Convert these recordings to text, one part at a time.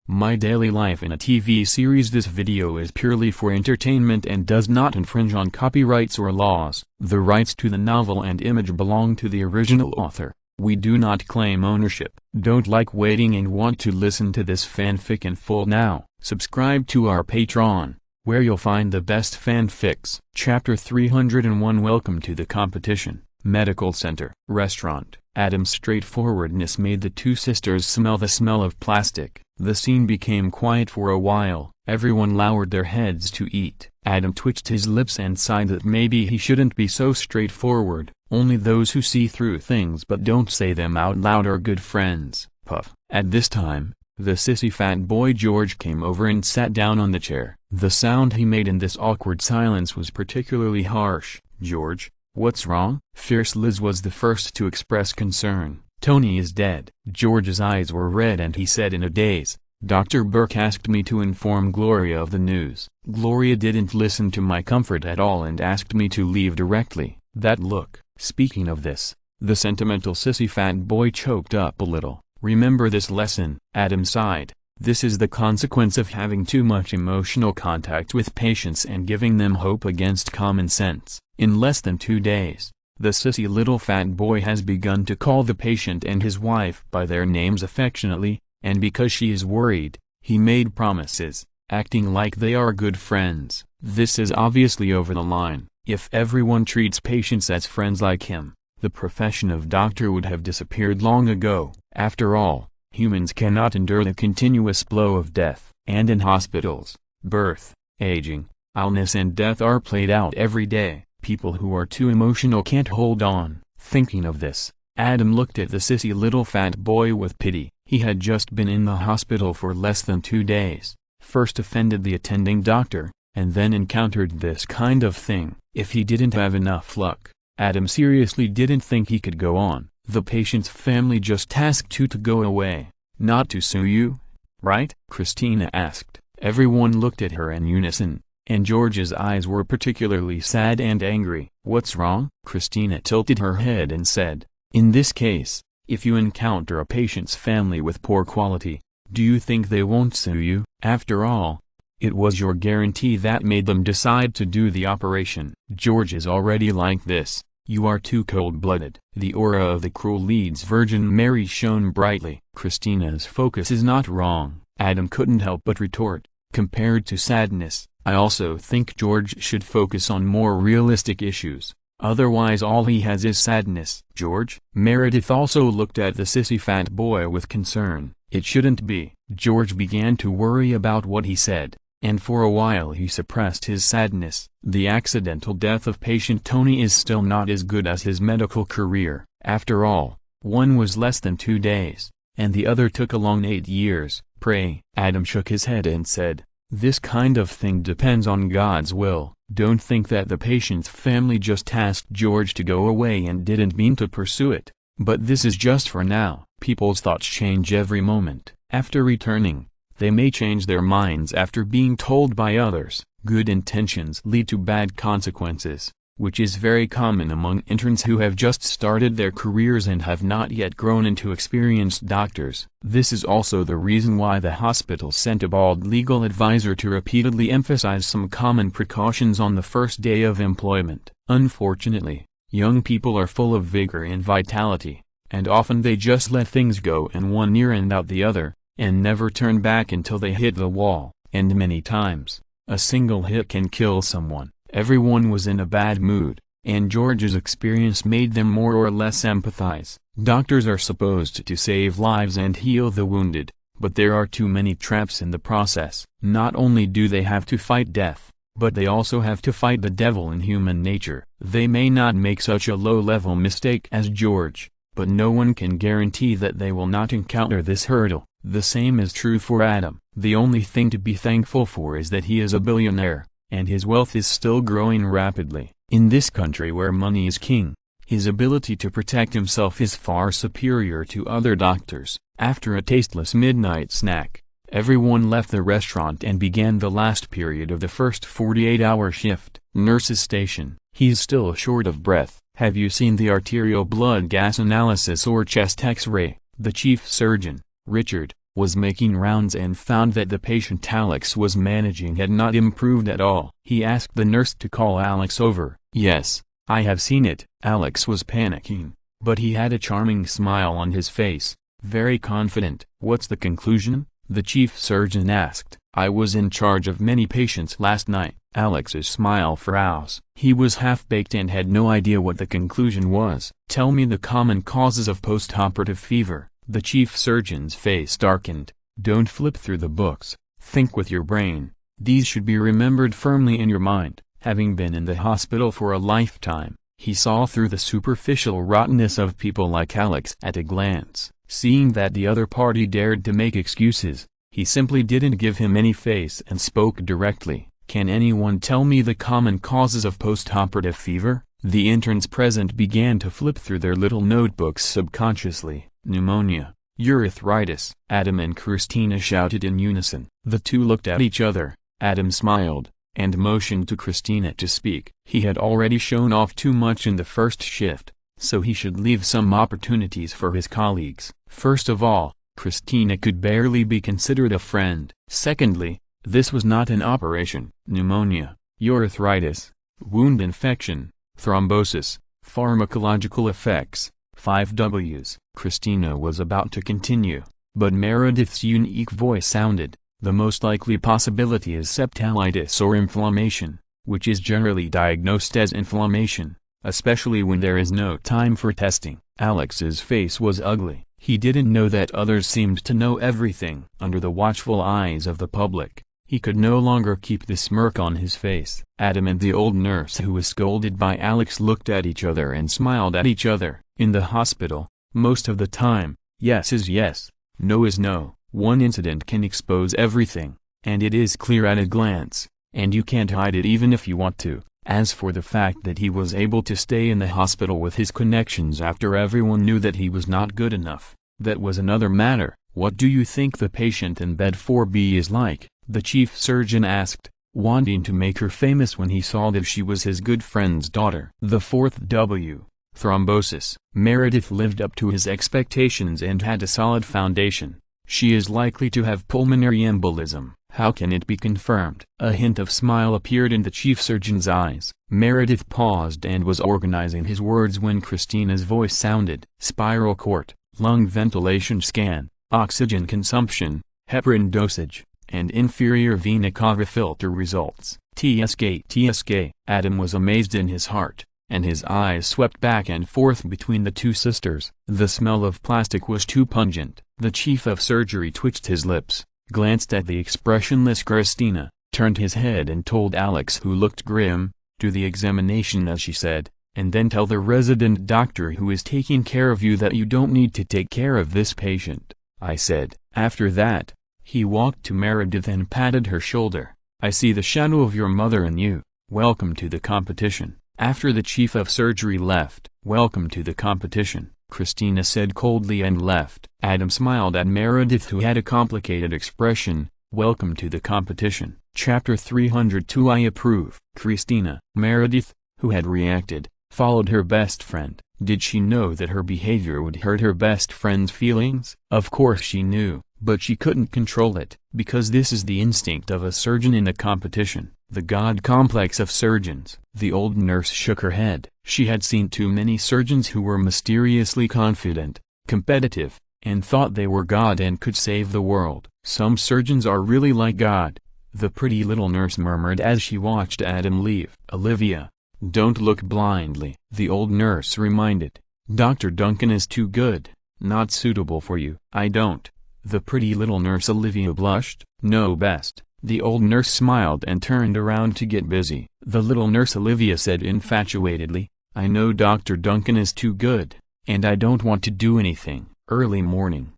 My daily life in a TV series. This video is purely for entertainment and does not infringe on copyrights or laws. The rights to the novel and image belong to the original author. We do not claim ownership. Don't like waiting and want to listen to this fanfic in full now? Subscribe to our Patreon, where you'll find the best fanfics. Chapter 301. Welcome to the competition. Medical center. Restaurant. Adam's straightforwardness made the two sisters smell the smell of plastic. The scene became quiet for a while. Everyone lowered their heads to eat. Adam twitched his lips and sighed that maybe he shouldn't be so straightforward. Only those who see through things but don't say them out loud are good friends. Puff. At this time, the sissy fat boy George came over and sat down on the chair. The sound he made in this awkward silence was particularly harsh. "George, what's wrong?" Fierce Liz was the first to express concern. "Tony is dead." George's eyes were red and he said in a daze, "Dr. Burke asked me to inform Gloria of the news. Gloria didn't listen to my comfort at all and asked me to leave directly. That look." Speaking of this, the sentimental sissy fat boy choked up a little. "Remember this lesson." Adam sighed. "This is the consequence of having too much emotional contact with patients and giving them hope against common sense." In less than 2 days, the sissy little fat boy has begun to call the patient and his wife by their names affectionately, and because she is worried, he made promises, acting like they are good friends. This is obviously over the line. If everyone treats patients as friends like him, the profession of doctor would have disappeared long ago. After all, humans cannot endure the continuous flow of death. And in hospitals, birth, aging, illness and death are played out every day. People who are too emotional can't hold on. Thinking of this, Adam looked at the sissy little fat boy with pity. He had just been in the hospital for less than 2 days, first offended the attending doctor, and then encountered this kind of thing. If he didn't have enough luck, Adam seriously didn't think he could go on. The patient's family just asked you to go away, not to sue you, right? Christina asked. Everyone looked at her in unison, and George's eyes were particularly sad and angry. "What's wrong?" Christina tilted her head and said, "In this case, if you encounter a patient's family with poor quality, do you think they won't sue you? After all, it was your guarantee that made them decide to do the operation. George is already like this. You are too cold-blooded." The aura of the cruel Leeds Virgin Mary shone brightly. Christina's focus is not wrong. Adam couldn't help but retort, "Compared to sadness, I also think George should focus on more realistic issues. Otherwise all he has is sadness." "George?" Meredith also looked at the sissy fat boy with concern. "It shouldn't be." George began to worry about what he said, and for a while he suppressed his sadness. The accidental death of patient Tony is still not as good as his medical career. After all, one was less than 2 days, and the other took a long 8 years. "Pray." Adam shook his head and said, "This kind of thing depends on God's will. Don't think that the patient's family just asked George to go away and didn't mean to pursue it. But this is just for now. People's thoughts change every moment. After returning, they may change their minds after being told by others. Good intentions lead to bad consequences, which is very common among interns who have just started their careers and have not yet grown into experienced doctors. This is also the reason why the hospital sent a bald legal advisor to repeatedly emphasize some common precautions on the first day of employment. Unfortunately, young people are full of vigor and vitality, and often they just let things go in one ear and out the other, and never turn back until they hit the wall. And many times, a single hit can kill someone. Everyone was in a bad mood, and George's experience made them more or less empathize. Doctors are supposed to save lives and heal the wounded, but there are too many traps in the process. Not only do they have to fight death, but they also have to fight the devil in human nature. They may not make such a low-level mistake as George, but no one can guarantee that they will not encounter this hurdle. The same is true for Adam. The only thing to be thankful for is that he is a billionaire, and his wealth is still growing rapidly. In this country where money is king, his ability to protect himself is far superior to other doctors. After a tasteless midnight snack, everyone left the restaurant and began the last period of the first 48-hour shift. Nurse's station. "He's still short of breath. Have you seen the arterial blood gas analysis or chest X-ray?" The chief surgeon, Richard, was making rounds and found that the patient Alex was managing had not improved at all. He asked the nurse to call Alex over. "Yes, I have seen it." Alex was panicking, but he had a charming smile on his face, very confident. "What's the conclusion?" the chief surgeon asked. "I was in charge of many patients last night." Alex's smile froze. He was half-baked and had no idea what the conclusion was. "Tell me the common causes of postoperative fever." The chief surgeon's face darkened. "Don't flip through the books, think with your brain. These should be remembered firmly in your mind." Having been in the hospital for a lifetime, he saw through the superficial rottenness of people like Alex at a glance. Seeing that the other party dared to make excuses, he simply didn't give him any face and spoke directly. "Can anyone tell me the common causes of postoperative fever?" The interns present began to flip through their little notebooks subconsciously. "Pneumonia, urethritis," Adam and Christina shouted in unison. The two looked at each other. Adam smiled, and motioned to Christina to speak. He had already shown off too much in the first shift, so he should leave some opportunities for his colleagues. First of all, Christina could barely be considered a friend. Secondly, this was not an operation. Pneumonia, urethritis, wound infection, thrombosis, pharmacological effects, 5 Ws. Christina was about to continue, but Meredith's unique voice sounded. "The most likely possibility is septalitis or inflammation, which is generally diagnosed as inflammation, especially when there is no time for testing." Alex's face was ugly. He didn't know that others seemed to know everything. Under the watchful eyes of the public, he could no longer keep the smirk on his face. Adam and the old nurse who was scolded by Alex looked at each other and smiled at each other. In the hospital, most of the time, yes is yes, no is no. One incident can expose everything, and it is clear at a glance, and you can't hide it even if you want to. As for the fact that he was able to stay in the hospital with his connections after everyone knew that he was not good enough, that was another matter. "What do you think the patient in bed 4B is like?" the chief surgeon asked, wanting to make her famous when he saw that she was his good friend's daughter. "The 4th W, thrombosis." Meredith lived up to his expectations and had a solid foundation. "She is likely to have pulmonary embolism." "How can it be confirmed?" A hint of smile appeared in the chief surgeon's eyes. Meredith paused and was organizing his words when Christina's voice sounded. "Spiral cord, lung ventilation scan, oxygen consumption, heparin dosage, and inferior vena cava filter results. TSK." TSK. Adam was amazed in his heart, and his eyes swept back and forth between the two sisters. The smell of plastic was too pungent. The chief of surgery twitched his lips, glanced at the expressionless Christina, turned his head and told Alex, who looked grim, "Do the examination as she said, and then tell the resident doctor who is taking care of you that you don't need to take care of this patient," I said. After that, he walked to Meredith and patted her shoulder. "I see the shadow of your mother in you. Welcome to the competition." After the chief of surgery left, "Welcome to the competition," Christina said coldly and left. Adam smiled at Meredith, who had a complicated expression. "Welcome to the competition." Chapter 302. I approve. Christina. Meredith, who had reacted, followed her best friend. Did she know that her behavior would hurt her best friend's feelings? Of course she knew, but she couldn't control it, because this is the instinct of a surgeon in a competition. The god complex of surgeons. The old nurse shook her head. She had seen too many surgeons who were mysteriously confident, competitive, and thought they were God and could save the world. Some surgeons are really like God, the pretty little nurse murmured as she watched Adam leave. "Olivia, don't look blindly," the old nurse reminded. "Dr. Duncan is too good, not suitable for you." "I don't." The pretty little nurse Olivia blushed. "Know best." The old nurse smiled and turned around to get busy. The little nurse Olivia said infatuatedly, "I know Dr. Duncan is too good, and I don't want to do anything." Early morning.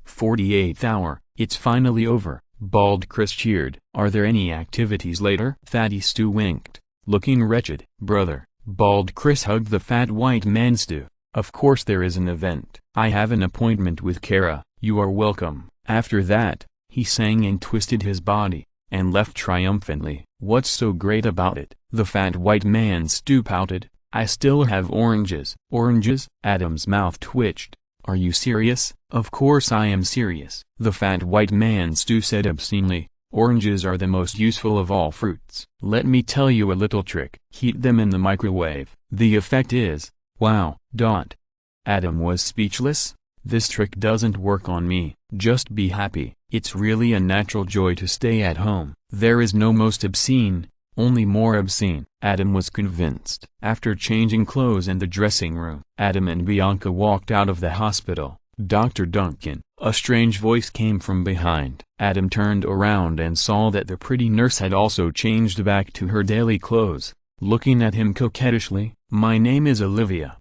48th hour. "It's finally over," Bald Chris cheered. "Are there any activities later?" Fatty Stu winked, looking wretched. "Brother." Bald Chris hugged the fat white man. "Stu, of course there is an event. I have an appointment with Kara." "You are welcome." After that, he sang and twisted his body, and left triumphantly. "What's so great about it?" the fat white man Stu pouted. "I still have oranges." "Oranges?" Adam's mouth twitched. Are you serious? Of course I am serious. The fat white man Stu said obscenely. Oranges are the most useful of all fruits. Let me tell you a little trick. Heat them in the microwave. The effect is, wow. Adam was speechless. This trick doesn't work on me. Just be happy. It's really a natural joy to stay at home. There is no most obscene, only more obscene. Adam was convinced. After changing clothes in the dressing room, Adam and Bianca walked out of the hospital. Dr. Duncan. A strange voice came from behind. Adam turned around and saw that the pretty nurse had also changed back to her daily clothes. Looking at him coquettishly, "My name is Olivia."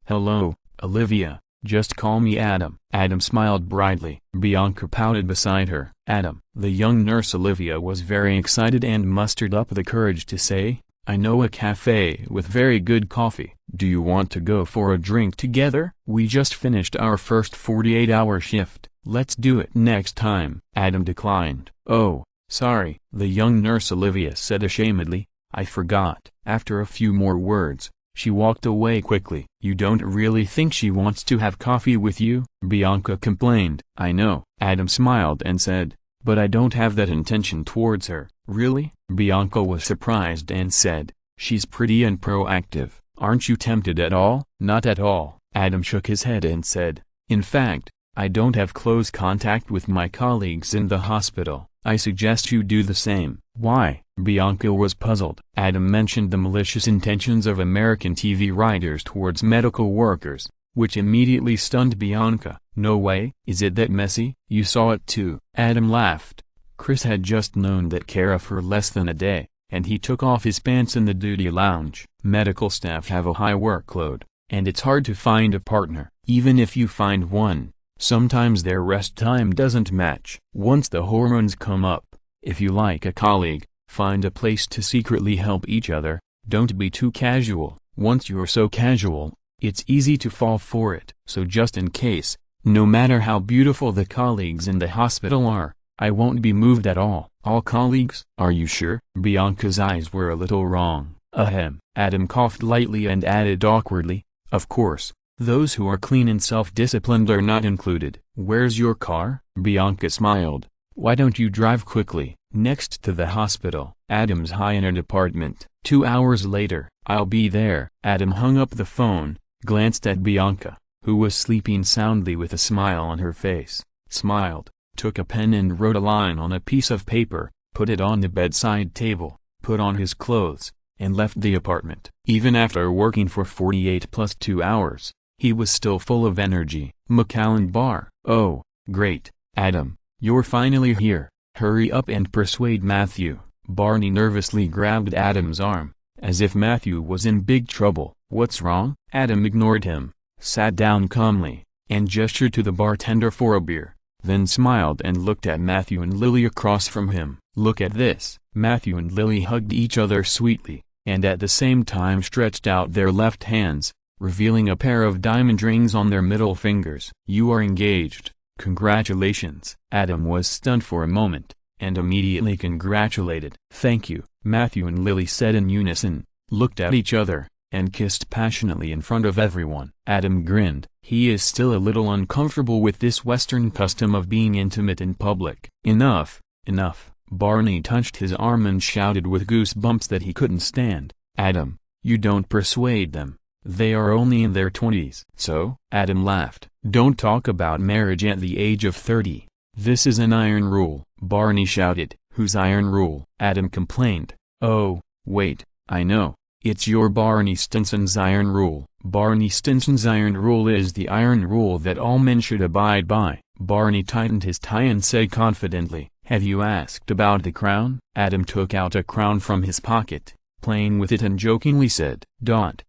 "Hello, Olivia. Just call me Adam." Adam smiled brightly. Bianca pouted beside her. "Adam." The young nurse Olivia was very excited and mustered up the courage to say, "I know a cafe with very good coffee. Do you want to go for a drink together? We just finished our first 48-hour shift. Let's do it next time." Adam declined. "Oh, sorry," the young nurse Olivia said ashamedly. "I forgot." After a few more words, she walked away quickly. "You don't really think she wants to have coffee with you?" Bianca complained. "I know." Adam smiled and said, "But I don't have that intention towards her." "Really?" Bianca was surprised and said, "She's pretty and proactive. Aren't you tempted at all?" "Not at all." Adam shook his head and said, "In fact, I don't have close contact with my colleagues in the hospital. I suggest you do the same." "Why?" Bianca was puzzled. Adam mentioned the malicious intentions of American TV writers towards medical workers, which immediately stunned Bianca. "No way." "Is it that messy?" "You saw it too." Adam laughed. Chris had just known that Kara for less than a day, and he took off his pants in the duty lounge. Medical staff have a high workload, and it's hard to find a partner. Even if you find one, sometimes their rest time doesn't match. Once the hormones come up, if you like a colleague, find a place to secretly help each other. Don't be too casual. Once you're so casual, it's easy to fall for it. So just in case, no matter how beautiful the colleagues in the hospital are, I won't be moved at all." "All colleagues? Are you sure?" Bianca's eyes were a little wrong. "Ahem." Adam coughed lightly and added awkwardly, "Of course, those who are clean and self-disciplined are not included." "Where's your car?" Bianca smiled. "Why don't you drive quickly?" "Next to the hospital." Adam's high-end apartment. 2 hours later. "I'll be there." Adam hung up the phone, glanced at Bianca, who was sleeping soundly with a smile on her face, smiled, took a pen and wrote a line on a piece of paper, put it on the bedside table, put on his clothes, and left the apartment. Even after working for 48 plus 2 hours, he was still full of energy. McAllen Bar. "Oh, great, Adam, you're finally here. Hurry up and persuade Matthew." Barney nervously grabbed Adam's arm, as if Matthew was in big trouble. "What's wrong?" Adam ignored him, sat down calmly, and gestured to the bartender for a beer, then smiled and looked at Matthew and Lily across from him. "Look at this." Matthew and Lily hugged each other sweetly, and at the same time stretched out their left hands, revealing a pair of diamond rings on their middle fingers. "You are engaged. Congratulations." Adam was stunned for a moment, and immediately congratulated. "Thank you," Matthew and Lily said in unison, looked at each other, and kissed passionately in front of everyone. Adam grinned. He is still a little uncomfortable with this Western custom of being intimate in public. "Enough, enough." Barney touched his arm and shouted with goosebumps that he couldn't stand. "Adam, you don't persuade them. They are only in their 20s. "So?" Adam laughed. "Don't talk about marriage at the age of 30. This is an iron rule." Barney shouted. "Whose iron rule?" Adam complained. "Oh, wait, I know. It's your Barney Stinson's iron rule." Barney Stinson's iron rule is the iron rule that all men should abide by. Barney tightened his tie and said confidently, "Have you asked about the crown?" Adam took out a crown from his pocket, playing with it and jokingly said, "Don't."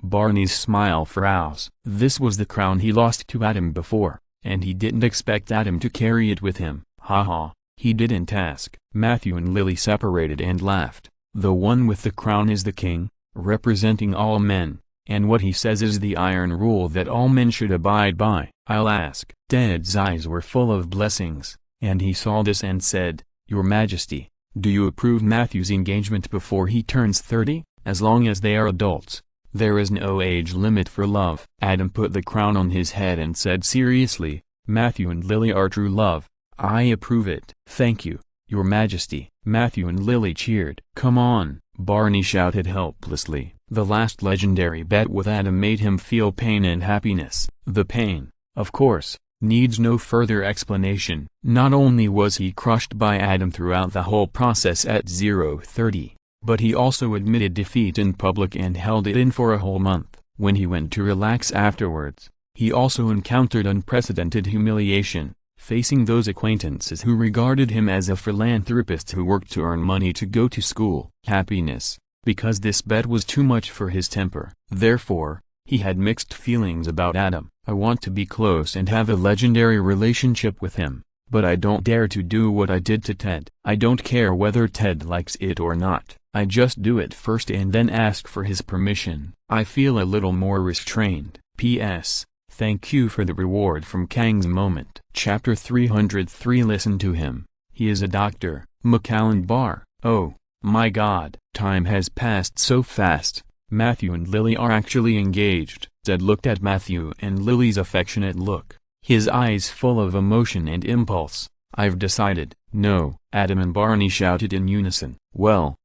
Barney's smile froze. This was the crown he lost to Adam before, and he didn't expect Adam to carry it with him. "Ha ha, he didn't ask." Matthew and Lily separated and laughed. "The one with the crown is the king, representing all men, and what he says is the iron rule that all men should abide by." "I'll ask." Ted's eyes were full of blessings, and he saw this and said, "Your Majesty, do you approve Matthew's engagement before he turns 30, as long as they are adults?" There is no age limit for love. Adam put the crown on his head and said seriously, Matthew and Lily are true love. I approve it. Thank you, Your Majesty. Matthew and Lily cheered. Come on, Barney shouted helplessly. The last legendary bet with Adam made him feel pain and happiness. The pain, of course, needs no further explanation. Not only was he crushed by Adam throughout the whole process at 0:30, but he also admitted defeat in public and held it in for a whole month. When he went to relax afterwards, he also encountered unprecedented humiliation, facing those acquaintances who regarded him as a philanthropist who worked to earn money to go to school. Happiness, because this bet was too much for his temper. Therefore, he had mixed feelings about Adam. I want to be close and have a legendary relationship with him, but I don't dare to do what I did to Ted. I don't care whether Ted likes it or not. I just do it first and then ask for his permission. I feel a little more restrained. P.S. Thank you for the reward from Kang's moment. Chapter 303. Listen to him. He is a doctor. Macallan Bar. Oh, my God. Time has passed so fast. Matthew and Lily are actually engaged. Ted looked at Matthew and Lily's affectionate look, his eyes full of emotion and impulse. I've decided. No, Adam and Barney shouted in unison. Well,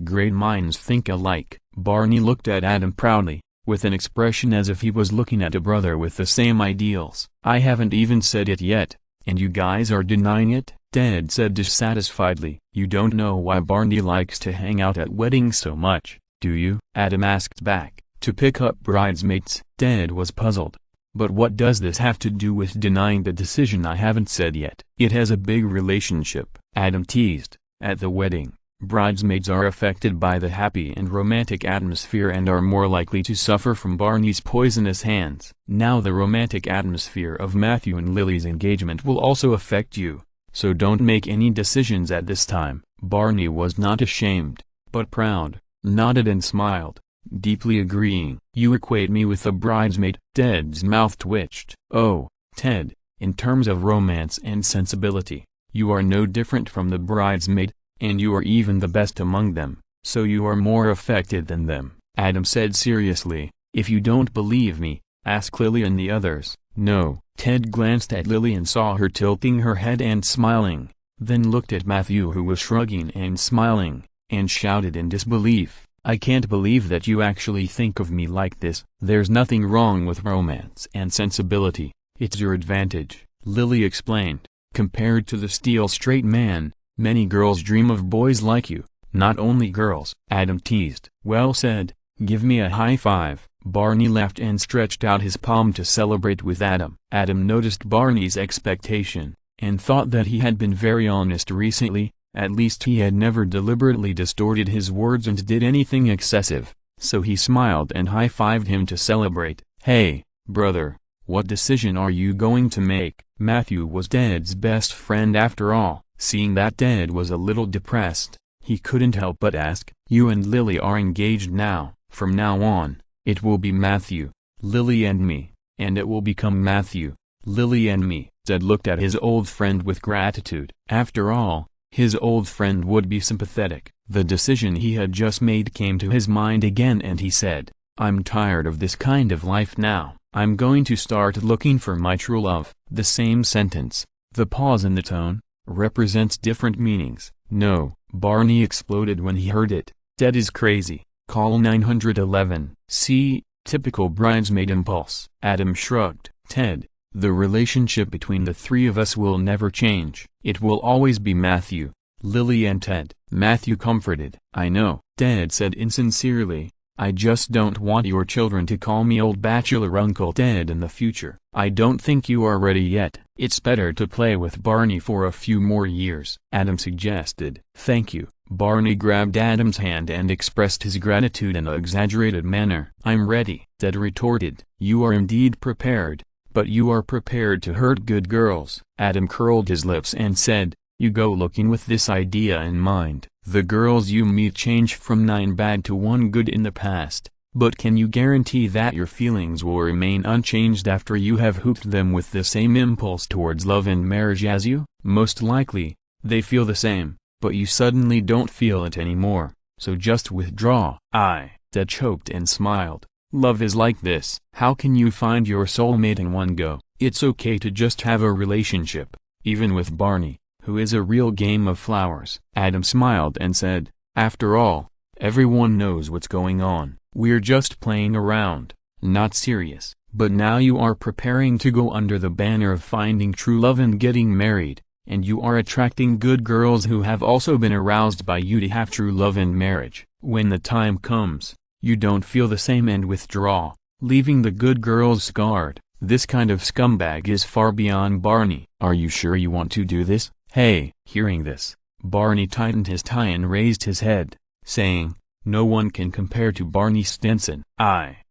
great minds think alike. Barney looked at Adam proudly, with an expression as if he was looking at a brother with the same ideals. I haven't even said it yet, and you guys are denying it? Ted said dissatisfiedly. You don't know why Barney likes to hang out at weddings so much, do you? Adam asked back. To pick up bridesmaids. Ted was puzzled. But what does this have to do with denying the decision I haven't said yet? It has a big relationship, Adam teased. At the wedding, bridesmaids are affected by the happy and romantic atmosphere and are more likely to suffer from Barney's poisonous hands. Now the romantic atmosphere of Matthew and Lily's engagement will also affect you, so don't make any decisions at this time. Barney was not ashamed, but proud, nodded and smiled, deeply agreeing. You equate me with a bridesmaid? Ted's mouth twitched. Oh, Ted, in terms of romance and sensibility, you are no different from the bridesmaid, and you are even the best among them, so you are more affected than them, Adam said seriously. If you don't believe me, ask Lily and the others. No. Ted glanced at Lily and saw her tilting her head and smiling, then looked at Matthew who was shrugging and smiling, and shouted in disbelief. I can't believe that you actually think of me like this. There's nothing wrong with romance and sensibility, it's your advantage, Lily explained. Compared to the steel straight man, many girls dream of boys like you. Not only girls, Adam teased. Well said, give me a high five. Barney laughed and stretched out his palm to celebrate with Adam. Adam noticed Barney's expectation, and thought that he had been very honest recently. At least he had never deliberately distorted his words and did anything excessive, so he smiled and high-fived him to celebrate. Hey, brother, what decision are you going to make? Matthew was Ted's best friend after all. Seeing that Ted was a little depressed, he couldn't help but ask. You and Lily are engaged now. From now on, it will be Matthew, Lily and me, and it will become Matthew, Lily and me. Ted looked at his old friend with gratitude. After all, his old friend would be sympathetic. The decision he had just made came to his mind again and he said, I'm tired of this kind of life now. I'm going to start looking for my true love. The same sentence, the pause in the tone, represents different meanings. No, Barney exploded when he heard it. Ted is crazy. Call 911. See, typical bridesmaid impulse. Adam shrugged. Ted, the relationship between the three of us will never change. It will always be Matthew, Lily and Ted. Matthew comforted. I know, Ted said insincerely. I just don't want your children to call me old bachelor Uncle Ted in the future. I don't think you are ready yet. It's better to play with Barney for a few more years, Adam suggested. Thank you. Barney grabbed Adam's hand and expressed his gratitude in an exaggerated manner. I'm ready, Ted retorted. You are indeed prepared, but you are prepared to hurt good girls. Adam curled his lips and said, you go looking with this idea in mind. The girls you meet change from 9 bad to 1 good in the past, but can you guarantee that your feelings will remain unchanged after you have hooked them with the same impulse towards love and marriage as you? Most likely, they feel the same, but you suddenly don't feel it anymore, so just withdraw. Ted choked and smiled. Love is like this. How can you find your soulmate in one go? It's okay to just have a relationship, even with Barney, who is a real game of flowers. Adam smiled and said, after all, everyone knows what's going on. We're just playing around, not serious. But now you are preparing to go under the banner of finding true love and getting married, and you are attracting good girls who have also been aroused by you to have true love and marriage. When the time comes, you don't feel the same and withdraw, leaving the good girls scarred. This kind of scumbag is far beyond Barney. Are you sure you want to do this? Hey. Hearing this, Barney tightened his tie and raised his head, saying, no one can compare to Barney Stinson.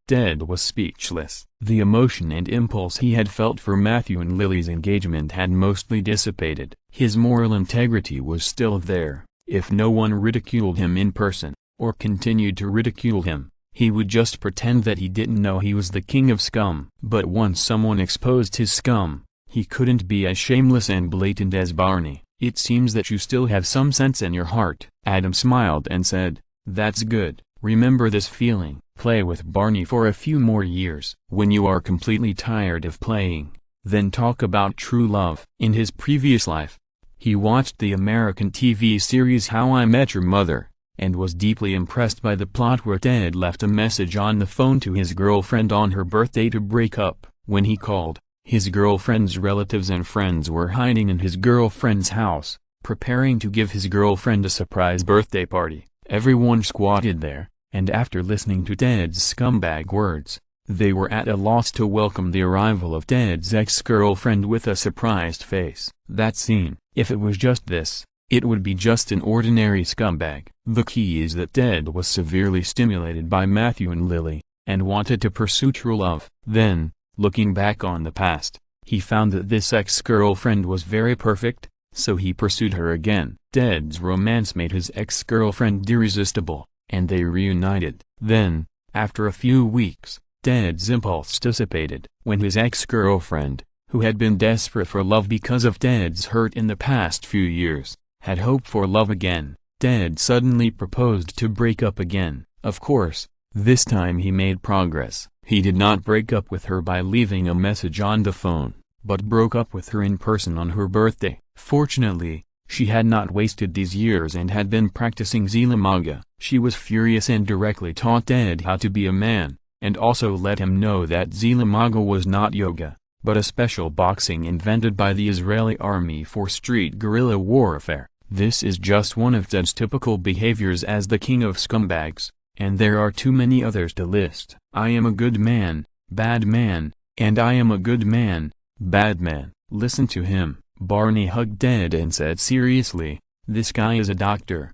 Ted was speechless. The emotion and impulse he had felt for Matthew and Lily's engagement had mostly dissipated. His moral integrity was still there. If no one ridiculed him in person, or continued to ridicule him, he would just pretend that he didn't know he was the king of scum. But once someone exposed his scum, he couldn't be as shameless and blatant as Barney. It seems that you still have some sense in your heart. Adam smiled and said, that's good. Remember this feeling. Play with Barney for a few more years. When you are completely tired of playing, then talk about true love. In his previous life, he watched the American TV series How I Met Your Mother, and was deeply impressed by the plot where Ted left a message on the phone to his girlfriend on her birthday to break up. When he called, his girlfriend's relatives and friends were hiding in his girlfriend's house, preparing to give his girlfriend a surprise birthday party. Everyone squatted there, and after listening to Ted's scumbag words, they were at a loss to welcome the arrival of Ted's ex-girlfriend with a surprised face. That scene, if it was just this, it would be just an ordinary scumbag. The key is that Ted was severely stimulated by Matthew and Lily, and wanted to pursue true love. Then, looking back on the past, he found that this ex-girlfriend was very perfect, so he pursued her again. Ted's romance made his ex-girlfriend irresistible, and they reunited. Then, after a few weeks, Ted's impulse dissipated. When his ex-girlfriend, who had been desperate for love because of Ted's hurt in the past few years, had hoped for love again, Ted suddenly proposed to break up again. Of course, this time he made progress. He did not break up with her by leaving a message on the phone, but broke up with her in person on her birthday. Fortunately, she had not wasted these years and had been practicing Zilamaga. She was furious and directly taught Ted how to be a man, and also let him know that Zilamaga was not yoga, but a special boxing invented by the Israeli army for street guerrilla warfare. This is just one of Ted's typical behaviors as the king of scumbags, and there are too many others to list. I am a good man, bad man, and I am a good man, bad man. Listen to him. Barney hugged Ted and said seriously, this guy is a doctor.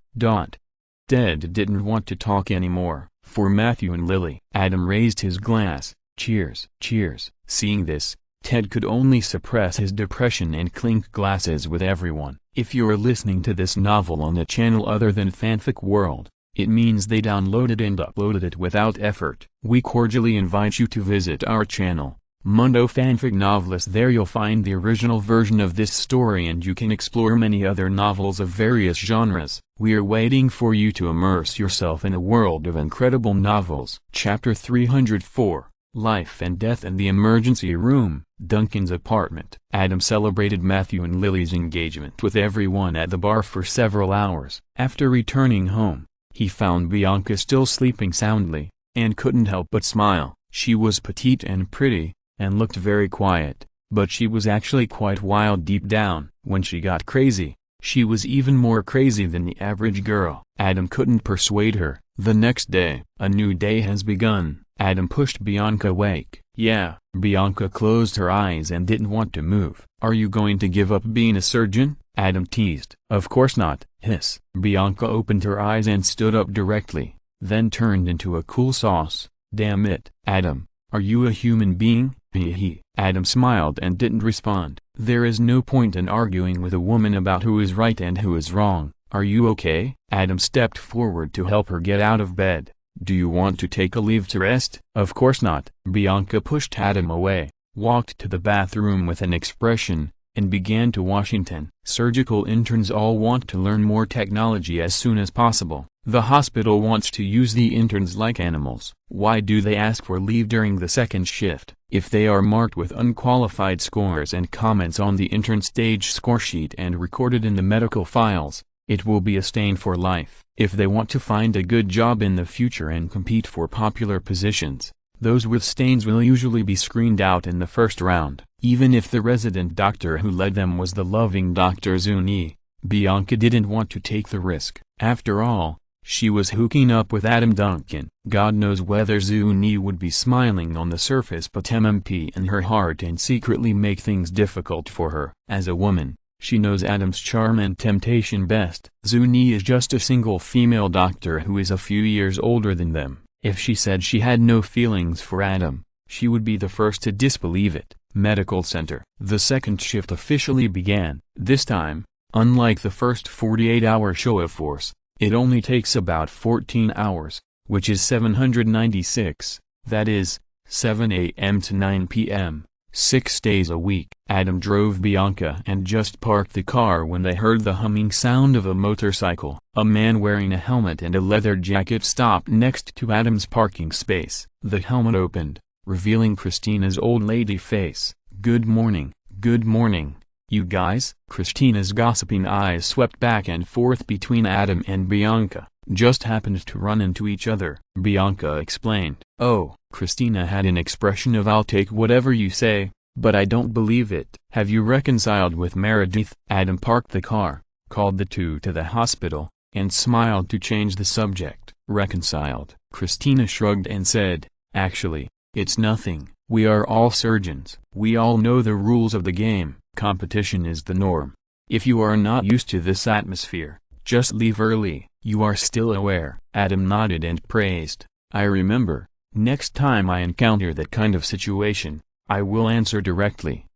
Ted didn't want to talk anymore. For Matthew and Lily. Adam raised his glass. Cheers. Cheers. Seeing this, Ted could only suppress his depression and clink glasses with everyone. If you're listening to this novel on a channel other than Fanfic World, it means they downloaded and uploaded it without effort. We cordially invite you to visit our channel, Mundo Fanfic Novelist. There you'll find the original version of this story and you can explore many other novels of various genres. We're waiting for you to immerse yourself in a world of incredible novels. Chapter 304, Life and Death in the Emergency Room. Duncan's apartment. Adam celebrated Matthew and Lily's engagement with everyone at the bar for several hours. After returning home, he found Bianca still sleeping soundly, and couldn't help but smile. She was petite and pretty, and looked very quiet, but she was actually quite wild deep down. When she got crazy, she was even more crazy than the average girl. Adam couldn't persuade her. The next day, a new day has begun. Adam pushed Bianca awake. Yeah. Bianca closed her eyes and didn't want to move. Are you going to give up being a surgeon? Adam teased. Of course not. Hiss. Bianca opened her eyes and stood up directly, then turned into a cool sauce. Damn it. Adam, are you a human being? Hee. Adam smiled and didn't respond. There is no point in arguing with a woman about who is right and who is wrong. Are you okay? Adam stepped forward to help her get out of bed. Do you want to take a leave to rest? Of course not. Bianca pushed Adam away, walked to the bathroom with an expression, and began to Washington. Surgical interns all want to learn more technology as soon as possible. The hospital wants to use the interns like animals. Why do they ask for leave during the second shift? If they are marked with unqualified scores and comments on the intern stage score sheet and recorded in the medical files, it will be a stain for life. If they want to find a good job in the future and compete for popular positions, those with stains will usually be screened out in the first round. Even if the resident doctor who led them was the loving Dr. Juno, Bianca didn't want to take the risk. After all, she was hooking up with Duncan. God knows whether Juno would be smiling on the surface but MP in her heart and secretly make things difficult for her. As a woman, she knows Adam's charm and temptation best. Juno is just a single female doctor who is a few years older than them. If she said she had no feelings for Adam, she would be the first to disbelieve it. Medical Center. The second shift officially began. This time, unlike the first 48-hour show of force, it only takes about 14 hours, which is 796, that is, 7 a.m. to 9 p.m., 6 days a week. Adam drove Bianca and just parked the car when they heard the humming sound of a motorcycle. A man wearing a helmet and a leather jacket stopped next to Adam's parking space. The helmet opened, revealing Christina's old lady face. "Good morning, you guys?" Christina's gossiping eyes swept back and forth between Adam and Bianca. "Just happened to run into each other," Bianca explained. "Oh." Christina had an expression of "I'll take whatever you say, but I don't believe it." "Have you reconciled with Meredith?" Adam parked the car, called the two to the hospital, and smiled to change the subject. "Reconciled?" Christina shrugged and said, "Actually, it's nothing. We are all surgeons. We all know the rules of the game. Competition is the norm. If you are not used to this atmosphere, just leave early." "You are still aware?" Adam nodded and praised. "I remember. Next time I encounter that kind of situation, I will answer directly."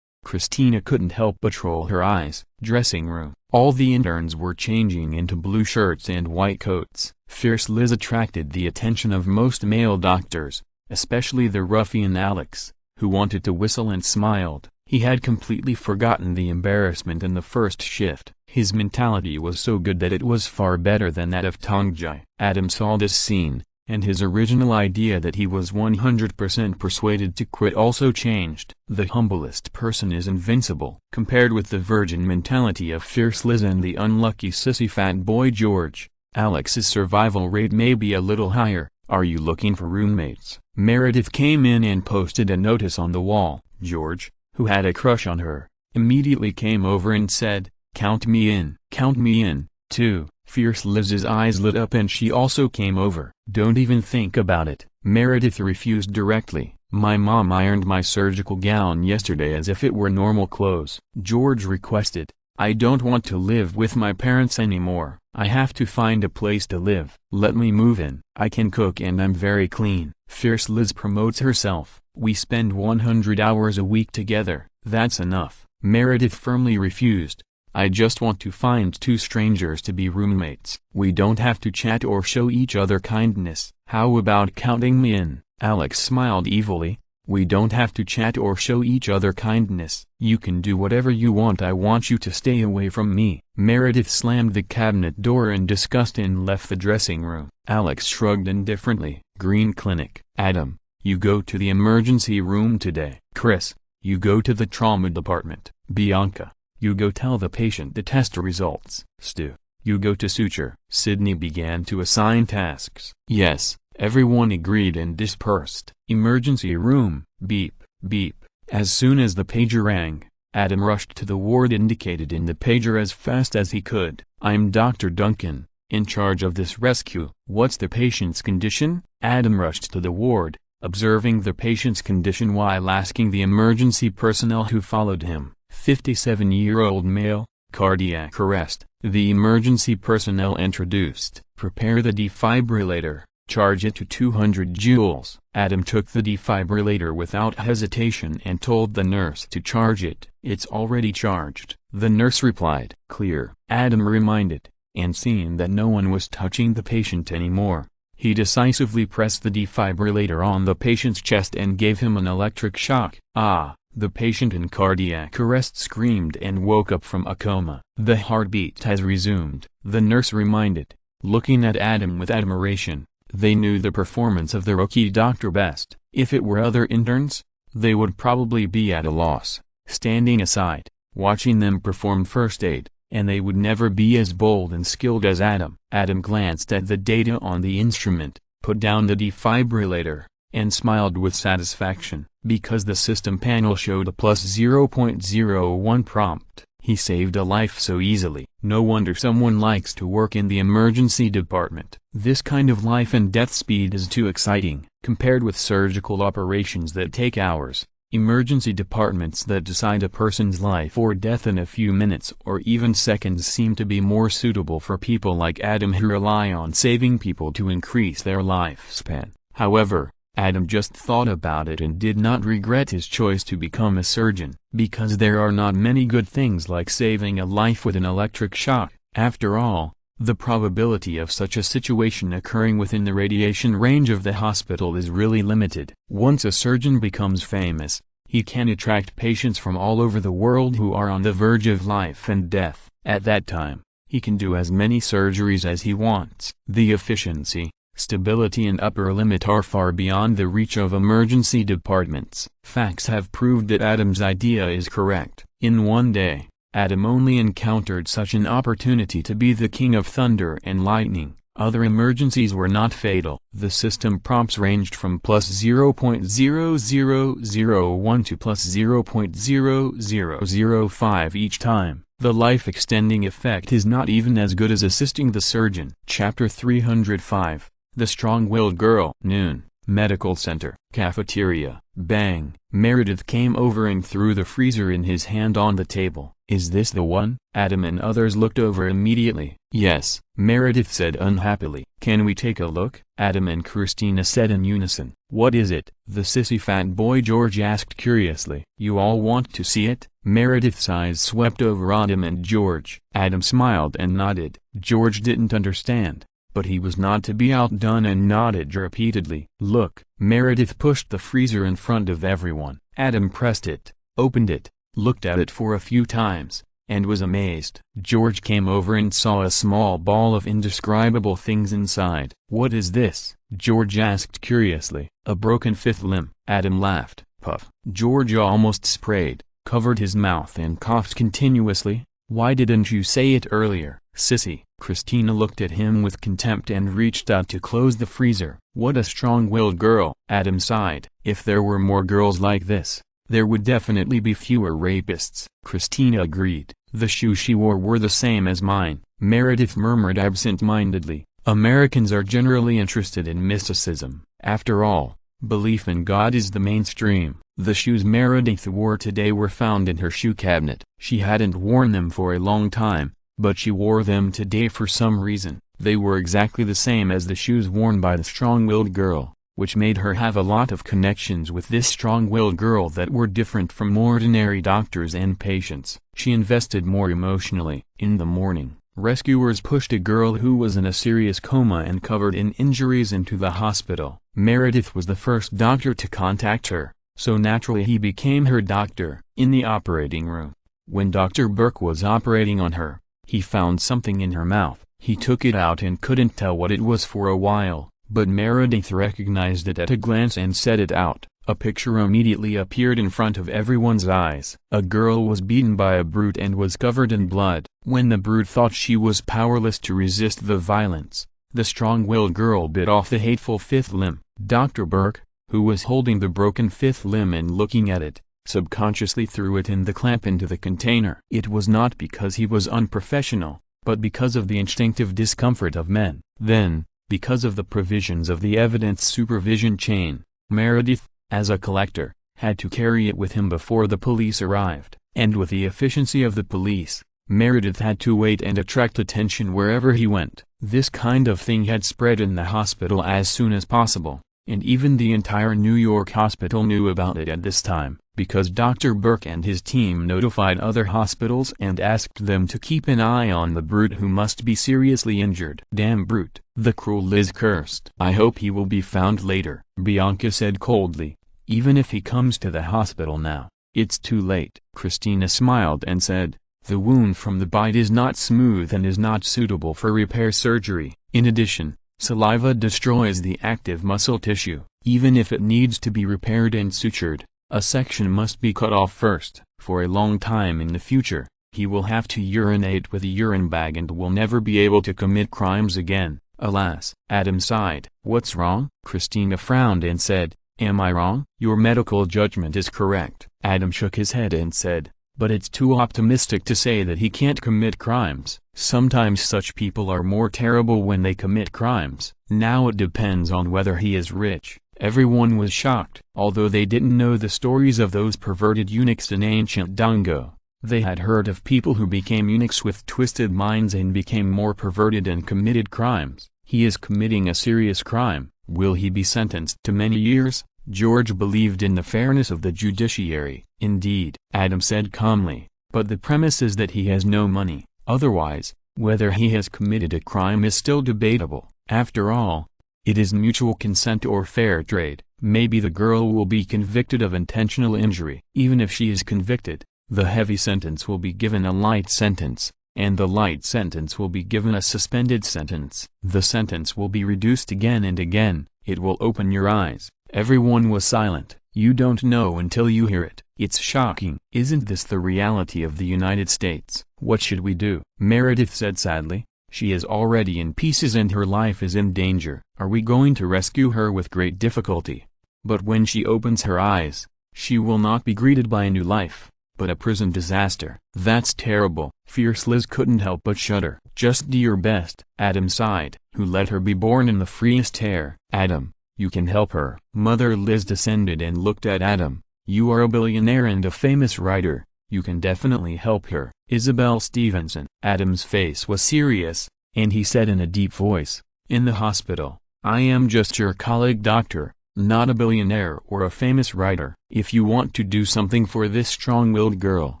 Christina couldn't help but roll her eyes. Dressing room. All the interns were changing into blue shirts and white coats. Fierce Liz attracted the attention of most male doctors, especially the ruffian Alex, who wanted to whistle and smiled. He had completely forgotten the embarrassment in the first shift. His mentality was so good that it was far better than that of Tongjai. Adam saw this scene, and his original idea that he was 100% persuaded to quit also changed. The humblest person is invincible. Compared with the virgin mentality of Fierce Liz and the unlucky sissy fat boy George, Alex's survival rate may be a little higher. "Are you looking for roommates?" Meredith came in and posted a notice on the wall. George, who had a crush on her, immediately came over and said, "Count me in." "Count me in, too." Fierce Liz's eyes lit up and she also came over. "Don't even think about it." Meredith refused directly. "My mom ironed my surgical gown yesterday as if it were normal clothes." George requested, "I don't want to live with my parents anymore. I have to find a place to live. Let me move in. I can cook and I'm very clean." Fierce Liz promotes herself. "We spend 100 hours a week together. That's enough." Meredith firmly refused. "I just want to find two strangers to be roommates. We don't have to chat or show each other kindness." "How about counting me in?" Alex smiled evilly. "We don't have to chat or show each other kindness. You can do whatever you want. I want you to stay away from me." Meredith slammed the cabinet door in disgust and left the dressing room. Alex shrugged indifferently. Green Clinic. "Adam, you go to the emergency room today." "Chris, you go to the trauma department." "Bianca, you go tell the patient the test results." "Stu, you go to suture." Sydney began to assign tasks. "Yes." Everyone agreed and dispersed. Emergency room. Beep, beep. As soon as the pager rang, Adam rushed to the ward indicated in the pager as fast as he could. "I'm Dr. Duncan, in charge of this rescue." "What's the patient's condition?" Adam rushed to the ward, observing the patient's condition while asking the emergency personnel who followed him. 57-year-old male, cardiac arrest. The emergency personnel introduced. "Prepare the defibrillator. Charge it to 200 joules. Adam took the defibrillator without hesitation and told the nurse to charge it. "It's already charged." The nurse replied. "Clear." Adam reminded, and seeing that no one was touching the patient anymore, he decisively pressed the defibrillator on the patient's chest and gave him an electric shock. "Ah!" The patient in cardiac arrest screamed and woke up from a coma. "The heartbeat has resumed," the nurse reminded, looking at Adam with admiration. They knew the performance of the rookie doctor best. If it were other interns, they would probably be at a loss, standing aside, watching them perform first aid, and they would never be as bold and skilled as Adam. Adam glanced at the data on the instrument, put down the defibrillator, and smiled with satisfaction. Because the system panel showed a plus 0.01 prompt, he saved a life so easily. No wonder someone likes to work in the emergency department. This kind of life and death speed is too exciting. Compared with surgical operations that take hours, emergency departments that decide a person's life or death in a few minutes or even seconds seem to be more suitable for people like Adam who rely on saving people to increase their lifespan. However, Adam just thought about it and did not regret his choice to become a surgeon, because there are not many good things like saving a life with an electric shock. After all, the probability of such a situation occurring within the radiation range of the hospital is really limited. Once a surgeon becomes famous, he can attract patients from all over the world who are on the verge of life and death. At that time, he can do as many surgeries as he wants. The efficiency, stability and upper limit are far beyond the reach of emergency departments. Facts have proved that Adam's idea is correct. In one day, Adam only encountered such an opportunity to be the king of thunder and lightning. Other emergencies were not fatal. The system prompts ranged from plus 0.0001 to plus 0.0005 each time. The life-extending effect is not even as good as assisting the surgeon. Chapter 305. The Strong-Willed Girl. Noon. Medical Center. Cafeteria. Bang. Meredith came over and threw the freezer in his hand on the table. Is this the one? Adam and others looked over immediately. Yes, Meredith said unhappily. Can we take a look? Adam and Christina said in unison. What is it? The sissy fat boy George asked curiously. You all want to see it? Meredith's eyes swept over Adam and George. Adam smiled and nodded. George didn't understand, but he was not to be outdone and nodded repeatedly. Look. Meredith pushed the freezer in front of everyone. Adam pressed it, opened it, looked at it for a few times, and was amazed. George came over and saw a small ball of indescribable things inside. What is this? George asked curiously. A broken fifth limb. Adam laughed. Puff. George almost sprayed, covered his mouth and coughed continuously. Why didn't you say it earlier, sissy? Christina looked at him with contempt and reached out to close the freezer. What a strong-willed girl. Adam sighed. If there were more girls like this, there would definitely be fewer rapists. Christina agreed. The shoes she wore were the same as mine. Meredith murmured absent-mindedly. Americans are generally interested in mysticism. After all, belief in God is the mainstream. The shoes Meredith wore today were found in her shoe cabinet. She hadn't worn them for a long time, but she wore them today for some reason. They were exactly the same as the shoes worn by the strong-willed girl, which made her have a lot of connections with this strong-willed girl that were different from ordinary doctors and patients. She invested more emotionally. In the morning, rescuers pushed a girl who was in a serious coma and covered in injuries into the hospital. Meredith was the first doctor to contact her, so naturally he became her doctor. In the operating room, when Dr. Burke was operating on her, he found something in her mouth. He took it out and couldn't tell what it was for a while, but Meredith recognized it at a glance and said it out. A picture immediately appeared in front of everyone's eyes. A girl was beaten by a brute and was covered in blood. When the brute thought she was powerless to resist the violence, the strong-willed girl bit off the hateful fifth limb. Dr. Burke, who was holding the broken fifth limb and looking at it, subconsciously threw it in the clamp into the container. It was not because he was unprofessional, but because of the instinctive discomfort of men. Then, because of the provisions of the evidence supervision chain, Meredith, as a collector, had to carry it with him before the police arrived. And with the efficiency of the police, Meredith had to wait and attract attention wherever he went. This kind of thing had spread in the hospital as soon as possible, and even the entire New York hospital knew about it at this time, because Dr. Burke and his team notified other hospitals and asked them to keep an eye on the brute who must be seriously injured. Damn brute, the cruel Liz cursed. I hope he will be found later, Bianca said coldly. Even if he comes to the hospital now, it's too late. Christina smiled and said, the wound from the bite is not smooth and is not suitable for repair surgery. In addition, saliva destroys the active muscle tissue. Even if it needs to be repaired and sutured, a section must be cut off first. For a long time in the future, he will have to urinate with a urine bag and will never be able to commit crimes again. Alas, Adam sighed. What's wrong? Christina frowned and said, am I wrong? Your medical judgment is correct. Adam shook his head and said, but it's too optimistic to say that he can't commit crimes. Sometimes such people are more terrible when they commit crimes. Now it depends on whether he is rich. Everyone was shocked. Although they didn't know the stories of those perverted eunuchs in ancient Dango, they had heard of people who became eunuchs with twisted minds and became more perverted and committed crimes. He is committing a serious crime. Will he be sentenced to many years? George believed in the fairness of the judiciary. Indeed, Adam said calmly, but the premise is that he has no money. Otherwise, whether he has committed a crime is still debatable. After all, it is mutual consent or fair trade. Maybe the girl will be convicted of intentional injury. Even if she is convicted, the heavy sentence will be given a light sentence, and the light sentence will be given a suspended sentence. The sentence will be reduced again and again. It will open your eyes. Everyone was silent. You don't know until you hear it. It's shocking. Isn't this the reality of the United States? What should we do? Meredith said sadly. She is already in pieces and her life is in danger. Are we going to rescue her with great difficulty? But when she opens her eyes, she will not be greeted by a new life, but a prison disaster. That's terrible. Fierce Liz couldn't help but shudder. Just do your best. Adam sighed. Who let her be born in the freest air? Adam, you can help her. Mother Liz descended and looked at Adam. You are a billionaire and a famous writer. You can definitely help her. Isabel Stevenson. Adam's face was serious, and he said in a deep voice, in the hospital, I am just your colleague doctor, not a billionaire or a famous writer. If you want to do something for this strong-willed girl,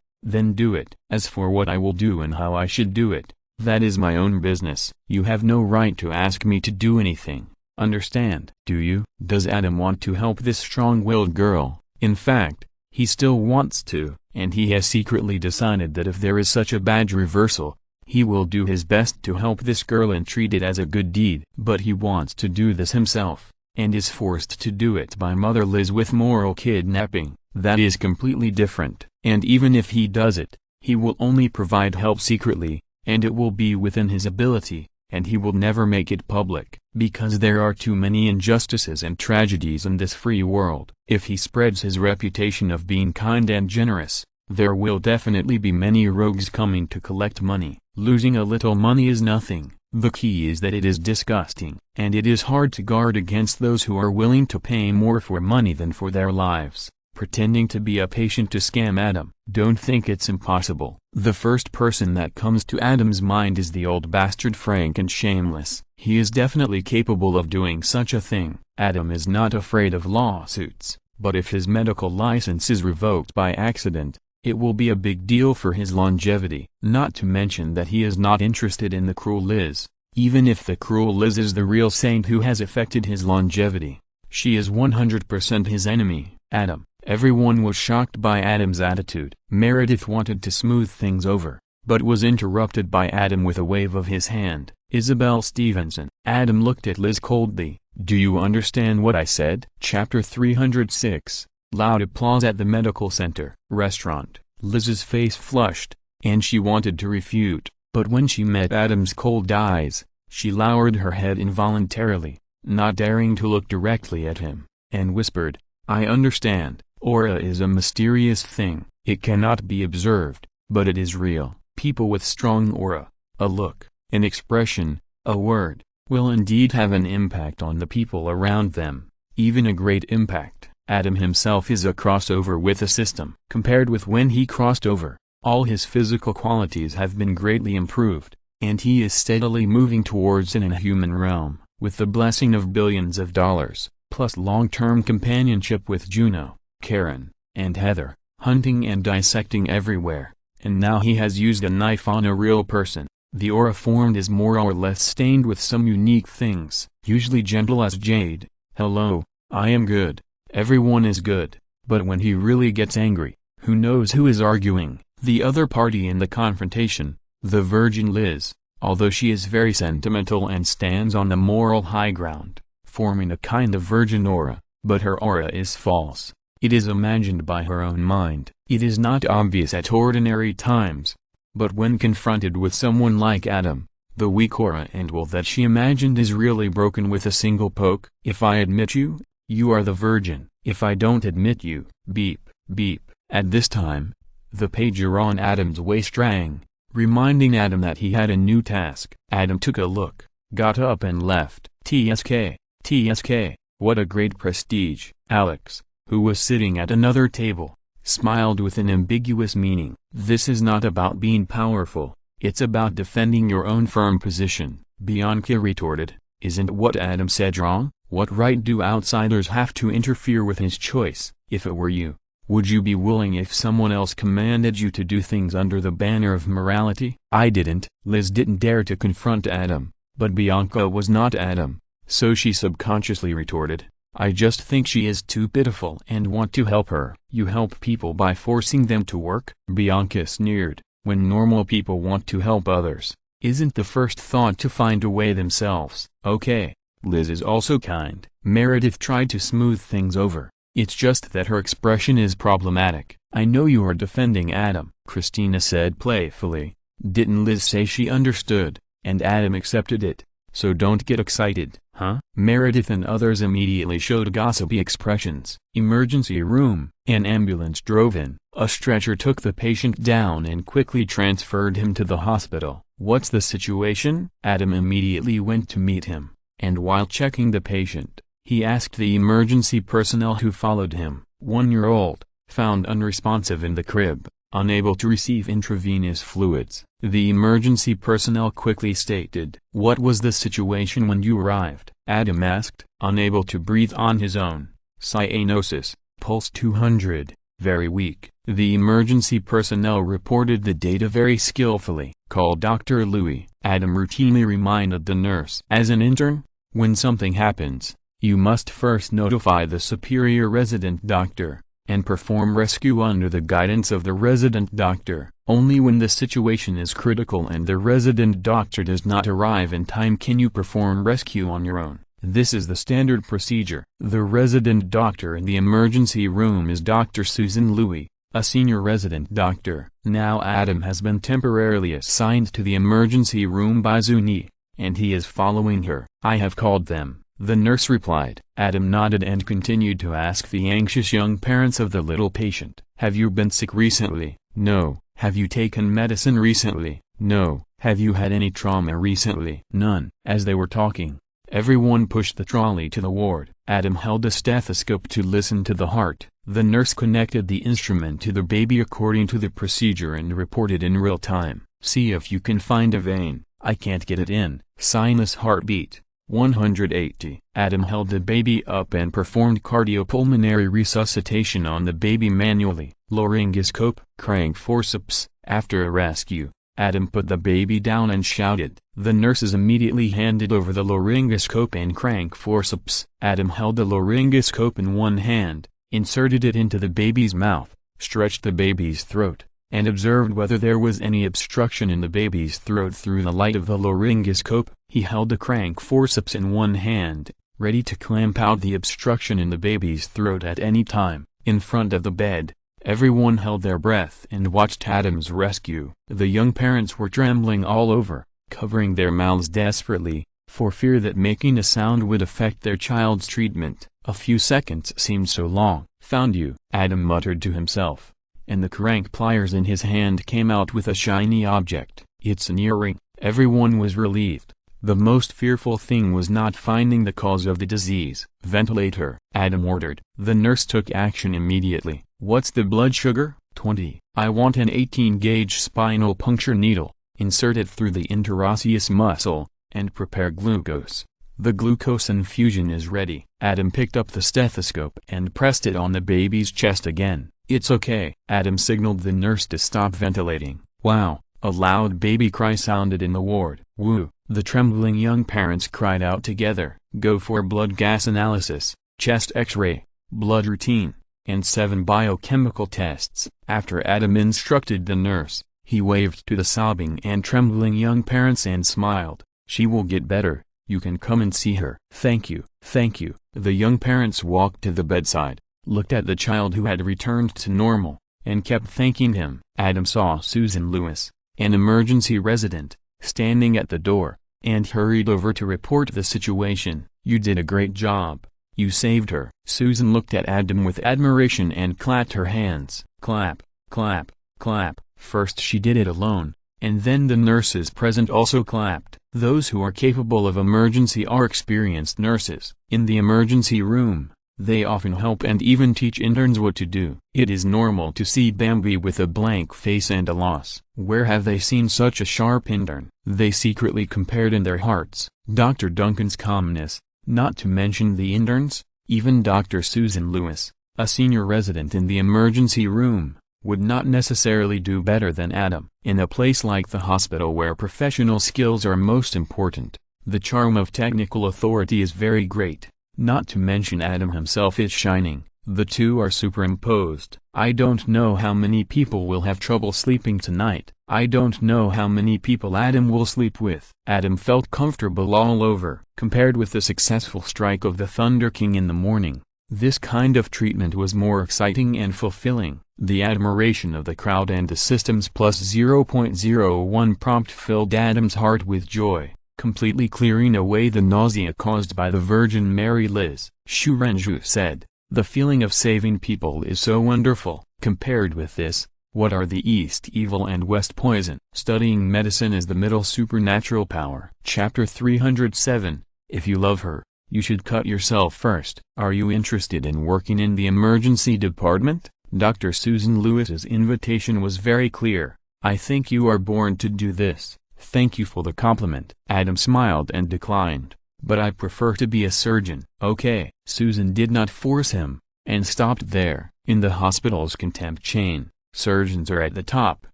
then do it. As for what I will do and how I should do it, that is my own business. You have no right to ask me to do anything. Understand? Do you? Does Adam want to help this strong-willed girl? In fact, he still wants to, and he has secretly decided that if there is such a badge reversal, he will do his best to help this girl and treat it as a good deed. But he wants to do this himself, and is forced to do it by Mother Liz with moral kidnapping. That is completely different. And even if he does it, he will only provide help secretly, and it will be within his ability, and he will never make it public, because there are too many injustices and tragedies in this free world. If he spreads his reputation of being kind and generous, there will definitely be many rogues coming to collect money. Losing a little money is nothing. The key is that it is disgusting, and it is hard to guard against those who are willing to pay more for money than for their lives, pretending to be a patient to scam Adam. Don't think it's impossible. The first person that comes to Adam's mind is the old bastard Frank and Shameless. He is definitely capable of doing such a thing. Adam is not afraid of lawsuits, but if his medical license is revoked by accident, it will be a big deal for his longevity. Not to mention that he is not interested in the cruel Liz. Even if the cruel Liz is the real saint who has affected his longevity, she is 100% his enemy. Adam. Everyone was shocked by Adam's attitude. Meredith wanted to smooth things over, but was interrupted by Adam with a wave of his hand. Isabel Stevenson. Adam looked at Liz coldly. Do you understand what I said? Chapter 306. Loud applause at the medical center. Restaurant. Liz's face flushed, and she wanted to refute, but when she met Adam's cold eyes, she lowered her head involuntarily, not daring to look directly at him, and whispered, I understand. Aura is a mysterious thing. It cannot be observed, but it is real. People with strong aura, a look, an expression, a word, will indeed have an impact on the people around them, even a great impact. Adam himself is a crossover with the system. Compared with when he crossed over, all his physical qualities have been greatly improved, and he is steadily moving towards an inhuman realm, with the blessing of billions of dollars, plus long-term companionship with Juno, Karen, and Heather, hunting and dissecting everywhere, and now he has used a knife on a real person. The aura formed is more or less stained with some unique things, usually gentle as jade. Hello, I am good, everyone is good, but when he really gets angry, who knows who is arguing? The other party in the confrontation, the Virgin Liz, although she is very sentimental and stands on the moral high ground, forming a kind of virgin aura, but her aura is false. It is imagined by her own mind. It is not obvious at ordinary times. But when confronted with someone like Adam, the weak aura and will that she imagined is really broken with a single poke. If I admit you, you are the virgin. If I don't admit you, beep, beep. At this time, the pager on Adam's waist rang, reminding Adam that he had a new task. Adam took a look, got up and left. TSK, TSK, what a great prestige. Alex, who was sitting at another table, smiled with an ambiguous meaning. This is not about being powerful, it's about defending your own firm position. Bianca retorted, isn't what Adam said wrong? What right do outsiders have to interfere with his choice? If it were you, would you be willing if someone else commanded you to do things under the banner of morality? I didn't. Liz didn't dare to confront Adam, but Bianca was not Adam, so she subconsciously retorted, I just think she is too pitiful and want to help her. You help people by forcing them to work? Bianca sneered, when normal people want to help others, isn't the first thought to find a way themselves? Okay, Liz is also kind. Meredith tried to smooth things over, it's just that her expression is problematic. I know you are defending Adam, Christina said playfully. Didn't Liz say she understood, and Adam accepted it? So don't get excited, huh? Meredith and others immediately showed gossipy expressions. Emergency room. An ambulance drove in. A stretcher took the patient down and quickly transferred him to the hospital. What's the situation? Adam immediately went to meet him, and while checking the patient, he asked the emergency personnel who followed him. 1-year-old, found unresponsive in the crib, unable to receive intravenous fluids. The emergency personnel quickly stated, what was the situation when you arrived? Adam asked. Unable to breathe on his own. Cyanosis, pulse 200, very weak. The emergency personnel reported the data very skillfully. Call Dr. Louis. Adam routinely reminded the nurse. As an intern, when something happens, you must first notify the superior resident doctor, and perform rescue under the guidance of the resident doctor. Only when the situation is critical and the resident doctor does not arrive in time can you perform rescue on your own. This is the standard procedure. The resident doctor in the emergency room is Dr. Susan Louis, a senior resident doctor. Now Adam has been temporarily assigned to the emergency room by Zuni, and he is following her. I have called them, the nurse replied. Adam nodded and continued to ask the anxious young parents of the little patient. Have you been sick recently? No. Have you taken medicine recently? No. Have you had any trauma recently? None. As they were talking, everyone pushed the trolley to the ward. Adam held a stethoscope to listen to the heart. The nurse connected the instrument to the baby according to the procedure and reported in real time. See if you can find a vein. I can't get it in. Sinus heartbeat 180. Adam held the baby up and performed cardiopulmonary resuscitation on the baby manually. Laryngoscope, crank forceps. After a rescue, Adam put the baby down and shouted. The nurses immediately handed over the laryngoscope and crank forceps. Adam held the laryngoscope in one hand, inserted it into the baby's mouth, stretched the baby's throat, and observed whether there was any obstruction in the baby's throat through the light of the laryngoscope. He held the crank forceps in one hand, ready to clamp out the obstruction in the baby's throat at any time. In front of the bed, everyone held their breath and watched Adam's rescue. The young parents were trembling all over, covering their mouths desperately, for fear that making a sound would affect their child's treatment. A few seconds seemed so long. Found you, Adam muttered to himself, and the crank pliers in his hand came out with a shiny object. It's an earring. Everyone was relieved. The most fearful thing was not finding the cause of the disease. Ventilate her, Adam ordered. The nurse took action immediately. What's the blood sugar? 20. I want an 18-gauge spinal puncture needle. Insert it through the interosseous muscle, and prepare glucose. The glucose infusion is ready. Adam picked up the stethoscope and pressed it on the baby's chest again. It's okay. Adam signaled the nurse to stop ventilating. Wow! A loud baby cry sounded in the ward. Woo! The trembling young parents cried out together. Go for blood gas analysis, chest x-ray, blood routine, and 7 biochemical tests. After Adam instructed the nurse, He waved to the sobbing and trembling young parents and smiled. "She will get better, you can come and see her." "Thank you, thank you." The young parents walked to the bedside, looked at the child who had returned to normal, and kept thanking him. Adam saw Susan Lewis, an emergency resident, standing at the door, and hurried over to report the situation. "You did a great job. You saved her." Susan looked at Adam with admiration and clapped her hands. Clap, clap, clap. First she did it alone, and then the nurses present also clapped. Those who are capable of emergency are experienced nurses. In the emergency room, they often help and even teach interns what to do. It is normal to see Bambi with a blank face and a loss. Where have they seen such a sharp intern? They secretly compared in their hearts. Dr. Duncan's calmness, not to mention the interns, even Dr. Susan Lewis, a senior resident in the emergency room, would not necessarily do better than Adam. In a place like the hospital where professional skills are most important, the charm of technical authority is very great. Not to mention Adam himself is shining. The two are superimposed. "I don't know how many people will have trouble sleeping tonight. I don't know how many people Adam will sleep with." Adam felt comfortable all over. Compared with the successful strike of the Thunder King in the morning, this kind of treatment was more exciting and fulfilling. The admiration of the crowd and the system's plus 0.01 prompt filled Adam's heart with joy, completely clearing away the nausea caused by the Virgin Mary. Liz Shurenju said, "The feeling of saving people is so wonderful. Compared with this, what are the East evil and West poison?" Studying medicine is the middle supernatural power. Chapter 307, If you love her, you should cut yourself first. Are you interested in working in the emergency department? Dr. Susan Lewis's invitation was very clear. "I think you are born to do this. Thank you for the compliment." Adam smiled and declined, "But I prefer to be a surgeon." "Okay." Susan did not force him, and stopped there. In the hospital's contempt chain, surgeons are at the top,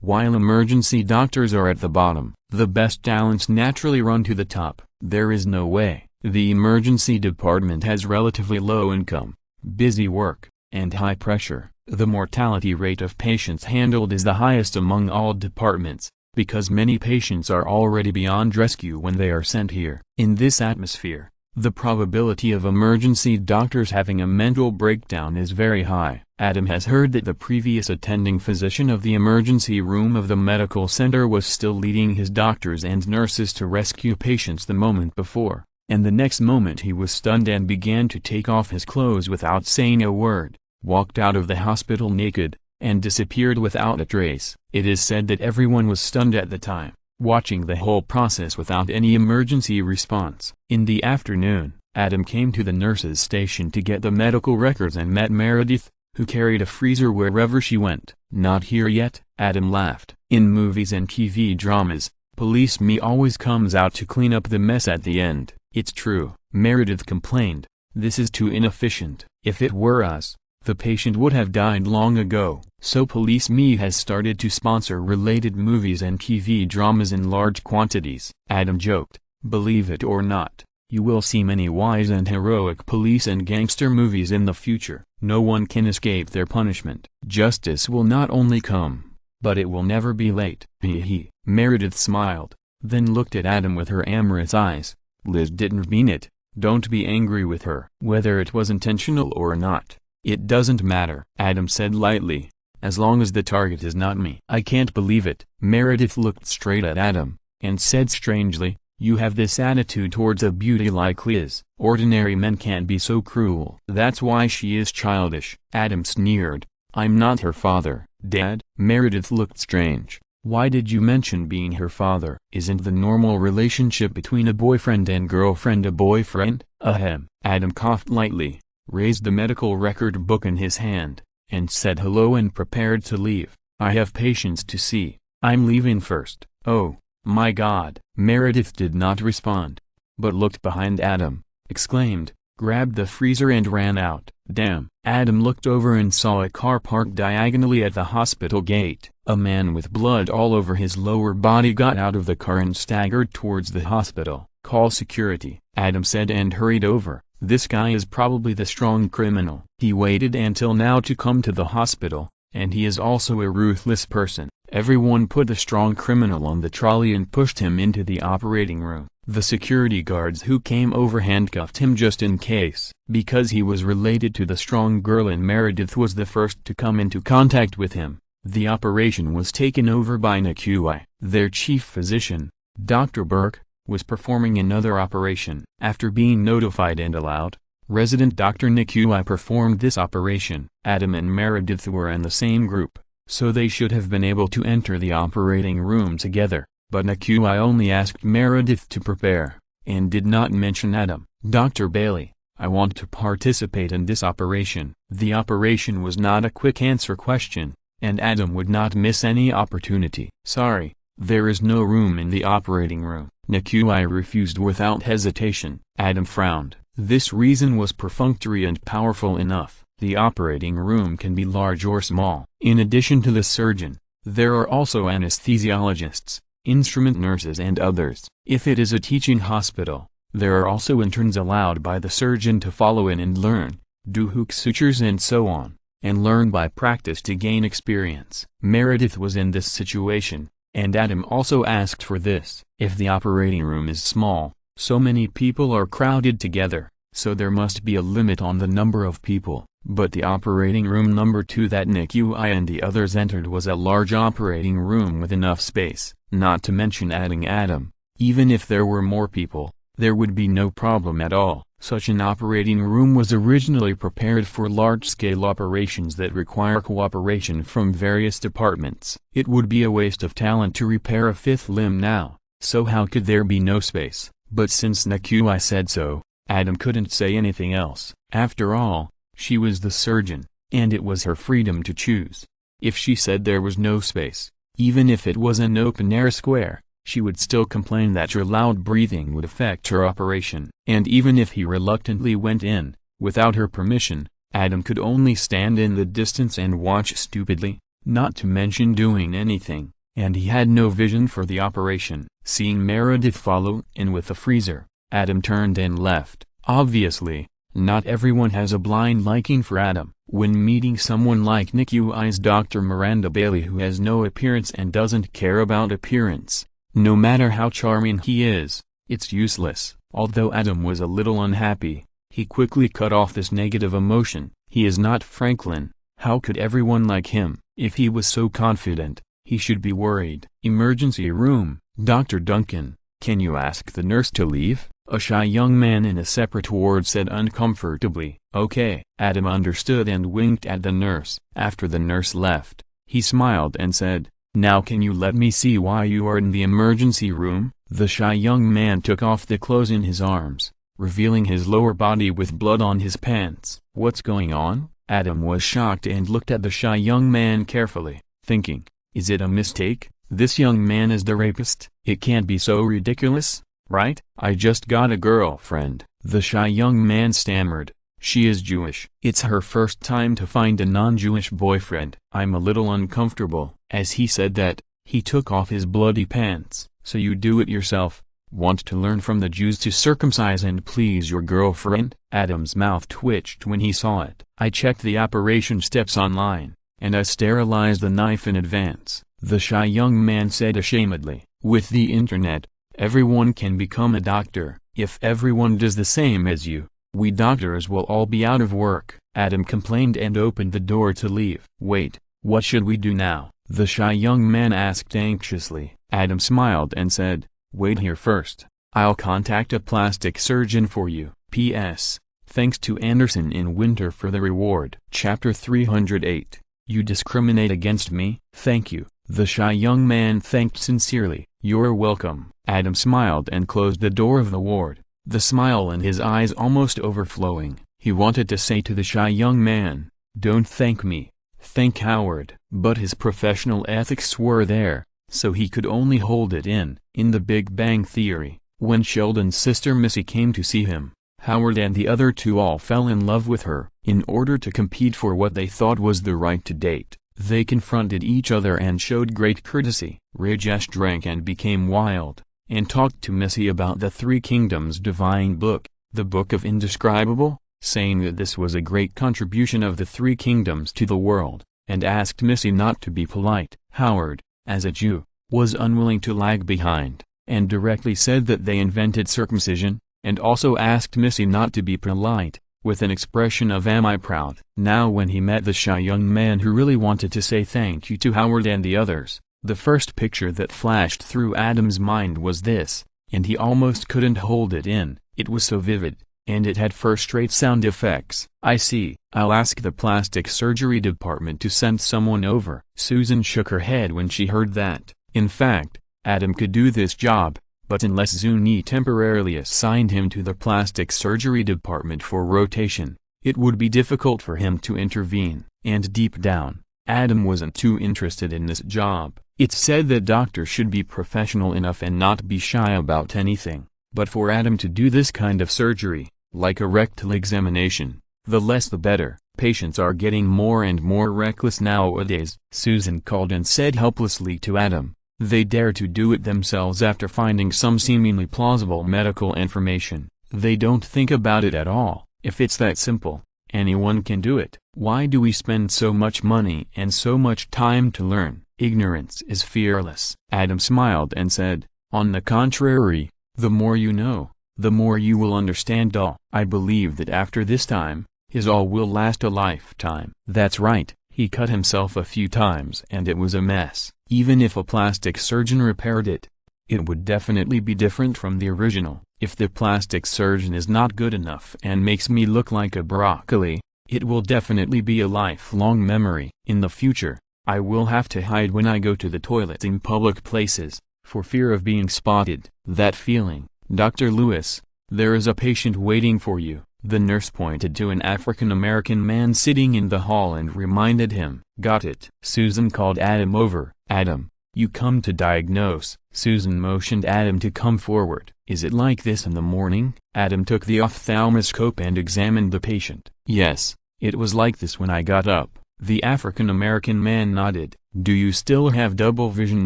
while emergency doctors are at the bottom. The best talents naturally run to the top. There is no way. The emergency department has relatively low income, busy work, and high pressure. The mortality rate of patients handled is the highest among all departments, because many patients are already beyond rescue when they are sent here. In this atmosphere, the probability of emergency doctors having a mental breakdown is very high. Adam has heard that the previous attending physician of the emergency room of the medical center was still leading his doctors and nurses to rescue patients the moment before, and the next moment he was stunned and began to take off his clothes without saying a word, walked out of the hospital naked, and disappeared without a trace. It is said that everyone was stunned at the time, watching the whole process without any emergency response. In the afternoon, Adam came to the nurse's station to get the medical records and met Meredith, who carried a freezer wherever she went. "Not here yet?" Adam laughed. "In movies and TV dramas, Police Me always comes out to clean up the mess at the end." "It's true," Meredith complained. "This is too inefficient. If it were us, the patient would have died long ago." So Police Me has started to sponsor related movies and TV dramas in large quantities. Adam joked, "Believe it or not, you will see many wise and heroic police and gangster movies in the future. No one can escape their punishment. Justice will not only come, but it will never be late." Hee hee. Meredith smiled, then looked at Adam with her amorous eyes. "Liz didn't mean it. Don't be angry with her." "Whether it was intentional or not, it doesn't matter," Adam said lightly, "as long as the target is not me." "I can't believe it." Meredith looked straight at Adam, and said strangely, "You have this attitude towards a beauty like Liz. Ordinary men can't be so cruel." "That's why she is childish." Adam sneered. "I'm not her father, Dad." Meredith looked strange. "Why did you mention being her father?" "Isn't the normal relationship between a boyfriend and girlfriend a boyfriend?" Ahem. Adam coughed lightly, raised the medical record book in his hand, and said hello and prepared to leave. "I have patients to see. I'm leaving first." "Oh, my God." Meredith did not respond, but looked behind Adam, exclaimed, grabbed the freezer and ran out. "Damn." Adam looked over and saw a car parked diagonally at the hospital gate. A man with blood all over his lower body got out of the car and staggered towards the hospital. "Call security," Adam said and hurried over. "This guy is probably the strong criminal. He waited until now to come to the hospital, and he is also a ruthless person." Everyone put the strong criminal on the trolley and pushed him into the operating room. The security guards who came over handcuffed him just in case. Because he was related to the strong girl and Meredith was the first to come into contact with him, the operation was taken over by NQI. Their chief physician, Dr. Burke, was performing another operation. After being notified and allowed, resident Dr. NQI performed this operation. Adam and Meredith were in the same group, so they should have been able to enter the operating room together, but NQI only asked Meredith to prepare, and did not mention Adam. Dr. Bailey, I want to participate in this operation. The operation was not a quick answer question, and Adam would not miss any opportunity. Sorry, there is no room in the operating room. NQI refused without hesitation. Adam frowned. This reason was perfunctory and powerful enough. The operating room can be large or small. In addition to the surgeon, there are also anesthesiologists, instrument nurses and others. If it is a teaching hospital, there are also interns allowed by the surgeon to follow in and learn, do hook sutures and so on, and learn by practice to gain experience. Meredith was in this situation, and Adam also asked for this. If the operating room is small, so many people are crowded together, so there must be a limit on the number of people. But the operating room number 2 that NQI and the others entered was a large operating room with enough space. Not to mention adding Adam, even if there were more people, there would be no problem at all. Such an operating room was originally prepared for large-scale operations that require cooperation from various departments. It would be a waste of talent to repair a fifth limb now, so how could there be no space? But since NQI said so, Adam couldn't say anything else. After all, she was the surgeon, and it was her freedom to choose. If she said there was no space, even if it was an open-air square, she would still complain that her loud breathing would affect her operation. And even if he reluctantly went in, without her permission, Adam could only stand in the distance and watch stupidly, not to mention doing anything, and he had no vision for the operation. Seeing Meredith follow in with the freezer, Adam turned and left. Obviously, not everyone has a blind liking for Adam. When meeting someone like NQI's Dr. Miranda Bailey who has no appearance and doesn't care about appearance, no matter how charming he is, it's useless. Although Adam was a little unhappy, he quickly cut off this negative emotion. He is not Franklin. How could everyone like him? If he was so confident, he should be worried. Emergency room. Dr. Duncan, can you ask the nurse to leave? A shy young man in a separate ward said uncomfortably. Okay. Adam understood and winked at the nurse. After the nurse left, he smiled and said, now can you let me see why you are in the emergency room? The shy young man took off the clothes in his arms, revealing his lower body with blood on his pants. What's going on? Adam was shocked and looked at the shy young man carefully, thinking, is it a mistake? This young man is the rapist? It can't be so ridiculous, right? I just got a girlfriend. The shy young man stammered. She is Jewish. It's her first time to find a non-Jewish boyfriend. I'm a little uncomfortable. As he said that, he took off his bloody pants. So you do it yourself? Want to learn from the Jews to circumcise and please your girlfriend? Adam's mouth twitched when he saw it. I checked the operation steps online, and I sterilized the knife in advance, the shy young man said ashamedly. With the internet, everyone can become a doctor. If everyone does the same as you, we doctors will all be out of work. Adam complained and opened the door to leave. Wait, what should we do now? The shy young man asked anxiously. Adam smiled and said, wait here first. I'll contact a plastic surgeon for you. P.S. Thanks to Anderson in Winter for the reward. Chapter 308. You discriminate against me? Thank you. The shy young man thanked sincerely. You're welcome. Adam smiled and closed the door of the ward, the smile in his eyes almost overflowing. He wanted to say to the shy young man, don't thank me, thank Howard. But his professional ethics were there, so he could only hold it in. In The Big Bang Theory, when Sheldon's sister Missy came to see him, Howard and the other two all fell in love with her. In order to compete for what they thought was the right to date, they confronted each other and showed great courtesy. Rajesh drank and became wild, and talked to Missy about the Three Kingdoms divine book, the Book of Indescribable, saying that this was a great contribution of the Three Kingdoms to the world, and asked Missy not to be polite. Howard, as a Jew, was unwilling to lag behind, and directly said that they invented circumcision, and also asked Missy not to be polite, with an expression of "Am I proud?" Now when he met the shy young man who really wanted to say thank you to Howard and the others, the first picture that flashed through Adam's mind was this, and he almost couldn't hold it in, it was so vivid, and it had first-rate sound effects. "I see. I'll ask the plastic surgery department to send someone over." Susan shook her head when she heard that. In fact, Adam could do this job, but unless Zuni temporarily assigned him to the plastic surgery department for rotation, it would be difficult for him to intervene. And deep down, Adam wasn't too interested in this job. It's said that doctors should be professional enough and not be shy about anything, but for Adam to do this kind of surgery, like a rectal examination, the less the better. Patients are getting more and more reckless nowadays, Susan called and said helplessly to Adam. They dare to do it themselves after finding some seemingly plausible medical information. They don't think about it at all. If it's that simple, anyone can do it. Why do we spend so much money and so much time to learn? Ignorance is fearless. Adam smiled and said, "On the contrary, the more you know, the more you will understand all." I believe that after this time, his all will last a lifetime. That's right, he cut himself a few times and it was a mess. Even if a plastic surgeon repaired it, it would definitely be different from the original. If the plastic surgeon is not good enough and makes me look like a broccoli, it will definitely be a lifelong memory. In the future, I will have to hide when I go to the toilet in public places, for fear of being spotted. That feeling, Dr. Lewis, there is a patient waiting for you. The nurse pointed to an African-American man sitting in the hall and reminded him. Got it. Susan called Adam over. Adam, you come to diagnose. Susan motioned Adam to come forward. Is it like this in the morning? Adam took the ophthalmoscope and examined the patient. Yes, it was like this when I got up. The African-American man nodded. Do you still have double vision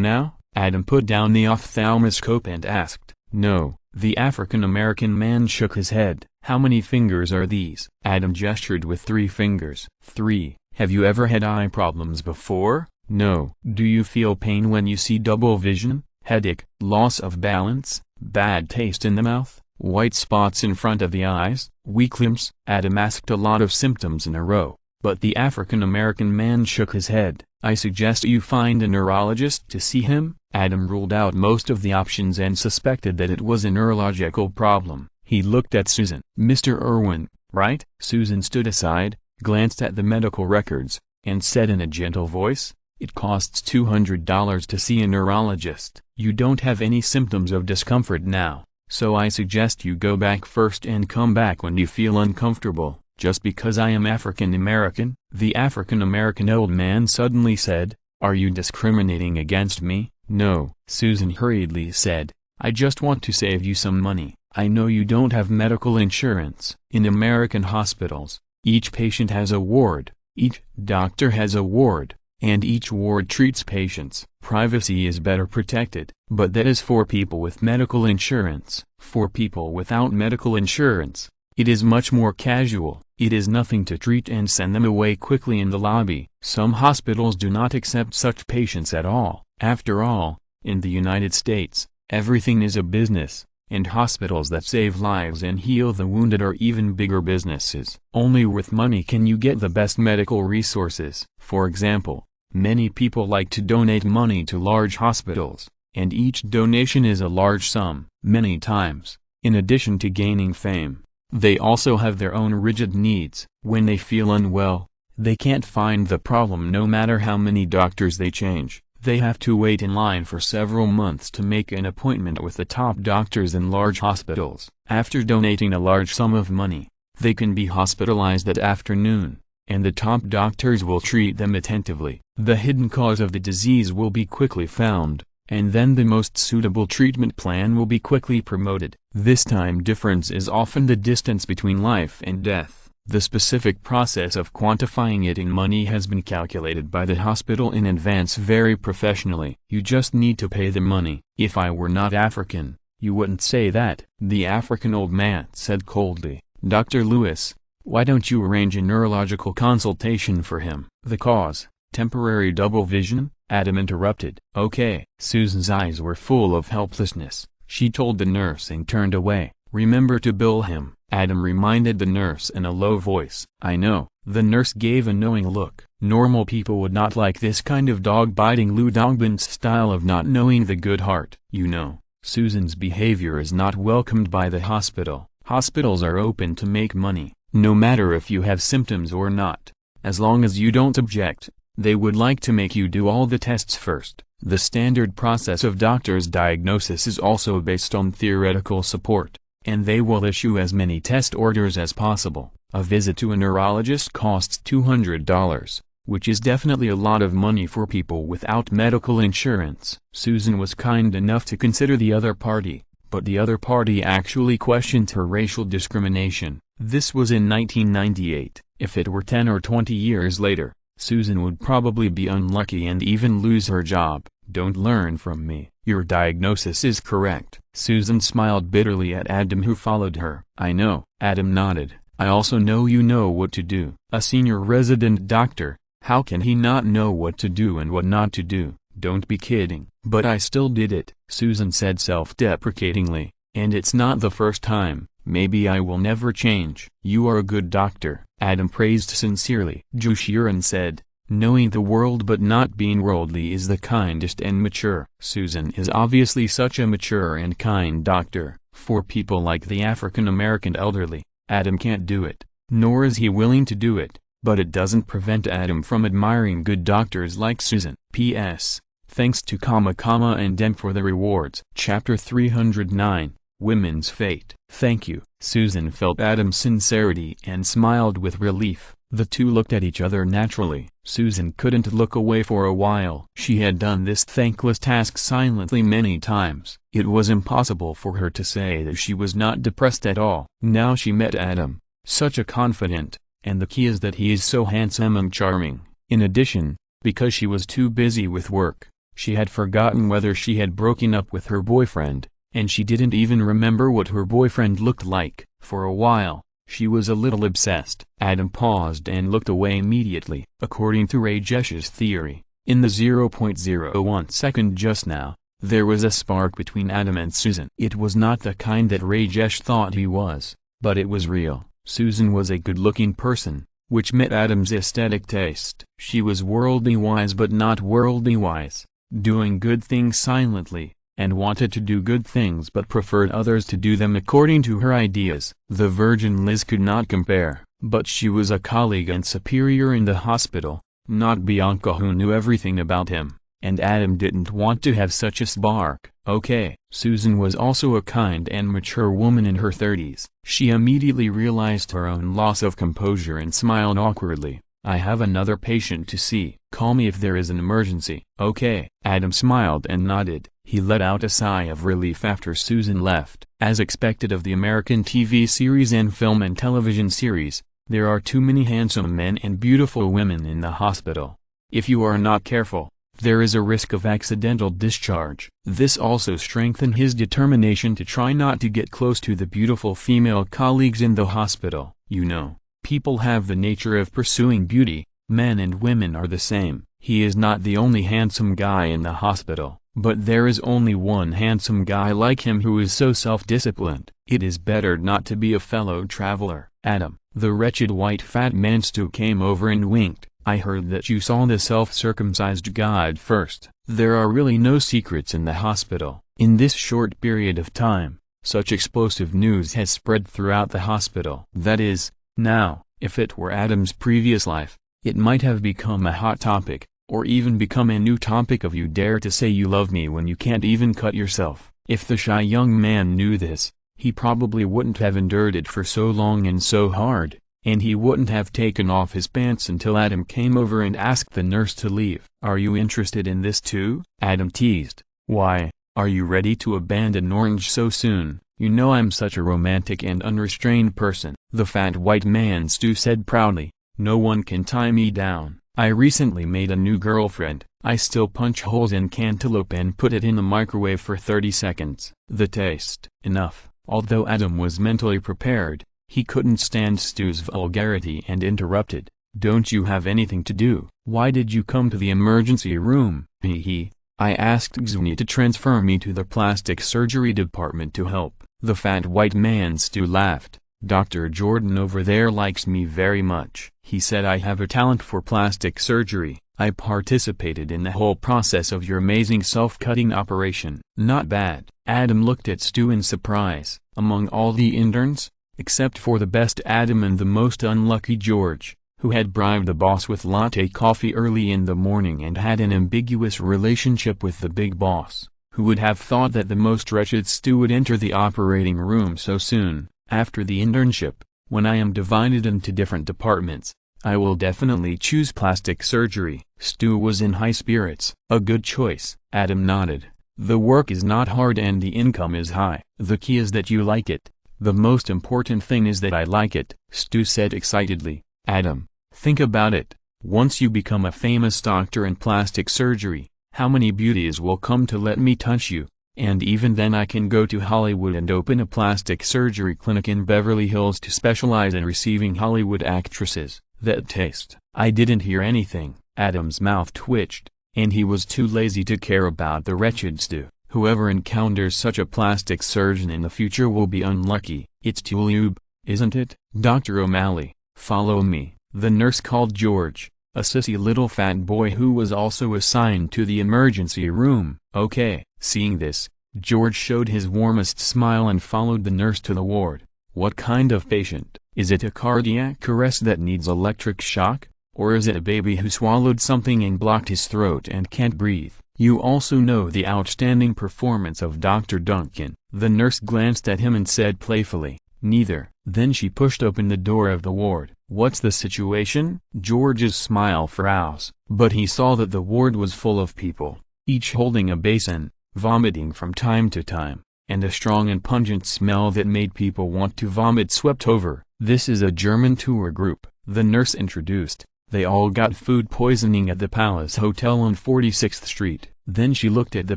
now? Adam put down the ophthalmoscope and asked. No. The African-American man shook his head. How many fingers are these? Adam gestured with 3 fingers. 3. Have you ever had eye problems before? No. Do you feel pain when you see double vision? Headache, loss of balance, bad taste in the mouth, white spots in front of the eyes, weak limbs? Adam asked a lot of symptoms in a row, but the African-American man shook his head. I suggest you find a neurologist to see him. Adam ruled out most of the options and suspected that it was a neurological problem. He looked at Susan. Mr. Irwin, right? Susan stood aside, glanced at the medical records, and said in a gentle voice, it costs $200 to see a neurologist. You don't have any symptoms of discomfort now, so I suggest you go back first and come back when you feel uncomfortable. Just because I am African American? The African American old man suddenly said, are you discriminating against me? No, Susan hurriedly said, I just want to save you some money. I know you don't have medical insurance. In American hospitals, each patient has a ward, each doctor has a ward, and each ward treats patients. Privacy is better protected, but that is for people with medical insurance. For people without medical insurance, it is much more casual. It is nothing to treat and send them away quickly in the lobby. Some hospitals do not accept such patients at all. After all, in the United States, everything is a business, and hospitals that save lives and heal the wounded are even bigger businesses. Only with money can you get the best medical resources. For example, many people like to donate money to large hospitals, and each donation is a large sum. Many times, in addition to gaining fame, they also have their own rigid needs. When they feel unwell, they can't find the problem no matter how many doctors they change. They have to wait in line for several months to make an appointment with the top doctors in large hospitals. After donating a large sum of money, they can be hospitalized that afternoon, and the top doctors will treat them attentively. The hidden cause of the disease will be quickly found, and then the most suitable treatment plan will be quickly promoted. This time difference is often the distance between life and death. The specific process of quantifying it in money has been calculated by the hospital in advance very professionally. You just need to pay the money. If I were not African, you wouldn't say that, the African old man said coldly. Dr. Lewis, why don't you arrange a neurological consultation for him? The cause, temporary double vision? Adam interrupted. Okay. Susan's eyes were full of helplessness. She told the nurse and turned away. Remember to bill him, Adam reminded the nurse in a low voice. I know. The nurse gave a knowing look. Normal people would not like this kind of dog-biting Lou Dongbin's style of not knowing the good heart. You know, Susan's behavior is not welcomed by the hospital. Hospitals are open to make money, no matter if you have symptoms or not. As long as you don't object, they would like to make you do all the tests first. The standard process of doctors' diagnosis is also based on theoretical support, and they will issue as many test orders as possible. A visit to a neurologist costs $200, which is definitely a lot of money for people without medical insurance. Susan was kind enough to consider the other party, but the other party actually questioned her racial discrimination. This was in 1998. If it were 10 or 20 years later, Susan would probably be unlucky and even lose her job. Don't learn from me. Your diagnosis is correct. Susan smiled bitterly at Adam, who followed her. I know. Adam nodded. I also know you know what to do. A senior resident doctor, how can he not know what to do and what not to do? Don't be kidding. But I still did it, Susan said self-deprecatingly, and it's not the first time. Maybe I will never change. You are a good doctor, Adam praised sincerely. Jushiran said, knowing the world but not being worldly is the kindest and mature. Susan is obviously such a mature and kind doctor. For people like the African-American elderly, Adam can't do it, nor is he willing to do it, but it doesn't prevent Adam from admiring good doctors like Susan. P.S. Thanks to and Dem for the rewards. Chapter 309, Women's Fate. Thank you. Susan felt Adam's sincerity and smiled with relief. The two looked at each other naturally. Susan couldn't look away for a while. She had done this thankless task silently many times. It was impossible for her to say that she was not depressed at all. Now she met Adam, such a confident, and the key is that he is so handsome and charming. In addition, because she was too busy with work, she had forgotten whether she had broken up with her boyfriend, and she didn't even remember what her boyfriend looked like. For a while, she was a little obsessed. Adam paused and looked away immediately. According to Rajesh's theory, in the 0.01 second just now, there was a spark between Adam and Susan. It was not the kind that Rajesh thought he was, but it was real. Susan was a good-looking person, which met Adam's aesthetic taste. She was worldly wise but not worldly wise, doing good things silently, and wanted to do good things but preferred others to do them according to her ideas. The Virgin Liz could not compare, but she was a colleague and superior in the hospital, not Bianca, who knew everything about him, and Adam didn't want to have such a spark. Okay. Susan was also a kind and mature woman in her 30s. She immediately realized her own loss of composure and smiled awkwardly. I have another patient to see. Call me if there is an emergency. Okay. Adam smiled and nodded. He let out a sigh of relief after Susan left. As expected of the American TV series and film and television series, there are too many handsome men and beautiful women in the hospital. If you are not careful, there is a risk of accidental discharge. This also strengthened his determination to try not to get close to the beautiful female colleagues in the hospital. You know, people have the nature of pursuing beauty. Men and women are the same. He is not the only handsome guy in the hospital, but there is only one handsome guy like him who is so self-disciplined. It is better not to be a fellow traveler. Adam, the wretched white fat man Stu, came over and winked. I heard that you saw the self-circumcised god first. There are really no secrets in the hospital. In this short period of time, such explosive news has spread throughout the hospital. That is, now, if it were Adam's previous life, it might have become a hot topic, or even become a new topic of you dare to say you love me when you can't even cut yourself. If the shy young man knew this, he probably wouldn't have endured it for so long and so hard. And he wouldn't have taken off his pants until Adam came over and asked the nurse to leave. Are you interested in this too? Adam teased. Why, are you ready to abandon Orange so soon? You know I'm such a romantic and unrestrained person. The fat white man Stu said proudly. No one can tie me down. I recently made a new girlfriend. I still punch holes in cantaloupe and put it in the microwave for 30 seconds. The taste. Enough. Although Adam was mentally prepared, he couldn't stand Stu's vulgarity and interrupted. Don't you have anything to do? Why did you come to the emergency room? Hee. I asked Juno to transfer me to the plastic surgery department to help. The fat white man Stu laughed. Dr. Jordan over there likes me very much. He said I have a talent for plastic surgery. I participated in the whole process of your amazing self-cutting operation. Not bad. Adam looked at Stu in surprise. Among all the interns, except for the best Adam and the most unlucky George, who had bribed the boss with latte coffee early in the morning and had an ambiguous relationship with the big boss, who would have thought that the most wretched Stu would enter the operating room so soon, after the internship. When I am divided into different departments, I will definitely choose plastic surgery. Stu was in high spirits. A good choice. Adam nodded. The work is not hard and the income is high. The key is that you like it. The most important thing is that I like it, Stu said excitedly. Adam, think about it. Once you become a famous doctor in plastic surgery, how many beauties will come to let me touch you? And even then I can go to Hollywood and open a plastic surgery clinic in Beverly Hills to specialize in receiving Hollywood actresses. That taste. I didn't hear anything. Adam's mouth twitched, and he was too lazy to care about the wretched Stu. Whoever encounters such a plastic surgeon in the future will be unlucky. It's too lube, isn't it? Dr. O'Malley, follow me. The nurse called George, a sissy little fat boy who was also assigned to the emergency room. Okay. Seeing this, George showed his warmest smile and followed the nurse to the ward. What kind of patient? Is it a cardiac arrest that needs electric shock? Or is it a baby who swallowed something and blocked his throat and can't breathe? You also know the outstanding performance of Dr. Duncan. The nurse glanced at him and said playfully, neither. Then she pushed open the door of the ward. What's the situation? George's smile froze, but he saw that the ward was full of people, each holding a basin, vomiting from time to time, and a strong and pungent smell that made people want to vomit swept over. This is a German tour group, the nurse introduced. They all got food poisoning at the Palace Hotel on 46th Street. Then she looked at the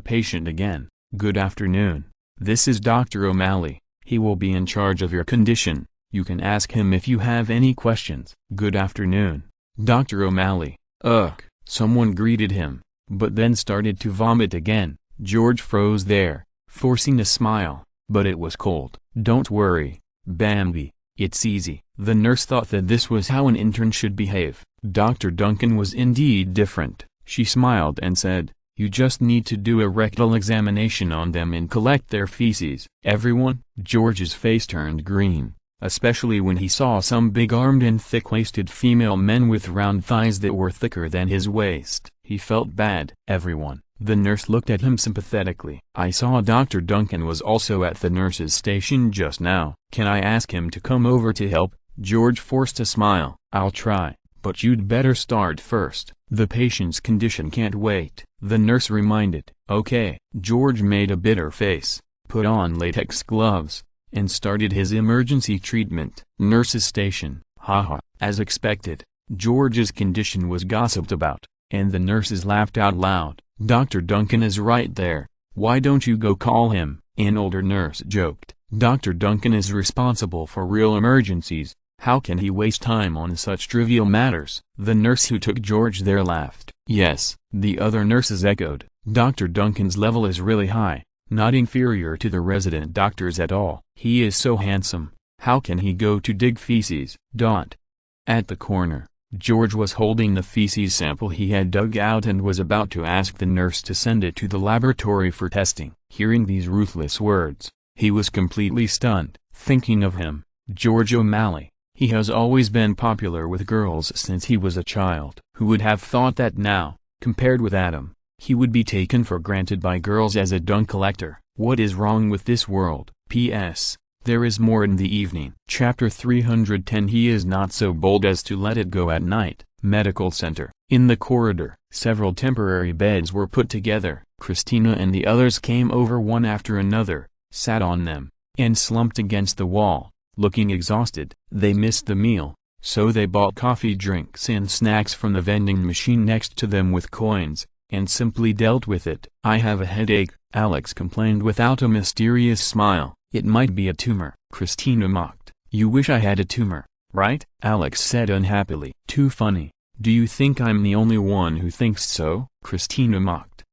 patient again. Good afternoon. This is Dr. O'Malley. He will be in charge of your condition. You can ask him if you have any questions. Good afternoon, Dr. O'Malley. Ugh. Someone greeted him, but then started to vomit again. George froze there, forcing a smile, but it was cold. Don't worry, Bambi, it's easy. The nurse thought that this was how an intern should behave. Dr. Duncan was indeed different. She smiled and said, you just need to do a rectal examination on them and collect their feces. Everyone? George's face turned green, especially when he saw some big-armed and thick-waisted female men with round thighs that were thicker than his waist. He felt bad. Everyone. The nurse looked at him sympathetically. I saw Dr. Duncan was also at the nurse's station just now. Can I ask him to come over to help? George forced a smile. I'll try, but you'd better start first. The patient's condition can't wait, the nurse reminded. Okay. George made a bitter face, put on latex gloves, and started his emergency treatment. Nurse's station. Haha. As expected, George's condition was gossiped about, and the nurses laughed out loud. Dr. Duncan is right there. Why don't you go call him? An older nurse joked. Dr. Duncan is responsible for real emergencies. How can he waste time on such trivial matters? The nurse who took George there laughed. Yes, the other nurses echoed. Dr. Duncan's level is really high, not inferior to the resident doctors at all. He is so handsome. How can he go to dig feces? At the corner, George was holding the feces sample he had dug out and was about to ask the nurse to send it to the laboratory for testing. Hearing these ruthless words, he was completely stunned. Thinking of him, George O'Malley. He has always been popular with girls since he was a child. Who would have thought that now, compared with Adam, he would be taken for granted by girls as a dung collector? What is wrong with this world? P.S. There is more in the evening. Chapter 310. He is not so bold as to let it go at night. Medical center. In the corridor, several temporary beds were put together. Christina and the others came over one after another, sat on them, and slumped against the wall, looking exhausted. They missed the meal, so they bought coffee, drinks and snacks from the vending machine next to them with coins, and simply dealt with it. I have a headache, Alex complained without a mysterious smile. It might be a tumor, Christina mocked. You wish I had a tumor, right? Alex said unhappily. Too funny. Do you think I'm the only one who thinks so? Christina mocked.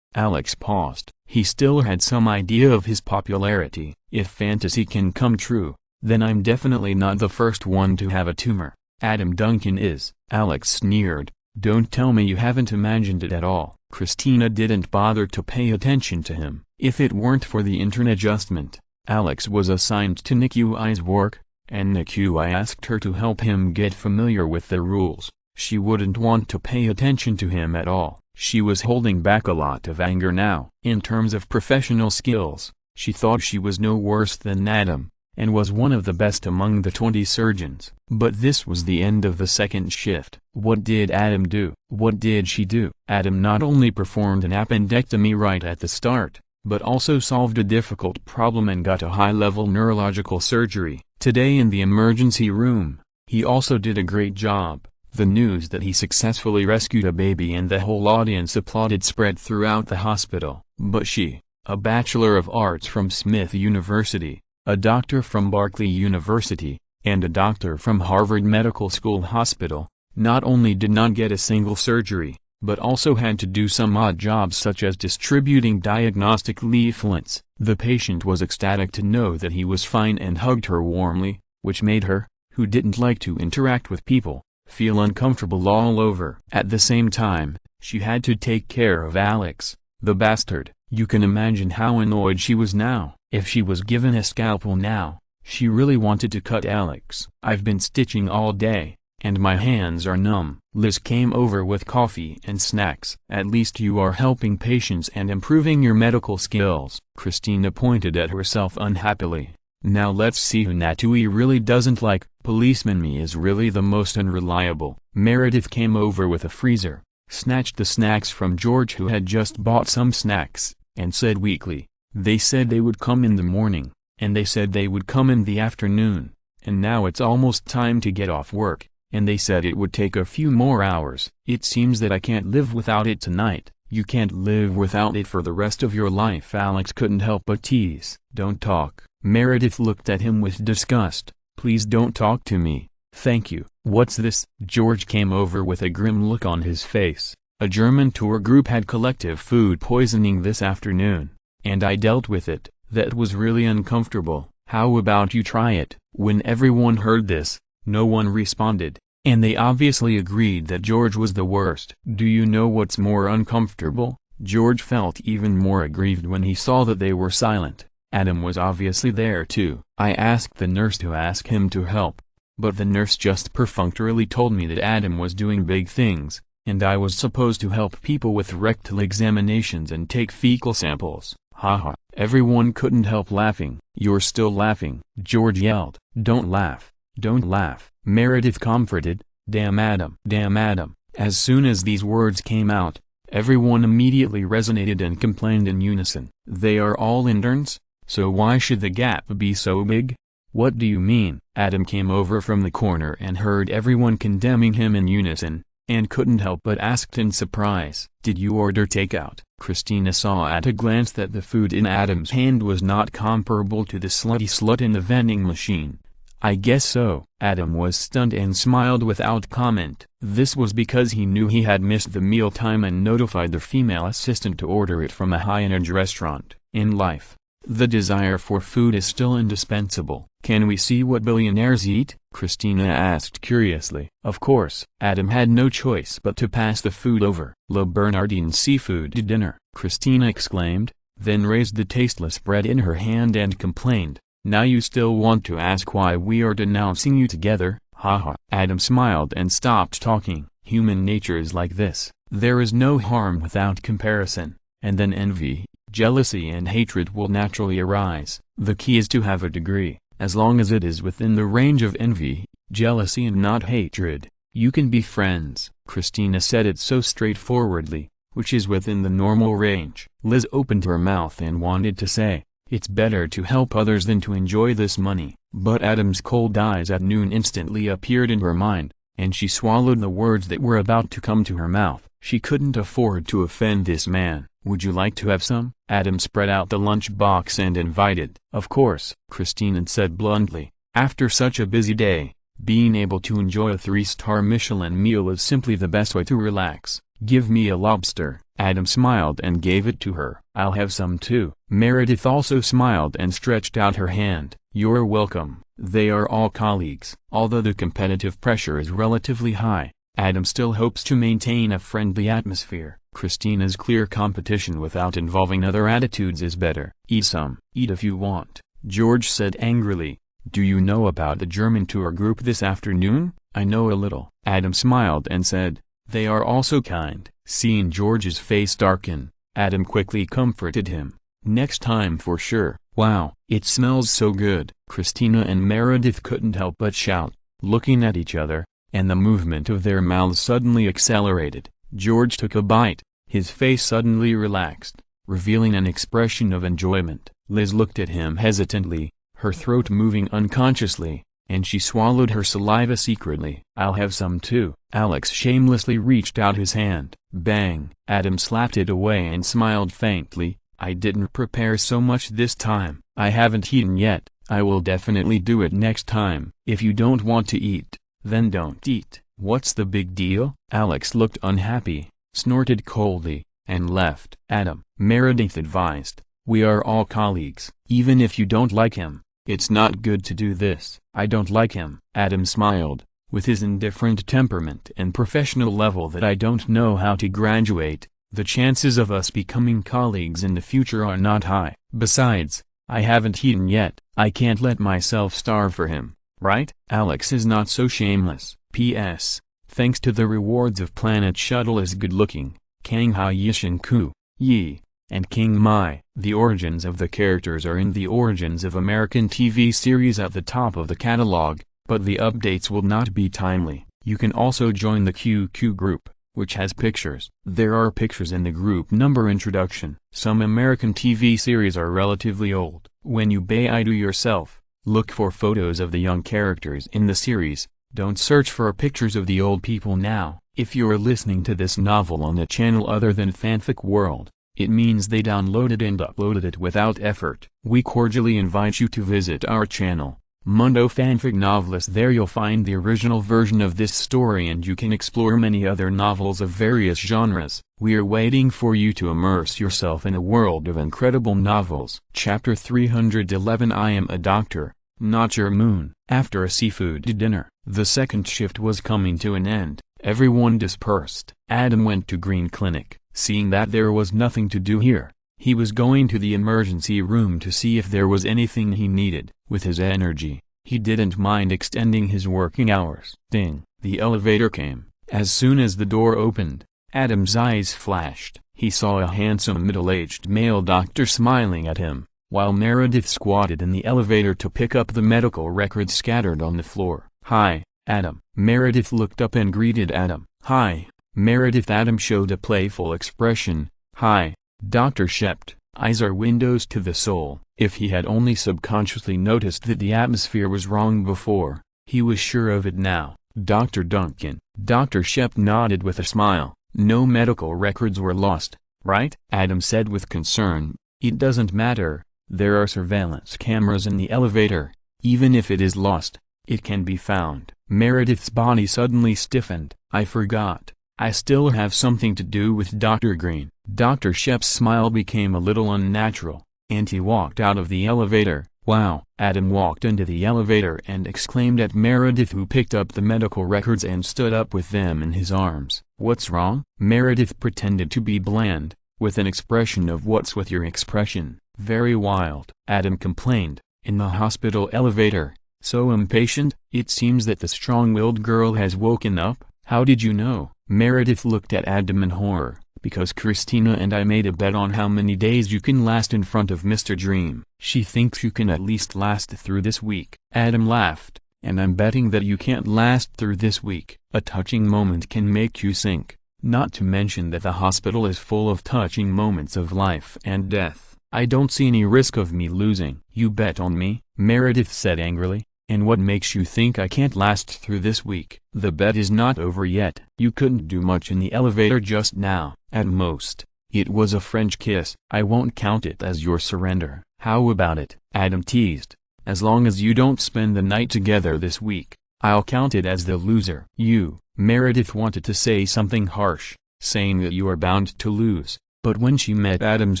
Alex paused. He still had some idea of his popularity. If fantasy can come true, then I'm definitely not the first one to have a tumor. Adam Duncan is. Alex sneered. Don't tell me you haven't imagined it at all. Christina didn't bother to pay attention to him. If it weren't for the intern adjustment, Alex was assigned to NICUI's work, and NICUI asked her to help him get familiar with the rules. She wouldn't want to pay attention to him at all. She was holding back a lot of anger now. In terms of professional skills, she thought she was no worse than Adam, and was one of the best among the 20 surgeons. But this was the end of the second shift. What did Adam do? What did she do? Adam not only performed an appendectomy right at the start, but also solved a difficult problem and got a high-level neurological surgery. Today in the emergency room, he also did a great job. The news that he successfully rescued a baby and the whole audience applauded spread throughout the hospital. But she, a Bachelor of Arts from Smith University, a doctor from Berkeley University, and a doctor from Harvard Medical School Hospital, not only did not get a single surgery, but also had to do some odd jobs such as distributing diagnostic leaflets. The patient was ecstatic to know that he was fine and hugged her warmly, which made her, who didn't like to interact with people, feel uncomfortable all over. At the same time, she had to take care of Alex, the bastard. You can imagine how annoyed she was now. If she was given a scalpel now, she really wanted to cut Alex. I've been stitching all day, and my hands are numb. Liz came over with coffee and snacks. At least you are helping patients and improving your medical skills. Christina pointed at herself unhappily. Now let's see who Natui really doesn't like. Policeman Me is really the most unreliable. Meredith came over with a freezer, snatched the snacks from George who had just bought some snacks, and said weakly, they said they would come in the morning, and they said they would come in the afternoon, and now it's almost time to get off work, and they said it would take a few more hours. It seems that I can't live without it tonight. You can't live without it for the rest of your life. Alex couldn't help but tease. Don't talk. Meredith looked at him with disgust. Please don't talk to me. Thank you. What's this? George came over with a grim look on his face. A German tour group had collective food poisoning this afternoon, and I dealt with it. That was really uncomfortable. How about you try it? When everyone heard this, no one responded, and they obviously agreed that George was the worst. Do you know what's more uncomfortable? George felt even more aggrieved when he saw that they were silent. Adam was obviously there too. I asked the nurse to ask him to help, but the nurse just perfunctorily told me that Adam was doing big things, and I was supposed to help people with rectal examinations and take fecal samples. Haha. Everyone couldn't help laughing. You're still laughing, George yelled. Don't laugh. Don't laugh. Meredith comforted. Damn Adam. Damn Adam. As soon as these words came out, everyone immediately resonated and complained in unison. They are all interns? So why should the gap be so big? What do you mean? Adam came over from the corner and heard everyone condemning him in unison, and couldn't help but asked in surprise. Did you order takeout? Christina saw at a glance that the food in Adam's hand was not comparable to the slutty slut in the vending machine. I guess so. Adam was stunned and smiled without comment. This was because he knew he had missed the mealtime and notified the female assistant to order it from a high-end restaurant. In life, the desire for food is still indispensable. Can we see what billionaires eat? Christina asked curiously. Of course. Adam had no choice but to pass the food over. Le Bernardin seafood dinner, Christina exclaimed, then raised the tasteless bread in her hand and complained. Now you still want to ask why we are denouncing you together? Haha. Adam smiled and stopped talking. Human nature is like this. There is no harm without comparison, and then envy, jealousy and hatred will naturally arise. The key is to have a degree. As long as it is within the range of envy, jealousy and not hatred, you can be friends. Christina said it so straightforwardly, which is within the normal range. Liz opened her mouth and wanted to say, it's better to help others than to enjoy this money. But Adam's cold eyes at noon instantly appeared in her mind, and she swallowed the words that were about to come to her mouth. She couldn't afford to offend this man. Would you like to have some? Adam spread out the lunch box and invited. Of course, Christina said bluntly. After such a busy day, being able to enjoy a 3-star Michelin meal is simply the best way to relax. Give me a lobster. Adam smiled and gave it to her. I'll have some too. Meredith also smiled and stretched out her hand. You're welcome. They are all colleagues. Although the competitive pressure is relatively high, Adam still hopes to maintain a friendly atmosphere. Christina's clear competition without involving other attitudes is better. Eat some. Eat if you want, George said angrily. Do you know about the German tour group this afternoon? I know a little. Adam smiled and said, they are also kind. Seeing George's face darken, Adam quickly comforted him. Next time for sure. Wow, it smells so good. Christina and Meredith couldn't help but shout, looking at each other, and the movement of their mouths suddenly accelerated. George took a bite. His face suddenly relaxed, revealing an expression of enjoyment. Liz looked at him hesitantly, her throat moving unconsciously, and she swallowed her saliva secretly. I'll have some too. Alex shamelessly reached out his hand. Bang! Adam slapped it away and smiled faintly. I didn't prepare so much this time. I haven't eaten yet. I will definitely do it next time. If you don't want to eat, then don't eat. What's the big deal? Alex looked unhappy, snorted coldly, and left. Adam, Meredith advised, we are all colleagues. Even if you don't like him, it's not good to do this. I don't like him. Adam smiled, with his indifferent temperament and professional level that I don't know how to graduate. The chances of us becoming colleagues in the future are not high. Besides, I haven't eaten yet. I can't let myself starve for him, right? Alex is not so shameless. P.S. Thanks to the rewards of Planet Shuttle is good looking. Kang Ha Yishin Ku, Yi, and King Mai. The origins of the characters are in the origins of American TV series at the top of the catalog, but the updates will not be timely. You can also join the QQ group, which has pictures. There are pictures in the group number introduction. Some American TV series are relatively old. When you do yourself, look for photos of the young characters in the series. Don't search for pictures of the old people now. If you're listening to this novel on a channel other than Fanfic World, it means they downloaded and uploaded it without effort. We cordially invite you to visit our channel, Mundo Fanfic Novelist. There you'll find the original version of this story and you can explore many other novels of various genres. We are waiting for you to immerse yourself in a world of incredible novels. Chapter 311 I am a doctor, not your moon. After a seafood dinner, the second shift was coming to an end. Everyone dispersed. Adam went to Green Clinic. Seeing that there was nothing to do here, he was going to the emergency room to see if there was anything he needed. With his energy, he didn't mind extending his working hours. Ding! The elevator came. As soon as the door opened, Adam's eyes flashed. He saw a handsome middle-aged male doctor smiling at him, while Meredith squatted in the elevator to pick up the medical records scattered on the floor. Hi, Adam. Meredith looked up and greeted Adam. Hi, Meredith. Adam showed a playful expression. Hi, Dr. Shept. Eyes are windows to the soul. If he had only subconsciously noticed that the atmosphere was wrong before, he was sure of it now. Dr. Duncan. Dr. Shept nodded with a smile. No medical records were lost, right? Adam said with concern. It doesn't matter. There are surveillance cameras in the elevator. Even if it is lost, it can be found. Meredith's body suddenly stiffened. I forgot. I still have something to do with Dr. Green. Dr. Shep's smile became a little unnatural, and he walked out of the elevator. Wow! Adam walked into the elevator and exclaimed at Meredith, who picked up the medical records and stood up with them in his arms. What's wrong? Meredith pretended to be bland, with an expression of what's with your expression. Very wild. Adam complained, in the hospital elevator. So impatient. It seems that the strong-willed girl has woken up. How did you know? Meredith looked at Adam in horror. Because Christina and I made a bet on how many days you can last in front of Mr. Dream. She thinks you can at least last through this week. Adam laughed. And I'm betting that you can't last through this week. A touching moment can make you sink. Not to mention that the hospital is full of touching moments of life and death. I don't see any risk of me losing. You bet on me, Meredith said angrily. And what makes you think I can't last through this week? The bet is not over yet. You couldn't do much in the elevator just now. At most, it was a French kiss. I won't count it as your surrender. How about it? Adam teased. As long as you don't spend the night together this week, I'll count it as the loser. You, Meredith wanted to say something harsh, saying that you are bound to lose. But when she met Adam's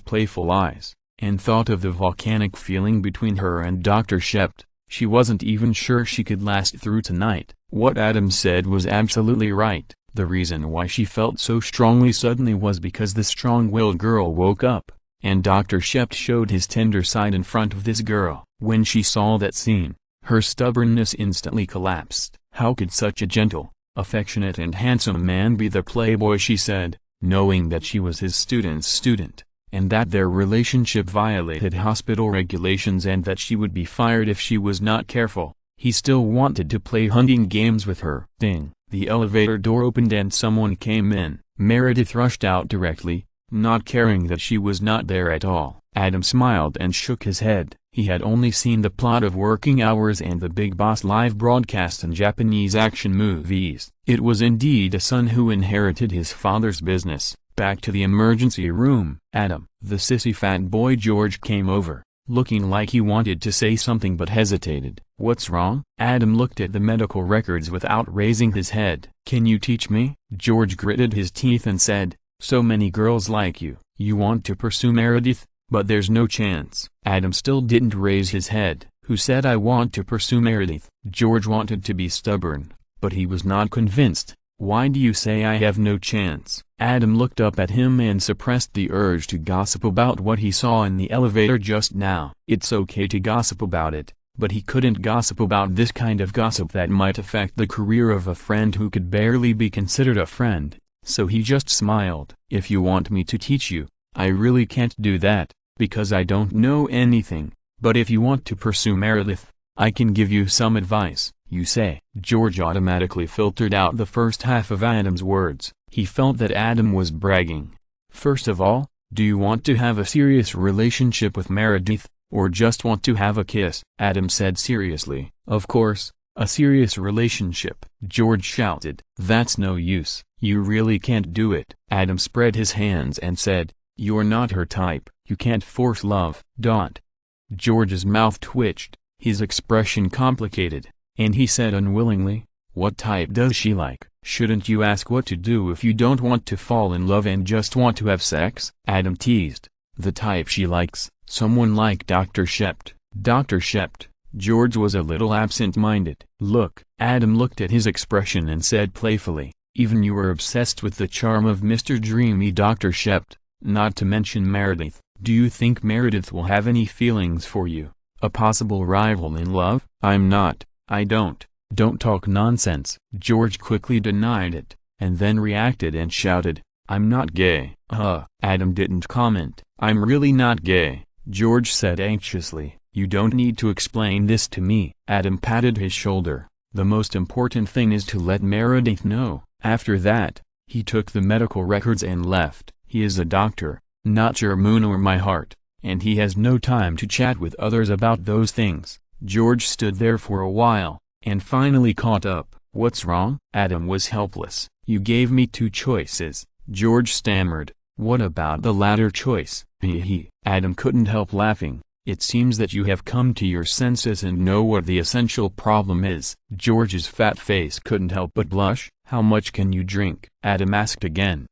playful eyes, and thought of the volcanic feeling between her and Dr. Shept, she wasn't even sure she could last through tonight. What Adam said was absolutely right. The reason why she felt so strongly suddenly was because the strong-willed girl woke up, and Dr. Shept showed his tender side in front of this girl. When she saw that scene, her stubbornness instantly collapsed. How could such a gentle, affectionate and handsome man be the playboy, she said, knowing that she was his student's student, and that their relationship violated hospital regulations and that she would be fired if she was not careful. He still wanted to play hunting games with her. Ding! The elevator door opened and someone came in. Meredith rushed out directly, not caring that she was not there at all. Adam smiled and shook his head. He had only seen the plot of Working Hours and The Big Boss live broadcast in Japanese action movies. It was indeed a son who inherited his father's business. Back to the emergency room. Adam, the sissy fat boy George, came over, looking like he wanted to say something but hesitated. What's wrong? Adam looked at the medical records without raising his head. Can you teach me? George gritted his teeth and said, so many girls like you. You want to pursue Meredith? But there's no chance. Adam still didn't raise his head. Who said I want to pursue Meredith? George wanted to be stubborn, but he was not convinced. Why do you say I have no chance? Adam looked up at him and suppressed the urge to gossip about what he saw in the elevator just now. It's okay to gossip about it, but he couldn't gossip about this kind of gossip that might affect the career of a friend who could barely be considered a friend, so he just smiled. If you want me to teach you, I really can't do that, because I don't know anything, but if you want to pursue Meredith, I can give you some advice. You say. George automatically filtered out the first half of Adam's words. He felt that Adam was bragging. First of all, do you want to have a serious relationship with Meredith, or just want to have a kiss? Adam said seriously. Of course, a serious relationship. George shouted. That's no use. You really can't do it. Adam spread his hands and said, you're not her type. You can't force love. George's mouth twitched, his expression complicated, and he said unwillingly, what type does she like? Shouldn't you ask what to do if you don't want to fall in love and just want to have sex? Adam teased. The type she likes, someone like Dr. Shept. Dr. Shept. George was a little absent-minded. Look. Adam looked at his expression and said playfully, even you are obsessed with the charm of Mr. Dreamy Dr. Shept, not to mention Meredith. Do you think Meredith will have any feelings for you? A possible rival in love? I'm not. I don't. Don't talk nonsense. George quickly denied it, and then reacted and shouted, I'm not gay. Adam didn't comment. I'm really not gay, George said anxiously. You don't need to explain this to me. Adam patted his shoulder. The most important thing is to let Meredith know. After that, he took the medical records and left. He is a doctor, not your moon or my heart, and he has no time to chat with others about those things. George stood there for a while, and finally caught up. What's wrong? Adam was helpless. You gave me two choices, George stammered. What about the latter choice? He. Adam couldn't help laughing. It seems that you have come to your senses and know what the essential problem is. George's fat face couldn't help but blush. How much can you drink? Adam asked again.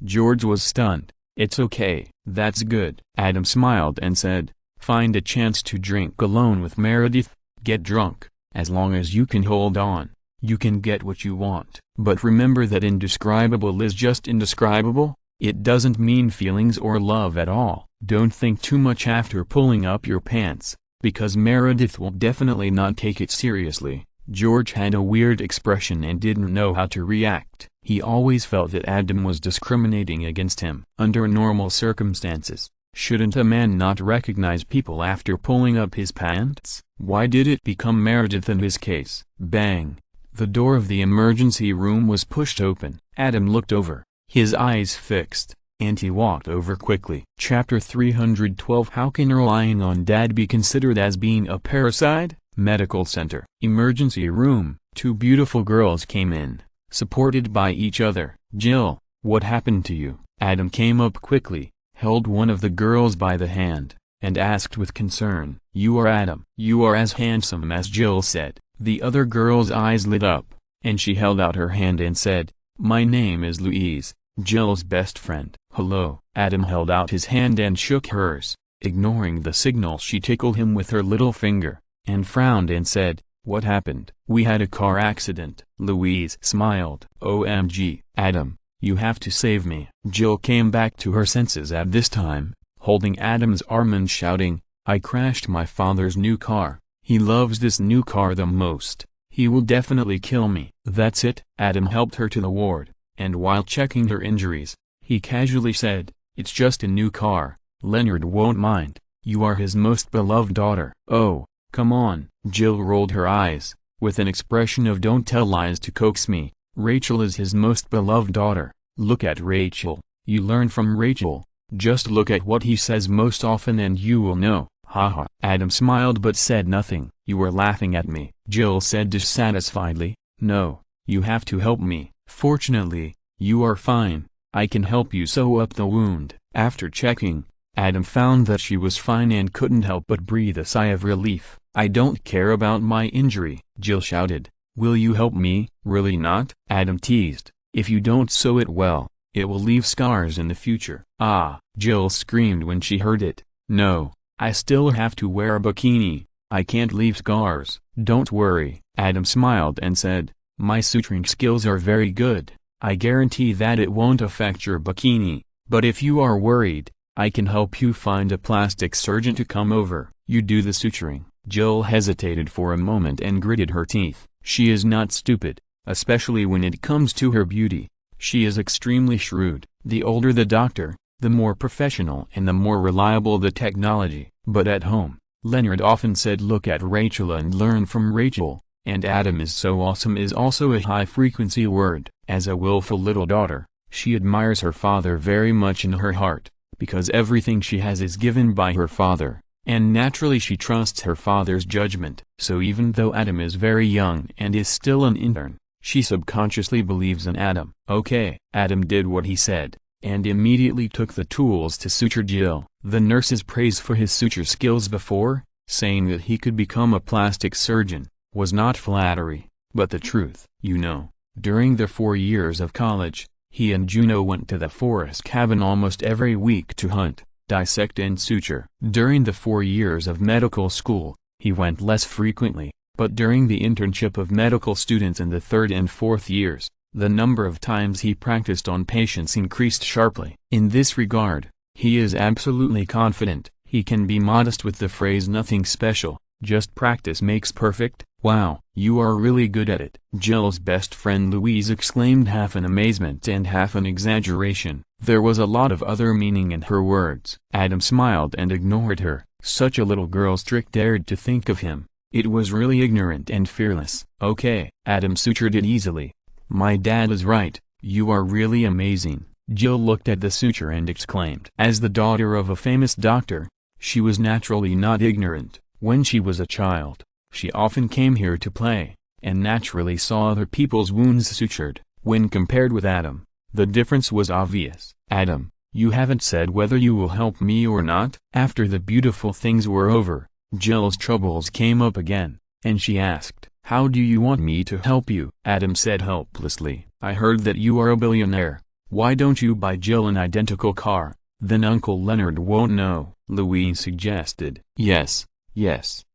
George was stunned. It's okay. That's good. Adam smiled and said, find a chance to drink alone with Meredith, get drunk. As long as you can hold on, you can get what you want. But remember that indescribable is just indescribable. It doesn't mean feelings or love at all. Don't think too much after pulling up your pants, because Meredith will definitely not take it seriously. George had a weird expression and didn't know how to react. He always felt that Adam was discriminating against him. Under normal circumstances, shouldn't a man not recognize people after pulling up his pants? Why did it become Meredith in his case? Bang! The door of the emergency room was pushed open. Adam looked over, his eyes fixed, and he walked over quickly. Chapter 312. How can relying on dad be considered as being a parasite? Medical center. Emergency room. Two beautiful girls came in, supported by each other. Jill, what happened to you? Adam came up quickly, held one of the girls by the hand, and asked with concern. You are Adam. You are as handsome as Jill said. The other girl's eyes lit up, and she held out her hand and said, my name is Louise. Jill's best friend. Hello. Adam held out his hand and shook hers. Ignoring the signal, she tickled him with her little finger, and frowned and said, "What happened?" "We had a car accident." Louise smiled. "OMG, Adam, you have to save me." Jill came back to her senses at this time, holding Adam's arm and shouting, "I crashed my father's new car. He loves this new car the most. He will definitely kill me." "That's it." Adam helped her to the ward, and while checking her injuries, he casually said, "It's just a new car. Leonard won't mind. You are his most beloved daughter." "Oh, come on." Jill rolled her eyes, with an expression of "don't tell lies to coax me. Rachel is his most beloved daughter. Look at Rachel. You learn from Rachel. Just look at what he says most often and you will know." Haha. Adam smiled but said nothing. "You were laughing at me," Jill said dissatisfiedly. "No, you have to help me." "Fortunately, you are fine. I can help you sew up the wound." After checking, Adam found that she was fine and couldn't help but breathe a sigh of relief. "I don't care about my injury," Jill shouted. "Will you help me?" "Really not?" Adam teased. "If you don't sew it well, it will leave scars in the future." "Ah!" Jill screamed when she heard it. "No, I still have to wear a bikini. I can't leave scars." "Don't worry," Adam smiled and said. "My suturing skills are very good. I guarantee that it won't affect your bikini. But if you are worried, I can help you find a plastic surgeon to come over." "You do the suturing." Jill hesitated for a moment and gritted her teeth. She is not stupid, especially when it comes to her beauty. She is extremely shrewd. The older the doctor, the more professional and the more reliable the technology. But at home, Leonard often said look at Rachel and learn from Rachel, and Adam is so awesome is also a high-frequency word. As a willful little daughter, she admires her father very much in her heart, because everything she has is given by her father, and naturally she trusts her father's judgment. So even though Adam is very young and is still an intern, she subconsciously believes in Adam. Okay. Adam did what he said, and immediately took the tools to suture Jill. The nurse's praise for his suture skills before, saying that he could become a plastic surgeon, was not flattery, but the truth. You know, during the 4 years of college, he and Juno went to the forest cabin almost every week to hunt, dissect and suture. During the 4 years of medical school, he went less frequently, but during the internship of medical students in the 3rd and 4th years, the number of times he practiced on patients increased sharply. In this regard, he is absolutely confident. He can be modest with the phrase "nothing special, just practice makes perfect." "Wow, you are really good at it." Jill's best friend Louise exclaimed, half in amazement and half in exaggeration. There was a lot of other meaning in her words. Adam smiled and ignored her. Such a little girl's trick dared to think of him. It was really ignorant and fearless. "Okay." Adam sutured it easily. "My dad is right, you are really amazing." Jill looked at the suture and exclaimed. As the daughter of a famous doctor, she was naturally not ignorant. When she was a child, she often came here to play, and naturally saw other people's wounds sutured. When compared with Adam, the difference was obvious. "Adam, you haven't said whether you will help me or not?" After the beautiful things were over, Jill's troubles came up again, and she asked, "How do you want me to help you?" Adam said helplessly, "I heard that you are a billionaire. Why don't you buy Jill an identical car? Then Uncle Leonard won't know," Louise suggested. Yes.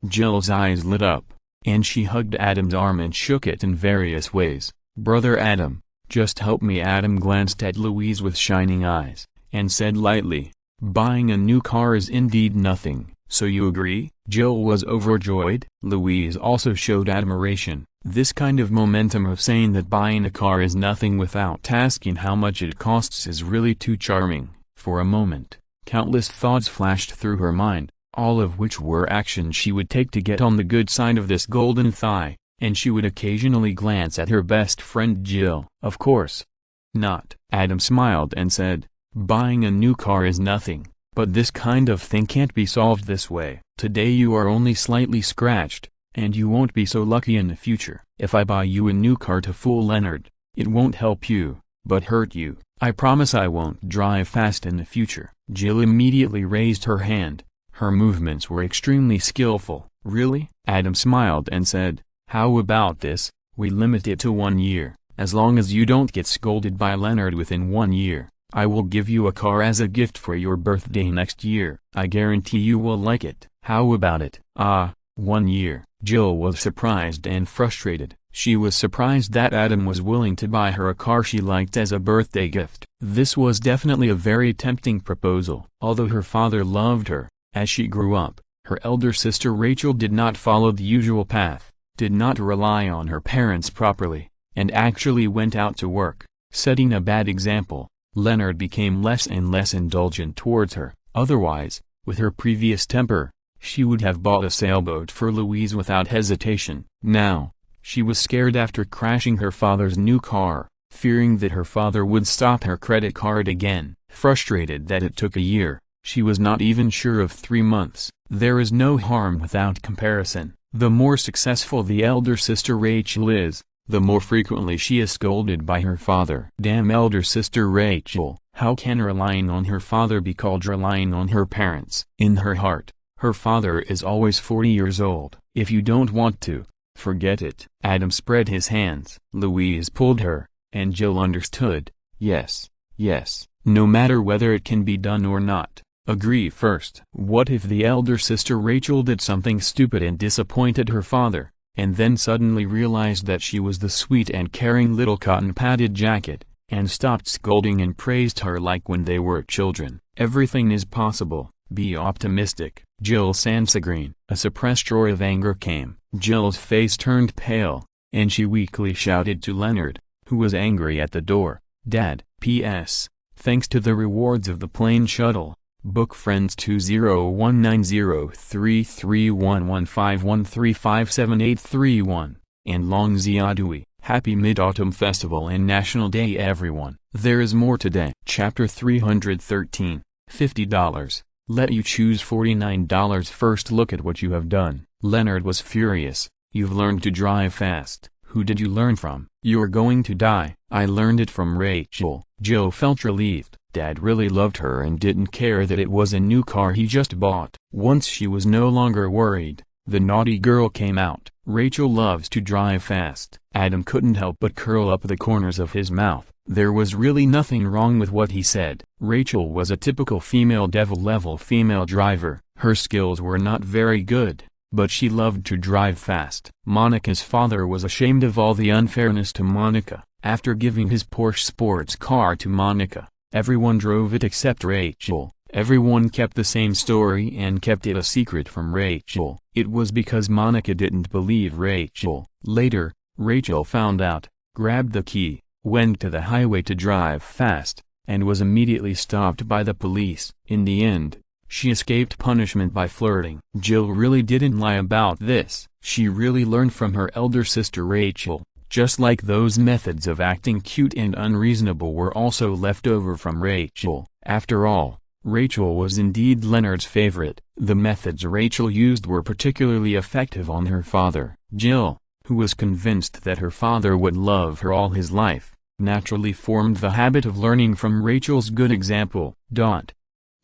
Jill's eyes lit up, and she hugged Adam's arm and shook it in various ways. "Brother Adam, just help me." Adam glanced at Louise with shining eyes, and said lightly, "Buying a new car is indeed nothing, so you agree?" Jill was overjoyed. Louise also showed admiration. This kind of momentum of saying that buying a car is nothing without asking how much it costs is really too charming. For a moment, countless thoughts flashed through her mind, all of which were actions she would take to get on the good side of this golden thigh, and she would occasionally glance at her best friend Jill. "Of course not." Adam smiled and said, "Buying a new car is nothing, but this kind of thing can't be solved this way. Today you are only slightly scratched, and you won't be so lucky in the future. If I buy you a new car to fool Leonard, it won't help you, but hurt you. I promise I won't drive fast in the future." Jill immediately raised her hand. Her movements were extremely skillful. "Really?" Adam smiled and said, "How about this? We limit it to 1 year, As long as you don't get scolded by Leonard within 1 year, I will give you a car as a gift for your birthday next year. I guarantee you will like it. How about it? 1 year. Jill was surprised and frustrated. She was surprised that Adam was willing to buy her a car she liked as a birthday gift. This was definitely a very tempting proposal. Although her father loved her, as she grew up, her elder sister Rachel did not follow the usual path, did not rely on her parents properly, and actually went out to work, setting a bad example. Leonard became less and less indulgent towards her. Otherwise, with her previous temper, she would have bought a sailboat for Louise without hesitation. Now, she was scared after crashing her father's new car, fearing that her father would stop her credit card again. Frustrated that it took a year, she was not even sure of 3 months. There is no harm without comparison. The more successful the elder sister Rachel is, the more frequently she is scolded by her father. Damn elder sister Rachel, how can relying on her father be called relying on her parents? In her heart, her father is always 40 years old. If you don't want to, forget it. Adam spread his hands. Louise pulled her, and Jill understood. Yes, no matter whether it can be done or not, agree first. What if the elder sister Rachel did something stupid and disappointed her father, and then suddenly realized that she was the sweet and caring little cotton-padded jacket, and stopped scolding and praised her like when they were children? Everything is possible. Be optimistic. Jill Sansagreen. A suppressed roar of anger came. Jill's face turned pale, and she weakly shouted to Leonard, who was angry at the door, "Dad, P.S. Thanks to the rewards of the plane shuttle, book friends 20190331151357831, and Long Ziadui. Happy Mid-Autumn Festival and National Day everyone." There is more today. Chapter 313. $50. Let you choose $49. First look at what you have done. Leonard was furious. You've learned to drive fast. Who did you learn from? You're going to die. I learned it from Rachel. Jill felt relieved. Dad really loved her and didn't care that it was a new car he just bought. Once she was no longer worried, the naughty girl came out. Rachel loves to drive fast. Adam couldn't help but curl up the corners of his mouth. There was really nothing wrong with what he said. Rachel was a typical female devil-level female driver. Her skills were not very good, but she loved to drive fast. Monica's father was ashamed of all the unfairness to Monica. After giving his Porsche sports car to Monica, everyone drove it except Rachel. Everyone kept the same story and kept it a secret from Rachel. It was because Monica didn't believe Rachel. Later, Rachel found out, grabbed the key, went to the highway to drive fast, and was immediately stopped by the police. In the end, she escaped punishment by flirting. Jill really didn't lie about this. She really learned from her elder sister Rachel, just like those methods of acting cute and unreasonable were also left over from Rachel. After all, Rachel was indeed Leonard's favorite. The methods Rachel used were particularly effective on her father. Jill, who was convinced that her father would love her all his life, naturally formed the habit of learning from Rachel's good example.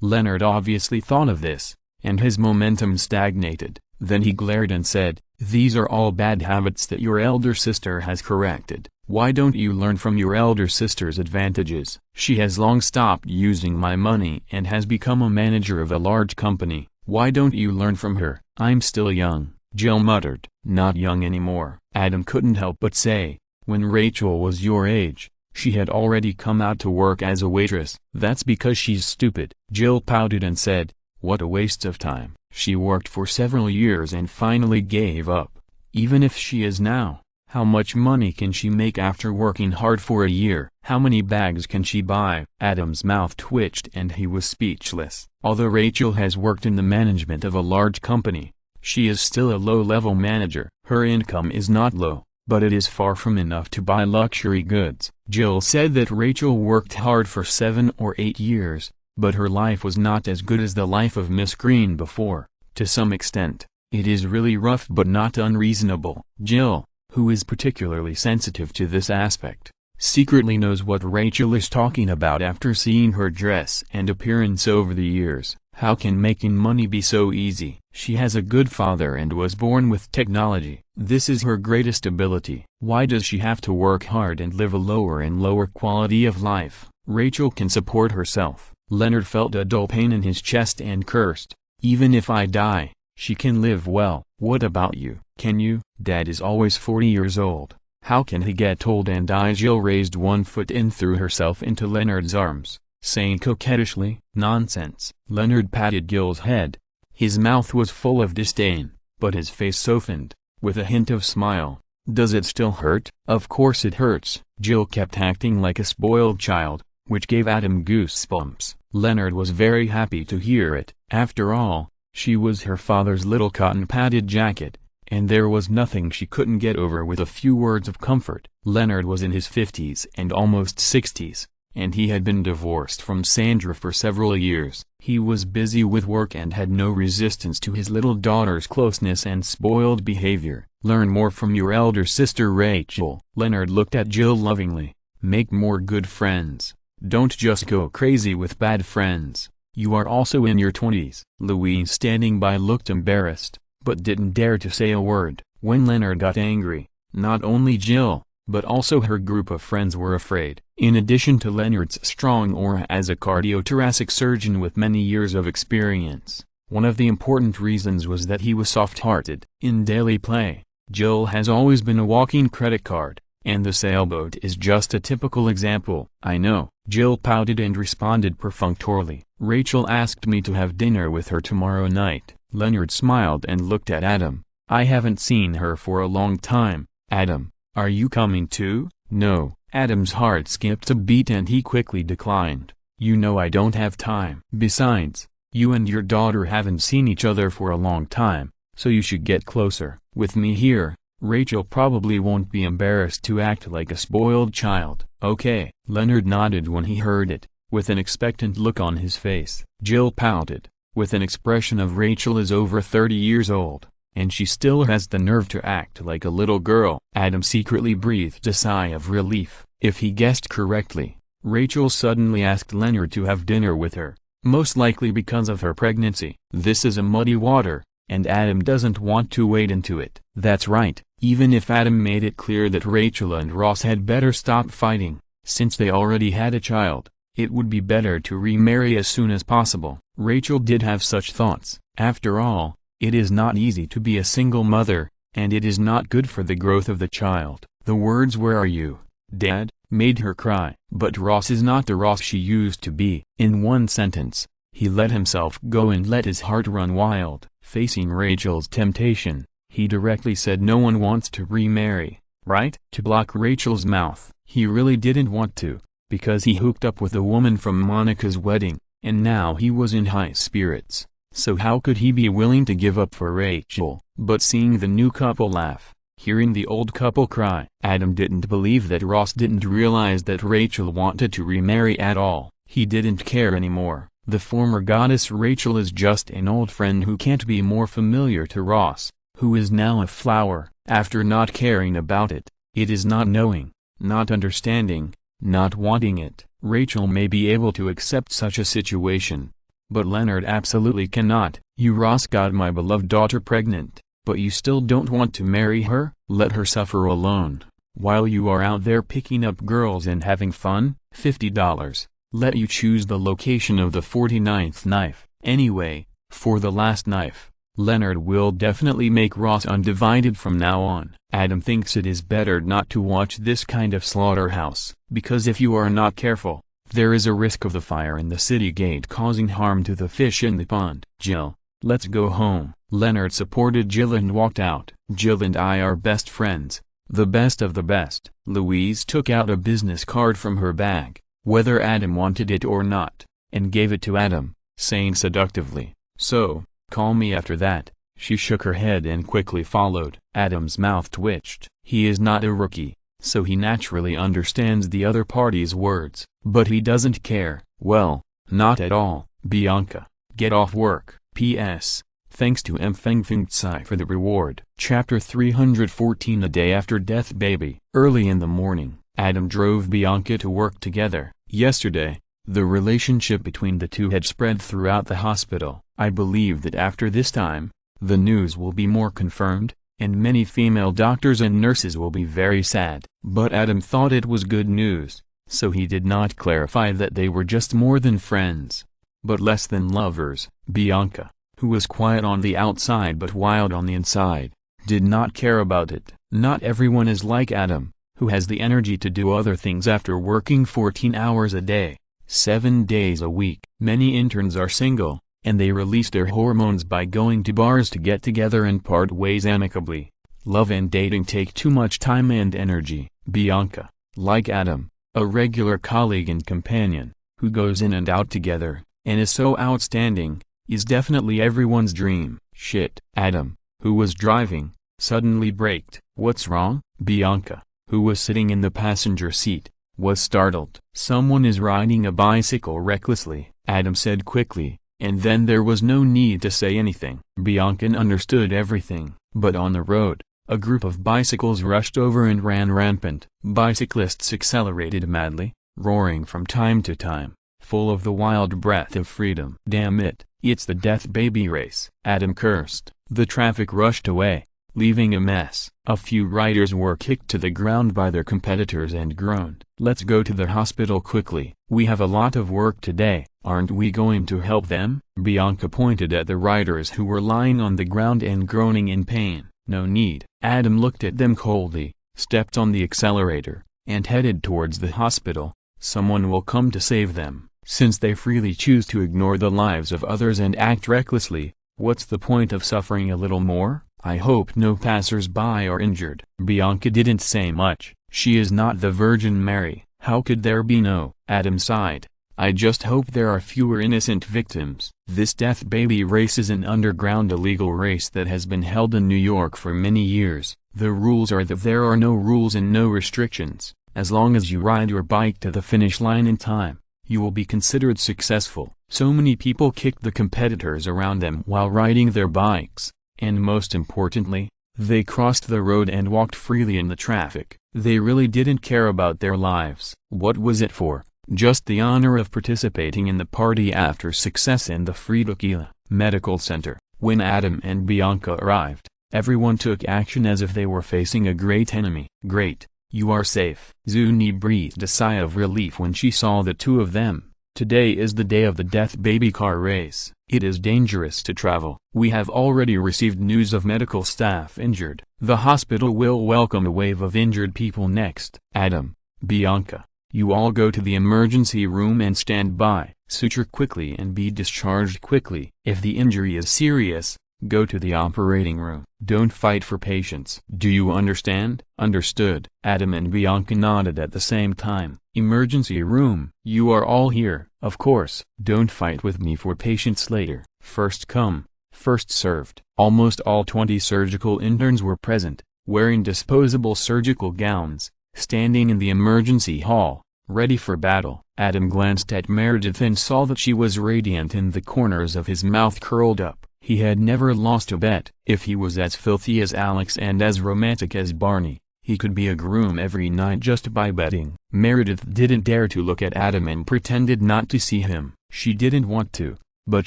Leonard obviously thought of this, and his momentum stagnated. Then he glared and said, "These are all bad habits that your elder sister has corrected. Why don't you learn from your elder sister's advantages? She has long stopped using my money and has become a manager of a large company. Why don't you learn from her?" "I'm still young," Jill muttered. "Not young anymore," Adam couldn't help but say. "When Rachel was your age, she had already come out to work as a waitress." "That's because she's stupid." Jill pouted and said, "What a waste of time. She worked for several years and finally gave up. Even if she is now, how much money can she make after working hard for a year? How many bags can she buy?" Adam's mouth twitched and he was speechless. Although Rachel has worked in the management of a large company, she is still a low-level manager. Her income is not low, but it is far from enough to buy luxury goods. Jill said that Rachel worked hard for 7 or 8 years, but her life was not as good as the life of Miss Green before. To some extent, it is really rough but not unreasonable. Jill, who is particularly sensitive to this aspect, secretly knows what Rachel is talking about after seeing her dress and appearance over the years. How can making money be so easy? She has a good father and was born with technology. This is her greatest ability. Why does she have to work hard and live a lower and lower quality of life? Rachel can support herself. Leonard felt a dull pain in his chest and cursed. Even if I die, she can live well. What about you? Can you? Dad is always 40 years old. How can he get old and die? Jill raised one foot and threw herself into Leonard's arms, saying coquettishly, "Nonsense." Leonard patted Jill's head. His mouth was full of disdain, but his face softened, with a hint of smile. "Does it still hurt?" "Of course it hurts." Jill kept acting like a spoiled child, which gave Adam goosebumps. Leonard was very happy to hear it. After all, she was her father's little cotton-padded jacket, and there was nothing she couldn't get over with a few words of comfort. Leonard was in his 50s and almost 60s, and he had been divorced from Sandra for several years. He was busy with work and had no resistance to his little daughter's closeness and spoiled behavior. "Learn more from your elder sister Rachel." Leonard looked at Jill lovingly. "Make more good friends. Don't just go crazy with bad friends. You are also in your 20s. Louise, standing by, looked embarrassed, but didn't dare to say a word. When Leonard got angry, not only Jill, but also her group of friends were afraid. In addition to Leonard's strong aura as a cardiothoracic surgeon with many years of experience, one of the important reasons was that he was soft-hearted. In daily play, Jill has always been a walking credit card, and the sailboat is just a typical example. "I know." Jill pouted and responded perfunctorily. "Rachel asked me to have dinner with her tomorrow night." Leonard smiled and looked at Adam. "I haven't seen her for a long time. Adam, are you coming too?" "No." Adam's heart skipped a beat and he quickly declined. "You know I don't have time. Besides, you and your daughter haven't seen each other for a long time, so you should get closer. With me here, Rachel probably won't be embarrassed to act like a spoiled child." "Okay." Leonard nodded when he heard it, with an expectant look on his face. Jill pouted, with an expression of Rachel is over 30 years old, and she still has the nerve to act like a little girl. Adam secretly breathed a sigh of relief. If he guessed correctly, Rachel suddenly asked Leonard to have dinner with her, most likely because of her pregnancy. This is a muddy water, and Adam doesn't want to wade into it. That's right. Even if Adam made it clear that Rachel and Ross had better stop fighting, since they already had a child, it would be better to remarry as soon as possible. Rachel did have such thoughts. After all, it is not easy to be a single mother, and it is not good for the growth of the child. The words "where are you, Dad?" made her cry. But Ross is not the Ross she used to be. In one sentence, he let himself go and let his heart run wild. Facing Rachel's temptation, he directly said no one wants to remarry, right? To block Rachel's mouth. He really didn't want to, because he hooked up with a woman from Monica's wedding, and now he was in high spirits. So how could he be willing to give up for Rachel? But seeing the new couple laugh, hearing the old couple cry, Adam didn't believe that Ross didn't realize that Rachel wanted to remarry at all. He didn't care anymore. The former goddess Rachel is just an old friend who can't be more familiar to Ross, who is now a flower. After not caring about it, it is not knowing, not understanding, not wanting it. Rachel may be able to accept such a situation, but Leonard absolutely cannot. "You Ross got my beloved daughter pregnant, but you still don't want to marry her? Let her suffer alone, while you are out there picking up girls and having fun? $50. Let you choose the location of the 49th knife. Anyway, for the last knife, Leonard will definitely make Ross undivided from now on." Adam thinks it is better not to watch this kind of slaughterhouse, because if you are not careful, there is a risk of the fire in the city gate causing harm to the fish in the pond. "Jill, let's go home." Leonard supported Jill and walked out. "Jill and I are best friends, the best of the best." Louise took out a business card from her bag, whether Adam wanted it or not, and gave it to Adam, saying seductively, "So, call me after that." She shook her head and quickly followed. Adam's mouth twitched. He is not a rookie, so he naturally understands the other party's words, but he doesn't care. Well, not at all. "Bianca, get off work. P.S. Thanks to Tsai for the reward." Chapter 314. A day after death. Baby. Early in the morning, Adam drove Bianca to work together. Yesterday, the relationship between the two had spread throughout the hospital. I believe that after this time, the news will be more confirmed, and many female doctors and nurses will be very sad. But Adam thought it was good news, so he did not clarify that they were just more than friends, but less than lovers. Bianca, who was quiet on the outside but wild on the inside, did not care about it. Not everyone is like Adam, who has the energy to do other things after working 14 hours a day, 7 days a week. Many interns are single, and they release their hormones by going to bars to get together and part ways amicably. Love and dating take too much time and energy. Bianca, like Adam, a regular colleague and companion, who goes in and out together, and is so outstanding, is definitely everyone's dream. Shit. Adam, who was driving, suddenly braked. What's wrong? Bianca, who was sitting in the passenger seat, was startled. Someone is riding a bicycle recklessly, Adam said quickly, and then there was no need to say anything. Bianca understood everything. But on the road, a group of bicycles rushed over and ran rampant. Bicyclists accelerated madly, roaring from time to time, full of the wild breath of freedom. Damn it, it's the death baby race, Adam cursed. The traffic rushed away, leaving a mess. A few riders were kicked to the ground by their competitors and groaned. Let's go to the hospital quickly. We have a lot of work today. Aren't we going to help them? Bianca pointed at the riders who were lying on the ground and groaning in pain. No need. Adam looked at them coldly, stepped on the accelerator, and headed towards the hospital. Someone will come to save them. Since they freely choose to ignore the lives of others and act recklessly, what's the point of suffering a little more? I hope no passers-by are injured. Bianca didn't say much. She is not the Virgin Mary. How could there be no? Adam sighed. I just hope there are fewer innocent victims. This death baby race is an underground illegal race that has been held in New York for many years. The rules are that there are no rules and no restrictions. As long as you ride your bike to the finish line in time, you will be considered successful. So many people kicked the competitors around them while riding their bikes, and most importantly, they crossed the road and walked freely in the traffic. They really didn't care about their lives. What was it for? Just the honor of participating in the party after success in the Friedrich Medical Center. When Adam and Bianca arrived, everyone took action as if they were facing a great enemy. Great, you are safe. Zuni breathed a sigh of relief when she saw the two of them. Today is the day of the death baby car race. It is dangerous to travel. We have already received news of medical staff injured. The hospital will welcome a wave of injured people next. Adam, Bianca, you all go to the emergency room and stand by. Suture quickly and be discharged quickly. If the injury is serious, go to the operating room. Don't fight for patients. Do you understand? Understood. Adam and Bianca nodded at the same time. Emergency room. You are all here. Of course. Don't fight with me for patients later. First come, first served. Almost all 20 surgical interns were present, wearing disposable surgical gowns, standing in the emergency hall, ready for battle. Adam glanced at Meredith and saw that she was radiant and the corners of his mouth curled up. He had never lost a bet. If he was as filthy as Alex and as romantic as Barney, he could be a groom every night just by betting. Meredith didn't dare to look at Adam and pretended not to see him. She didn't want to, but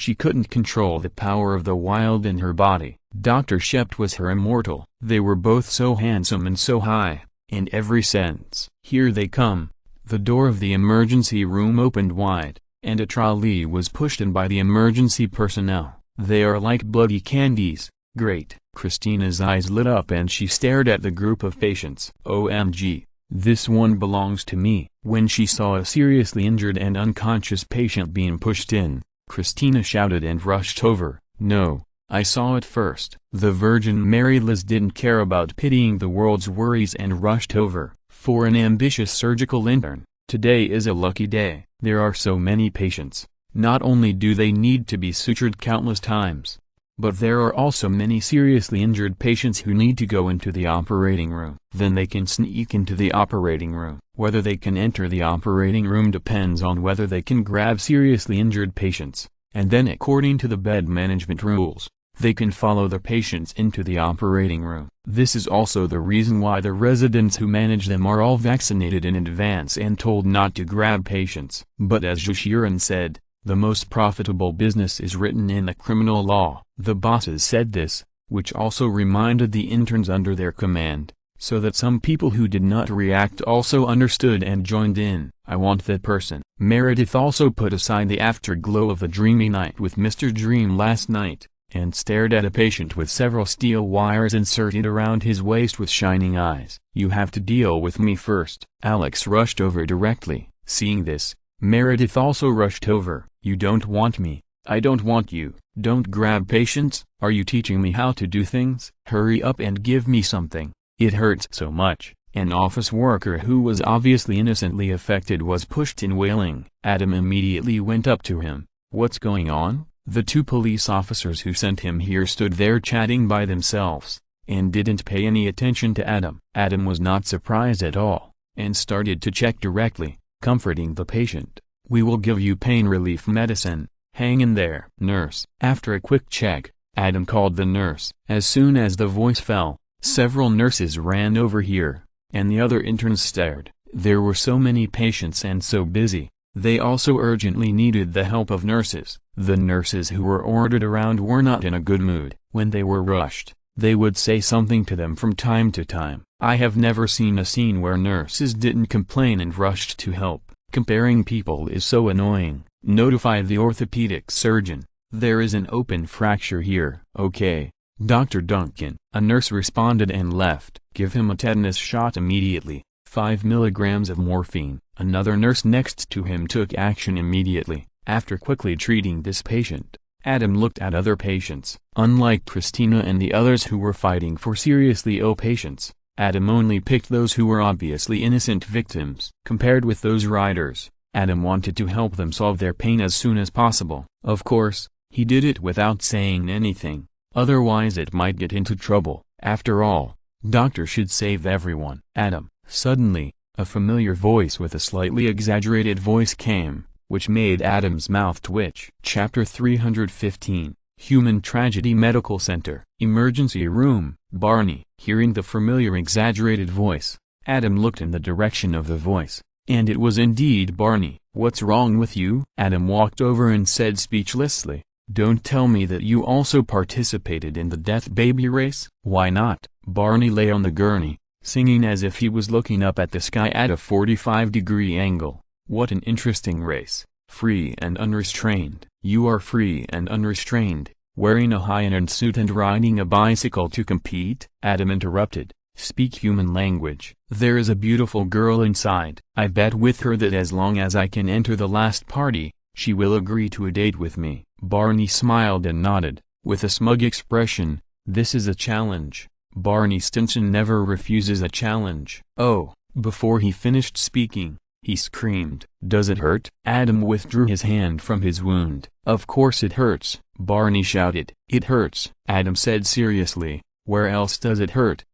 she couldn't control the power of the wild in her body. Dr. Shept was her immortal. They were both so handsome and so high, in every sense. Here they come. The door of the emergency room opened wide, and a trolley was pushed in by the emergency personnel. They are like bloody candies. Great. Christina's eyes lit up and she stared at the group of patients. OMG, this one belongs to me. When she saw a seriously injured and unconscious patient being pushed in, Christina shouted and rushed over. No, I saw it first. The Virgin Mary Liz didn't care about pitying the world's worries and rushed over. For an ambitious surgical intern, today is a lucky day. There are so many patients. Not only do they need to be sutured countless times, but there are also many seriously injured patients who need to go into the operating room. Then they can sneak into the operating room. Whether they can enter the operating room depends on whether they can grab seriously injured patients, and then according to the bed management rules, they can follow the patients into the operating room. This is also the reason why the residents who manage them are all vaccinated in advance and told not to grab patients. But as Joshiran said, The most profitable business is written in the criminal law. The bosses said this, which also reminded the interns under their command, so that some people who did not react also understood and joined in. I want that person. Meredith also put aside the afterglow of a dreamy night with Mr. Dream last night, and stared at a patient with several steel wires inserted around his waist with shining eyes. You have to deal with me first. Alex rushed over directly. Seeing this, Meredith also rushed over. You don't want me. I don't want you. Don't grab patients. Are you teaching me how to do things? Hurry up and give me something. It hurts so much. An office worker who was obviously innocently affected was pushed in wailing. Adam immediately went up to him. What's going on? The two police officers who sent him here stood there chatting by themselves, and didn't pay any attention to Adam. Adam was not surprised at all, and started to check directly, comforting the patient. We will give you pain relief medicine. Hang in there. Nurse. After a quick check, Adam called the nurse. As soon as the voice fell, several nurses ran over here, and the other interns stared. There were so many patients and so busy. They also urgently needed the help of nurses. The nurses who were ordered around were not in a good mood. When they were rushed, they would say something to them from time to time. I have never seen a scene where nurses didn't complain and rushed to help. Comparing people is so annoying. Notify the orthopedic surgeon. There is an open fracture here. Okay, Dr. Duncan. A nurse responded and left. Give him a tetanus shot immediately. 5 milligrams of morphine. Another nurse next to him took action immediately. After quickly treating this patient, Adam looked at other patients. Unlike Christina and the others who were fighting for seriously ill patients, Adam only picked those who were obviously innocent victims. Compared with those riders, Adam wanted to help them solve their pain as soon as possible. Of course, he did it without saying anything, otherwise it might get into trouble. After all, doctor should save everyone. Adam. Suddenly, a familiar voice with a slightly exaggerated voice came, which made Adam's mouth twitch. Chapter 315, Human Tragedy Medical Center. Emergency Room. Barney. Hearing the familiar exaggerated voice, Adam looked in the direction of the voice, and it was indeed Barney. What's wrong with you? Adam walked over and said speechlessly, don't tell me that you also participated in the death baby race. Why not? Barney lay on the gurney, singing as if he was looking up at the sky at a 45-degree angle. What an interesting race. Free and unrestrained. You are free and unrestrained, wearing a high-end suit and riding a bicycle to compete? Adam interrupted. Speak human language. There is a beautiful girl inside. I bet with her that as long as I can enter the last party, she will agree to a date with me. Barney smiled and nodded, with a smug expression. This is a challenge. Barney Stinson never refuses a challenge. Oh, before he finished speaking, he screamed. Does it hurt? Adam withdrew his hand from his wound. Of course it hurts, Barney shouted. It hurts, Adam said seriously. Where else does it hurt?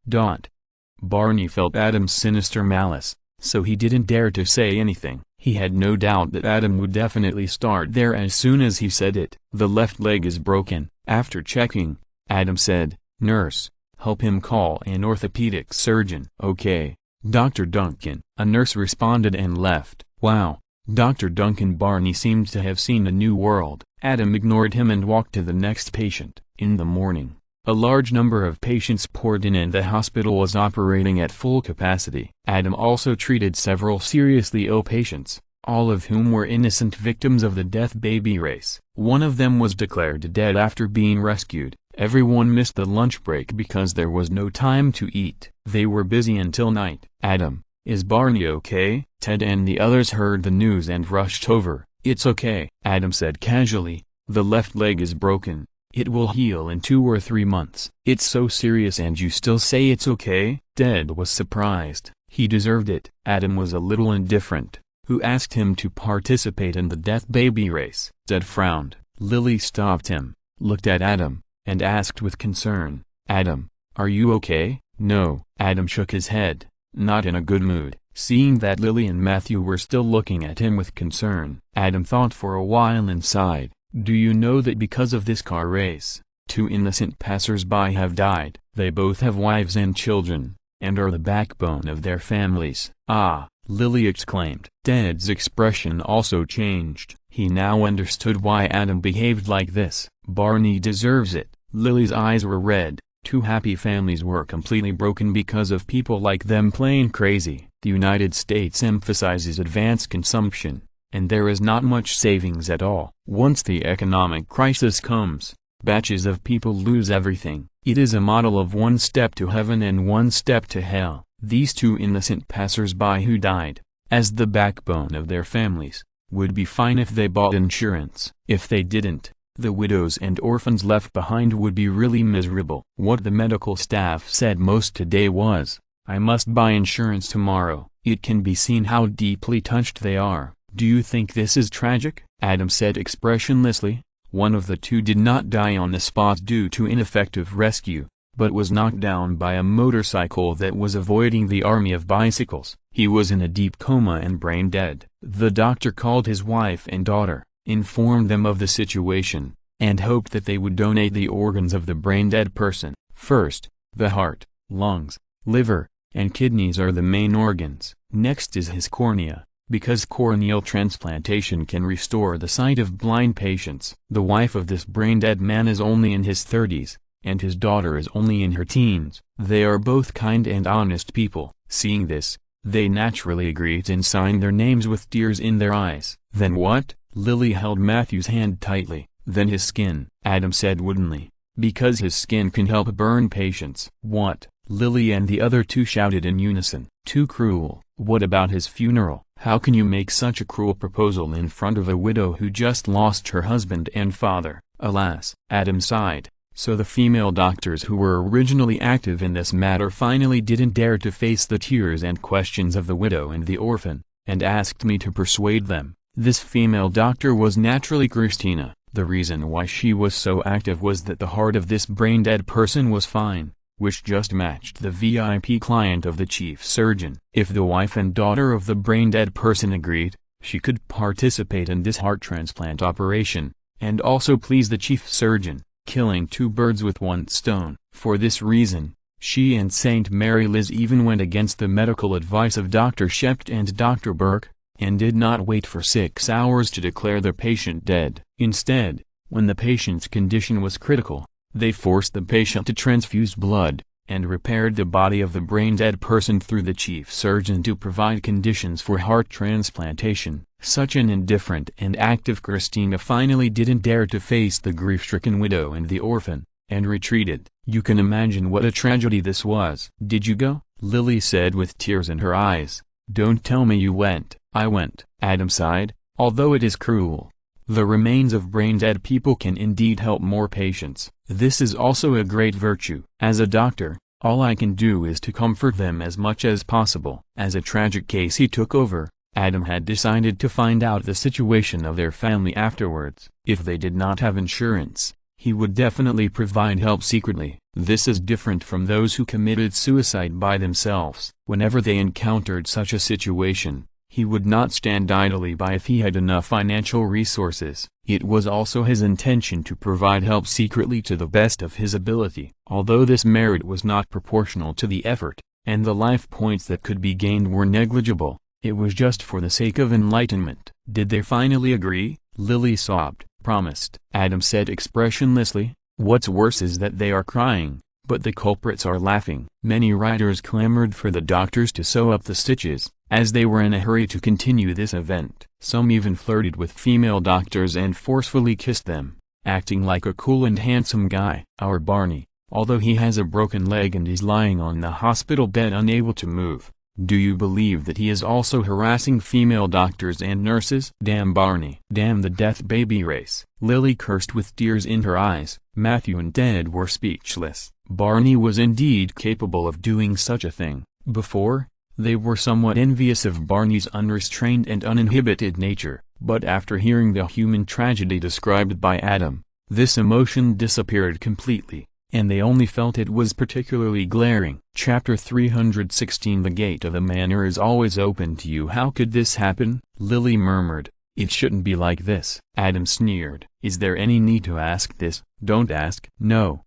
Barney felt Adam's sinister malice, so he didn't dare to say anything. He had no doubt that Adam would definitely start there as soon as he said it. The left leg is broken. After checking, Adam said, Nurse, help him call an orthopedic surgeon. Okay, Dr. Duncan. A nurse responded and left. Wow, Dr. Duncan. Barney seemed to have seen a new world. Adam ignored him and walked to the next patient. In the morning, a large number of patients poured in and the hospital was operating at full capacity. Adam also treated several seriously ill patients, all of whom were innocent victims of the death baby race. One of them was declared dead after being rescued. Everyone missed the lunch break because there was no time to eat. They were busy until night. Adam, is Barney okay? Ted and the others heard the news and rushed over. It's okay, Adam said casually. The left leg is broken. It will heal in 2 or 3 months. It's so serious and you still say it's okay? Ted was surprised. He deserved it. Adam was a little indifferent. Who asked him to participate in the death baby race? Ted frowned. Lily stopped him, looked at Adam, and asked with concern, Adam, are you okay? No. Adam shook his head, not in a good mood. Seeing that Lily and Matthew were still looking at him with concern, Adam thought for a while and sighed. Do you know that because of this car race, 2 innocent passers-by have died? They both have wives and children, and are the backbone of their families. Ah, Lily exclaimed. Ted's expression also changed. He now understood why Adam behaved like this. Barney deserves it. Lily's eyes were red. Two happy families were completely broken because of people like them playing crazy. The United States emphasizes advanced consumption, and there is not much savings at all. Once the economic crisis comes, batches of people lose everything. It is a model of one step to heaven and one step to hell. These two innocent passers-by who died, as the backbone of their families, would be fine if they bought insurance. If they didn't, the widows and orphans left behind would be really miserable. What the medical staff said most today was, "I must buy insurance tomorrow." It can be seen how deeply touched they are. "Do you think this is tragic?" Adam said expressionlessly. One of the two did not die on the spot due to ineffective rescue, but was knocked down by a motorcycle that was avoiding the army of bicycles. He was in a deep coma and brain dead. The doctor called his wife and daughter, informed them of the situation, and hoped that they would donate the organs of the brain-dead person. First, the heart, lungs, liver, and kidneys are the main organs. Next is his cornea, because corneal transplantation can restore the sight of blind patients. The wife of this brain-dead man is only in his 30s, and his daughter is only in her teens. They are both kind and honest people. Seeing this, they naturally agreed and signed their names with tears in their eyes. Then what? Lily held Matthew's hand tightly. Then his skin, Adam said woodenly, because his skin can help burn patients. What? Lily and the other two shouted in unison. Too cruel. What about his funeral? How can you make such a cruel proposal in front of a widow who just lost her husband and father? Alas, Adam sighed. So the female doctors who were originally active in this matter finally didn't dare to face the tears and questions of the widow and the orphan, and asked me to persuade them. This female doctor was naturally Christina. The reason why she was so active was that the heart of this brain-dead person was fine, which just matched the VIP client of the chief surgeon. If the wife and daughter of the brain-dead person agreed, she could participate in this heart transplant operation, and also please the chief surgeon, killing two birds with one stone. For this reason, she and St. Mary Liz even went against the medical advice of Dr. Shept and Dr. Burke, and did not wait for 6 hours to declare the patient dead. Instead, when the patient's condition was critical, they forced the patient to transfuse blood, and repaired the body of the brain-dead person through the chief surgeon to provide conditions for heart transplantation. Such an indifferent and active Christina finally didn't dare to face the grief-stricken widow and the orphan, and retreated. You can imagine what a tragedy this was. "Did you go?" Lily said with tears in her eyes. "Don't tell me you went." "I went," Adam sighed, "although it is cruel. The remains of brain-dead people can indeed help more patients. This is also a great virtue. As a doctor, all I can do is to comfort them as much as possible." As a tragic case he took over, Adam had decided to find out the situation of their family afterwards. If they did not have insurance, he would definitely provide help secretly. This is different from those who committed suicide by themselves. Whenever they encountered such a situation, he would not stand idly by if he had enough financial resources. It was also his intention to provide help secretly to the best of his ability. Although this merit was not proportional to the effort, and the life points that could be gained were negligible, it was just for the sake of enlightenment. Did they finally agree? Lily sobbed. "Promised," Adam said expressionlessly. "What's worse is that they are crying, but the culprits are laughing." Many writers clamored for the doctors to sew up the stitches, as they were in a hurry to continue this event. Some even flirted with female doctors and forcefully kissed them, acting like a cool and handsome guy. Our Barney, although he has a broken leg and is lying on the hospital bed unable to move, do you believe that he is also harassing female doctors and nurses? Damn Barney. Damn the death baby race. Lily cursed with tears in her eyes. Matthew and Ted were speechless. Barney was indeed capable of doing such a thing. Before, they were somewhat envious of Barney's unrestrained and uninhibited nature, but after hearing the human tragedy described by Adam, this emotion disappeared completely, and they only felt it was particularly glaring. Chapter 316 The gate of the manor is always open to you. How could this happen? Lily murmured. It shouldn't be like this. Adam sneered. Is there any need to ask this? Don't ask. No,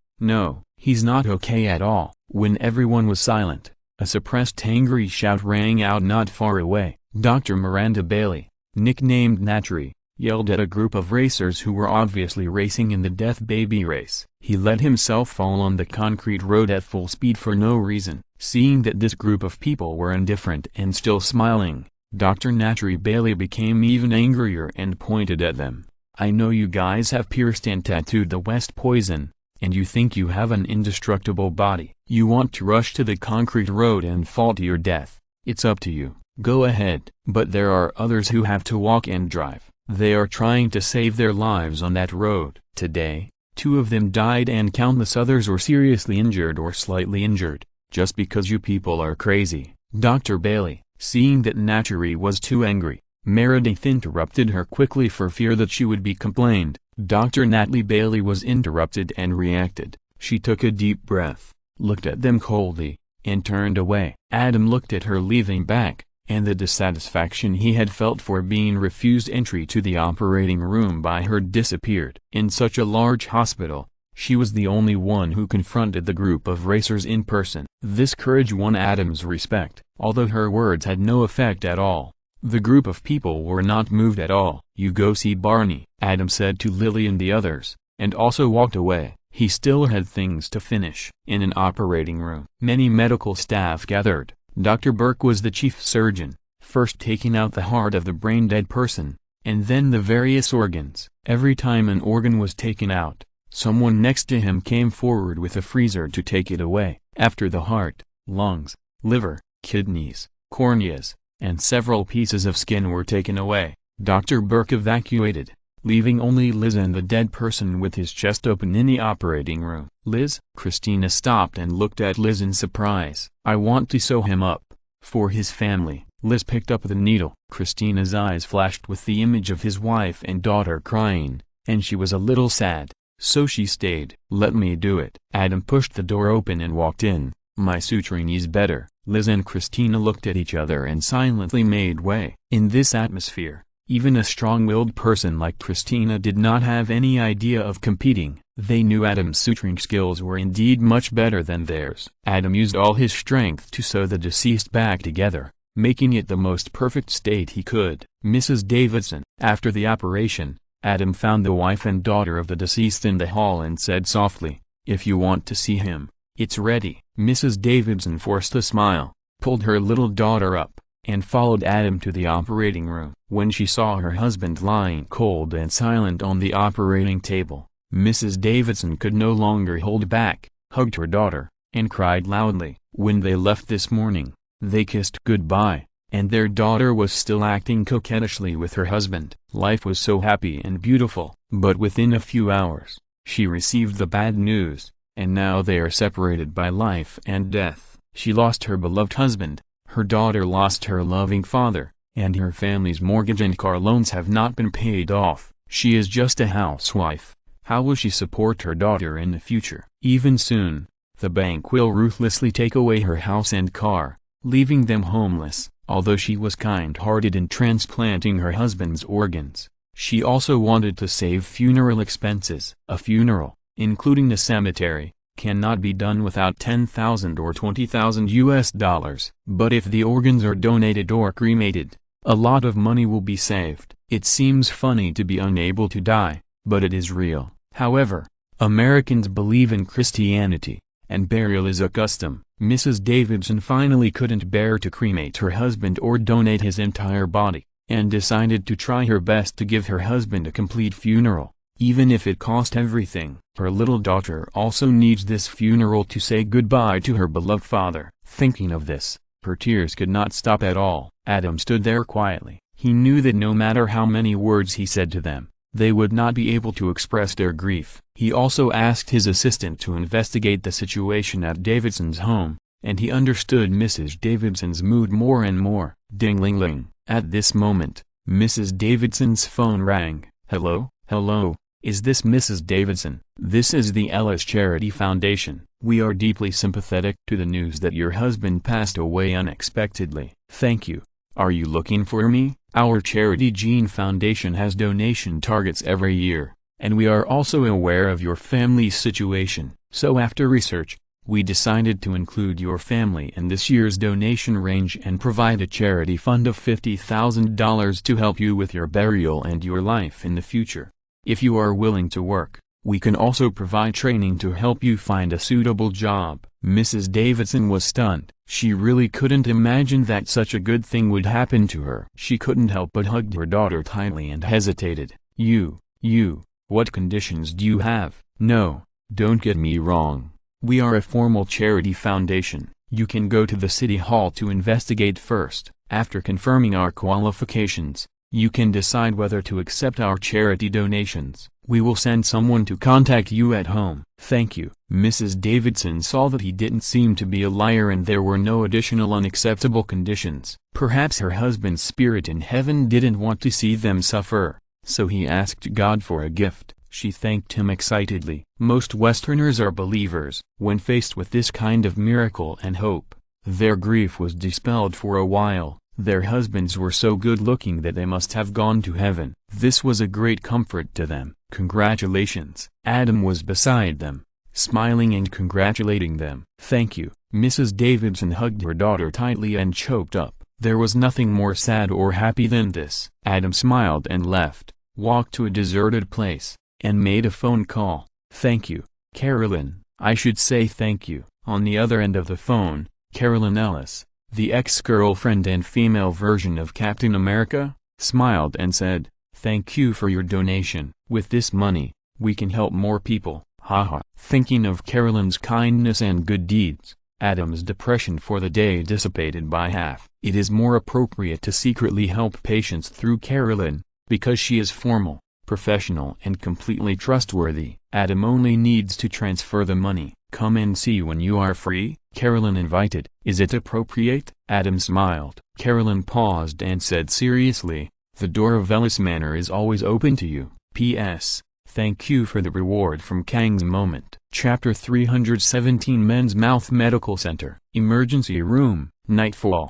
he's not okay at all. When everyone was silent, a suppressed angry shout rang out not far away. Dr. Miranda Bailey, nicknamed Natry, yelled at a group of racers who were obviously racing in the death baby race. He let himself fall on the concrete road at full speed for no reason. Seeing that this group of people were indifferent and still smiling, Dr. Natry Bailey became even angrier and pointed at them. "I know you guys have pierced and tattooed the West poison, and you think you have an indestructible body. You want to rush to the concrete road and fall to your death. It's up to you. Go ahead." But there are others who have to walk and drive. They are trying to save their lives on that road. Today, 2 of them died and countless others were seriously injured or slightly injured. "Just because you people are crazy." Dr. Bailey, seeing that Natry was too angry, Meredith interrupted her quickly for fear that she would be complained. Dr. Natry Bailey was interrupted and reacted. She took a deep breath, looked at them coldly, and turned away. Adam looked at her leaving back, and the dissatisfaction he had felt for being refused entry to the operating room by her disappeared. In such a large hospital, she was the only one who confronted the group of racers in person. This courage won Adam's respect, although her words had no effect at all. The group of people were not moved at all. "You go see Barney," Adam said to Lily and the others, and also walked away. He still had things to finish. In an operating room, many medical staff gathered. Dr. Burke was the chief surgeon, first taking out the heart of the brain-dead person, and then the various organs. Every time an organ was taken out, someone next to him came forward with a freezer to take it away. After the heart, lungs, liver, kidneys, corneas, and several pieces of skin were taken away, Dr. Burke evacuated, leaving only Liz and the dead person with his chest open in the operating room. "Liz?" Christina stopped and looked at Liz in surprise. "I want to sew him up. For his family." Liz picked up the needle. Christina's eyes flashed with the image of his wife and daughter crying, and she was a little sad. So she stayed. "Let me do it." Adam pushed the door open and walked in. "My suturing is better." Liz and Christina looked at each other and silently made way. In this atmosphere, even a strong-willed person like Christina did not have any idea of competing. They knew Adam's suturing skills were indeed much better than theirs. Adam used all his strength to sew the deceased back together, making it the most perfect state he could. Mrs. Davidson. After the operation, Adam found the wife and daughter of the deceased in the hall and said softly, "If you want to see him, it's ready." Mrs. Davidson forced a smile, pulled her little daughter up, and followed Adam to the operating room. When she saw her husband lying cold and silent on the operating table, Mrs. Davidson could no longer hold back, hugged her daughter, and cried loudly. When they left this morning, they kissed goodbye, and their daughter was still acting coquettishly with her husband. Life was so happy and beautiful. But within a few hours, she received the bad news, and now they are separated by life and death. She lost her beloved husband, her daughter lost her loving father, and her family's mortgage and car loans have not been paid off. She is just a housewife. How will she support her daughter in the future? Even soon, the bank will ruthlessly take away her house and car, leaving them homeless. Although she was kind-hearted in transplanting her husband's organs, she also wanted to save funeral expenses. A funeral, including the cemetery, cannot be done without $10,000 or $20,000. But if the organs are donated or cremated, a lot of money will be saved. It seems funny to be unable to die, but it is real. However, Americans believe in Christianity, and burial is a custom. Mrs. Davidson finally couldn't bear to cremate her husband or donate his entire body, and decided to try her best to give her husband a complete funeral, even if it cost everything. Her little daughter also needs this funeral to say goodbye to her beloved father. Thinking of this, her tears could not stop at all. Adam stood there quietly. He knew that no matter how many words he said to them, they would not be able to express their grief. He also asked his assistant to investigate the situation at Davidson's home, and he understood Mrs. Davidson's mood more and more. Ding-ling-ling. At this moment, Mrs. Davidson's phone rang. "Hello? Hello, is this Mrs. Davidson? This is the Ellis Charity Foundation. We are deeply sympathetic to the news that your husband passed away unexpectedly. Thank you. Are you looking for me? Our charity Gene Foundation has donation targets every year, and we are also aware of your family's situation. So after research, we decided to include your family in this year's donation range and provide a charity fund of $50,000 to help you with your burial and your life in the future. If you are willing to work, we can also provide training to help you find a suitable job." Mrs. Davidson was stunned. She really couldn't imagine that such a good thing would happen to her. She couldn't help but hug her daughter tightly and hesitated. You, what conditions do you have?" "No, don't get me wrong. We are a formal charity foundation. You can go to the city hall to investigate first. After confirming our qualifications, you can decide whether to accept our charity donations. We will send someone to contact you at home." "Thank you." Mrs. Davidson saw that he didn't seem to be a liar and there were no additional unacceptable conditions. Perhaps her husband's spirit in heaven didn't want to see them suffer, so he asked God for a gift. She thanked him excitedly. Most Westerners are believers. When faced with this kind of miracle and hope, their grief was dispelled for a while. Their husbands were so good-looking that they must have gone to heaven. This was a great comfort to them. "Congratulations." Adam was beside them, smiling and congratulating them. "Thank you." Mrs. Davidson hugged her daughter tightly and choked up. There was nothing more sad or happy than this. Adam smiled and left, walked to a deserted place, and made a phone call. "Thank you, Carolyn. I should say thank you." On the other end of the phone, Carolyn Ellis, the ex-girlfriend and female version of Captain America, smiled and said, "Thank you for your donation. With this money, we can help more people." Haha. Thinking of Carolyn's kindness and good deeds, Adam's depression for the day dissipated by half. It is more appropriate to secretly help patients through Carolyn, because she is formal, professional and completely trustworthy. Adam only needs to transfer the money. "Come and see when you are free," Carolyn invited. "Is it appropriate?" Adam smiled. Carolyn paused and said seriously, "The door of Ellis Manor is always open to you. P.S. Thank you for the reward from Kang's moment." Chapter 317 Men's Mouth Medical Center. Emergency room, nightfall.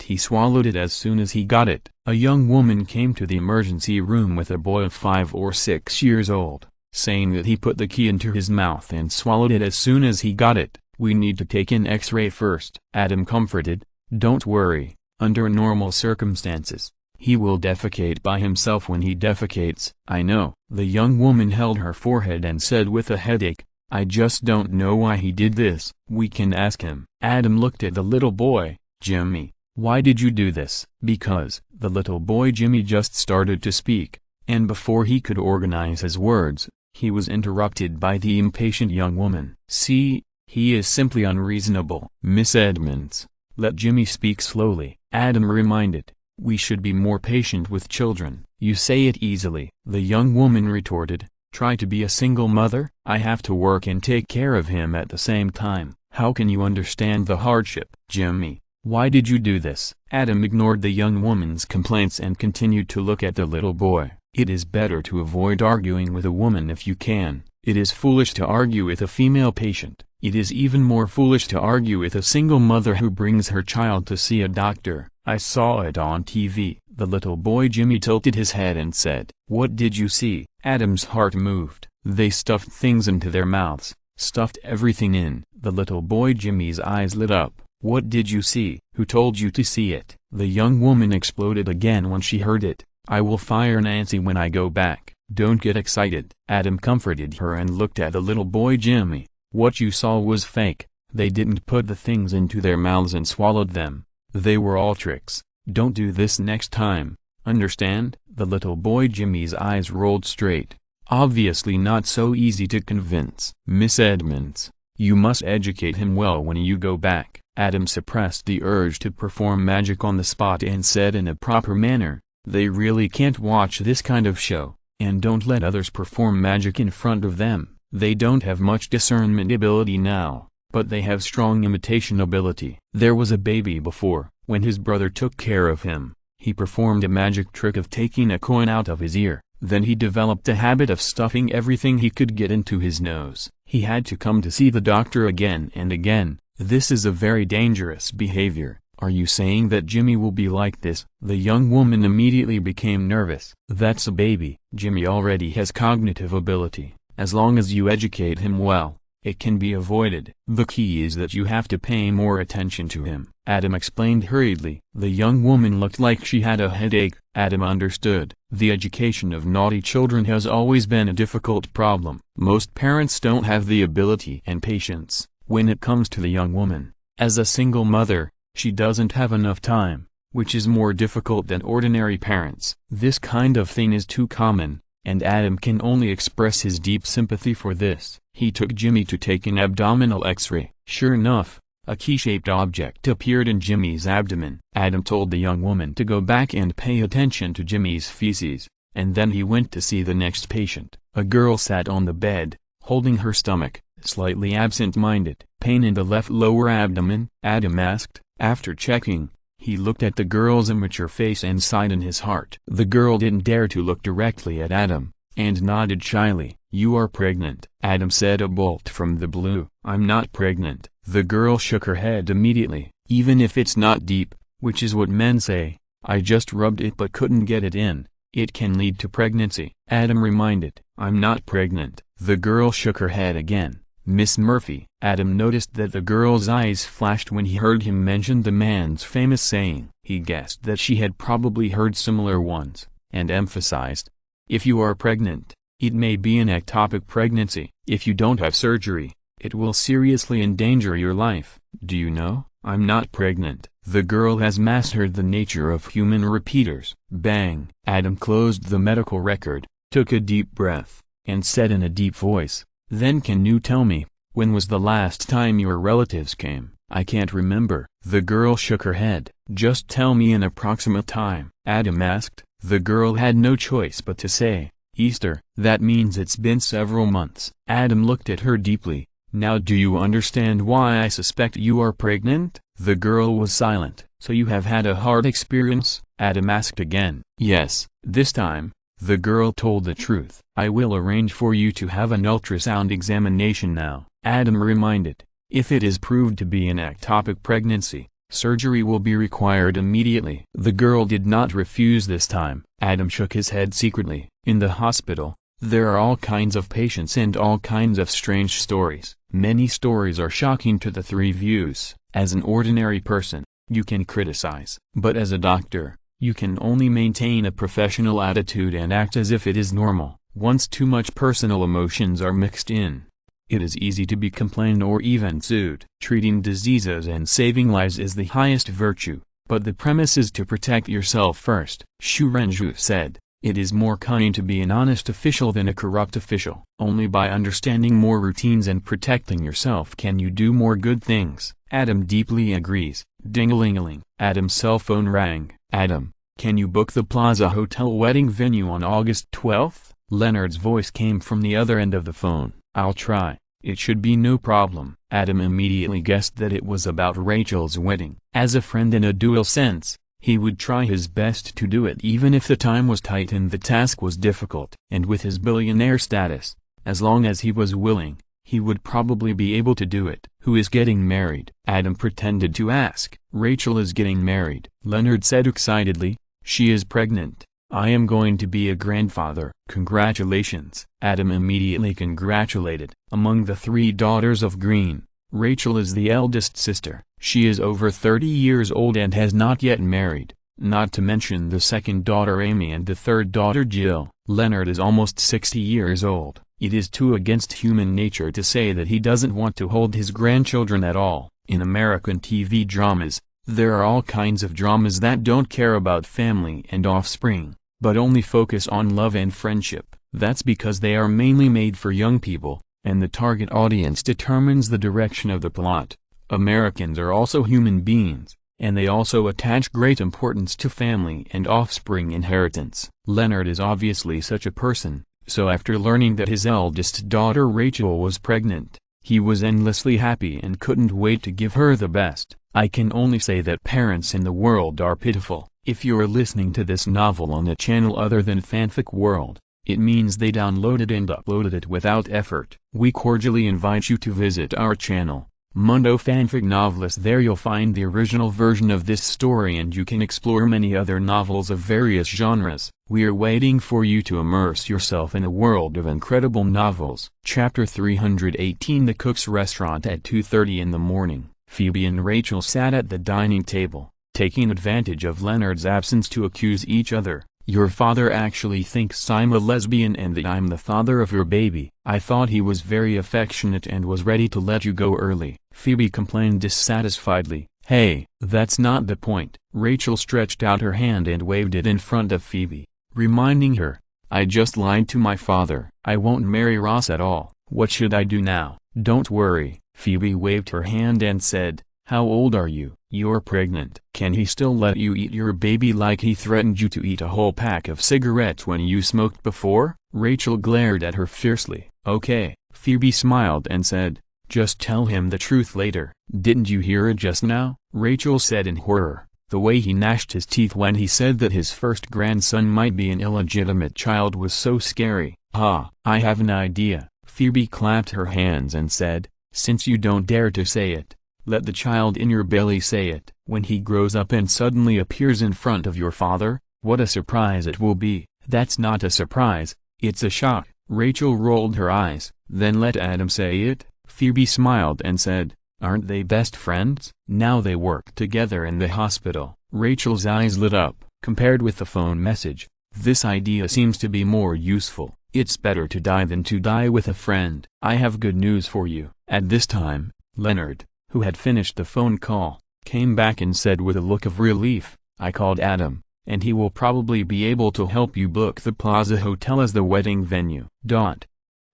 He swallowed it as soon as he got it. A young woman came to the emergency room with a boy of 5 or 6 years old, saying that he put the key into his mouth and swallowed it as soon as he got it. "We need to take an X-ray first." Adam comforted, "Don't worry, under normal circumstances, he will defecate by himself when he defecates." "I know." The young woman held her forehead and said with a headache, "I just don't know why he did this." "We can ask him." Adam looked at the little boy. "Jimmy, why did you do this?" "Because." The little boy Jimmy just started to speak, and before he could organize his words, he was interrupted by the impatient young woman. "See, he is simply unreasonable." "Miss Edmonds, let Jimmy speak slowly," Adam reminded. "We should be more patient with children." "You say it easily," the young woman retorted. "Try to be a single mother." "I have to work and take care of him at the same time. How can you understand the hardship?" "Jimmy, why did you do this?" Adam ignored the young woman's complaints and continued to look at the little boy. "It is better to avoid arguing with a woman if you can. It is foolish to argue with a female patient. It is even more foolish to argue with a single mother who brings her child to see a doctor. I saw it on TV." The little boy Jimmy tilted his head and said, "What did you see?" Adam's heart moved. "They stuffed things into their mouths, stuffed everything in." The little boy Jimmy's eyes lit up. "What did you see?" "Who told you to see it?" The young woman exploded again when she heard it. "I will fire Nancy when I go back." "Don't get excited." Adam comforted her and looked at the little boy Jimmy. "What you saw was fake. They didn't put the things into their mouths and swallowed them. They were all tricks. Don't do this next time, understand?" The little boy Jimmy's eyes rolled straight, obviously not so easy to convince. "Miss Edmonds, you must educate him well when you go back." Adam suppressed the urge to perform magic on the spot and said in a proper manner, "They really can't watch this kind of show, and don't let others perform magic in front of them. They don't have much discernment ability now, but they have strong imitation ability. There was a baby before, when his brother took care of him, he performed a magic trick of taking a coin out of his ear. Then he developed a habit of stuffing everything he could get into his nose. He had to come to see the doctor again and again. This is a very dangerous behavior." "Are you saying that Jimmy will be like this?" The young woman immediately became nervous. "That's a baby. Jimmy already has cognitive ability. As long as you educate him well, It can be avoided. The key is that you have to pay more attention to him, Adam explained hurriedly. The young woman looked like she had a headache. Adam understood. The education of naughty children has always been a difficult problem. Most parents don't have the ability and patience when it comes to the young woman. As a single mother, she doesn't have enough time, which is more difficult than ordinary parents. This kind of thing is too common, and Adam can only express his deep sympathy for this. He took Jimmy to take an abdominal x-ray. Sure enough, a key-shaped object appeared in Jimmy's abdomen. Adam told the young woman to go back and pay attention to Jimmy's feces, and then he went to see the next patient. A girl sat on the bed, holding her stomach, slightly absent-minded. Pain in the left lower abdomen? Adam asked. After checking, he looked at the girl's immature face and sighed in his heart. The girl didn't dare to look directly at Adam, and nodded shyly. "You are pregnant," Adam said, a bolt from the blue. "I'm not pregnant." The girl shook her head immediately. "Even if it's not deep, which is what men say, I just rubbed it but couldn't get it in. It can lead to pregnancy," Adam reminded. "I'm not pregnant." The girl shook her head again. "Miss Murphy." Adam noticed that the girl's eyes flashed when he heard him mention the man's famous saying. He guessed that she had probably heard similar ones, and emphasized, "If you are pregnant, it may be an ectopic pregnancy. If you don't have surgery, it will seriously endanger your life." "Do you know, I'm not pregnant." The girl has mastered the nature of human repeaters. Bang! Adam closed the medical record, took a deep breath, and said in a deep voice, "Then can you tell me, when was the last time your relatives came?" "I can't remember." The girl shook her head. "Just tell me an approximate time," Adam asked. The girl had no choice but to say, "Easter." "That means it's been several months." Adam looked at her deeply. "Now do you understand why I suspect you are pregnant?" The girl was silent. "So you have had a hard experience?" Adam asked again. "Yes, this time." The girl told the truth. "I will arrange for you to have an ultrasound examination now," Adam reminded. "If it is proved to be an ectopic pregnancy, surgery will be required immediately." The girl did not refuse this time. Adam shook his head secretly. In the hospital, there are all kinds of patients and all kinds of strange stories. Many stories are shocking to the three views. As an ordinary person, you can criticize. But as a doctor, you can only maintain a professional attitude and act as if it is normal. Once too much personal emotions are mixed in, it is easy to be complained or even sued. Treating diseases and saving lives is the highest virtue, but the premise is to protect yourself first. Xu Renzhu said, "It is more cunning to be an honest official than a corrupt official. Only by understanding more routines and protecting yourself can you do more good things." Adam deeply agrees. Ding-a-ling-a-ling. Adam's cell phone rang. "Adam, can you book the Plaza Hotel wedding venue on August 12th? Leonard's voice came from the other end of the phone. "I'll try. It should be no problem." Adam immediately guessed that it was about Rachel's wedding. As a friend in a dual sense, he would try his best to do it even if the time was tight and the task was difficult. And with his billionaire status, as long as he was willing, he would probably be able to do it. "Who is getting married?" Adam pretended to ask. "Rachel is getting married," Leonard said excitedly. "She is pregnant. I am going to be a grandfather." "Congratulations." Adam immediately congratulated. Among the three daughters of Green, Rachel is the eldest sister. She is over 30 years old and has not yet married, not to mention the second daughter Amy and the third daughter Jill. Leonard is almost 60 years old. It is too against human nature to say that he doesn't want to hold his grandchildren at all. In American TV dramas, there are all kinds of dramas that don't care about family and offspring, but only focus on love and friendship. That's because they are mainly made for young people, and the target audience determines the direction of the plot. Americans are also human beings, and they also attach great importance to family and offspring inheritance. Leonard is obviously such a person, so after learning that his eldest daughter Rachel was pregnant, he was endlessly happy and couldn't wait to give her the best. I can only say that parents in the world are pitiful. If you're listening to this novel on a channel other than Fanfic World, it means they downloaded and uploaded it without effort. We cordially invite you to visit our channel, Mundo Fanfic Novelist. There you'll find the original version of this story, and you can explore many other novels of various genres. We are waiting for you to immerse yourself in a world of incredible novels. Chapter 318. The Cook's Restaurant. At 2:30 in the morning, Phoebe and Rachel sat at the dining table, taking advantage of Leonard's absence to accuse each other. "Your father actually thinks I'm a lesbian and that I'm the father of your baby. I thought he was very affectionate and was ready to let you go early," Phoebe complained dissatisfiedly. "Hey, that's not the point." Rachel stretched out her hand and waved it in front of Phoebe, reminding her, "I just lied to my father. I won't marry Ross at all. What should I do now?" "Don't worry," Phoebe waved her hand and said, "How old are you?" "You're pregnant. Can he still let you eat your baby like he threatened you to eat a whole pack of cigarettes when you smoked before?" Rachel glared at her fiercely. "Okay," Phoebe smiled and said, "just tell him the truth later." "Didn't you hear it just now?" Rachel said in horror. The way he gnashed his teeth when he said that his first grandson might be an illegitimate child was so scary. "Ah, I have an idea." Phoebe clapped her hands and said, "Since you don't dare to say it, let the child in your belly say it. When he grows up and suddenly appears in front of your father, what a surprise it will be." "That's not a surprise, it's a shock." Rachel rolled her eyes. "Then let Adam say it." Phoebe smiled and said, "Aren't they best friends? Now they work together in the hospital." Rachel's eyes lit up. Compared with the phone message, this idea seems to be more useful. "It's better to die than to die with a friend. I have good news for you." At this time, Leonard, who had finished the phone call, came back and said with a look of relief, "I called Adam, and he will probably be able to help you book the Plaza Hotel as the wedding venue."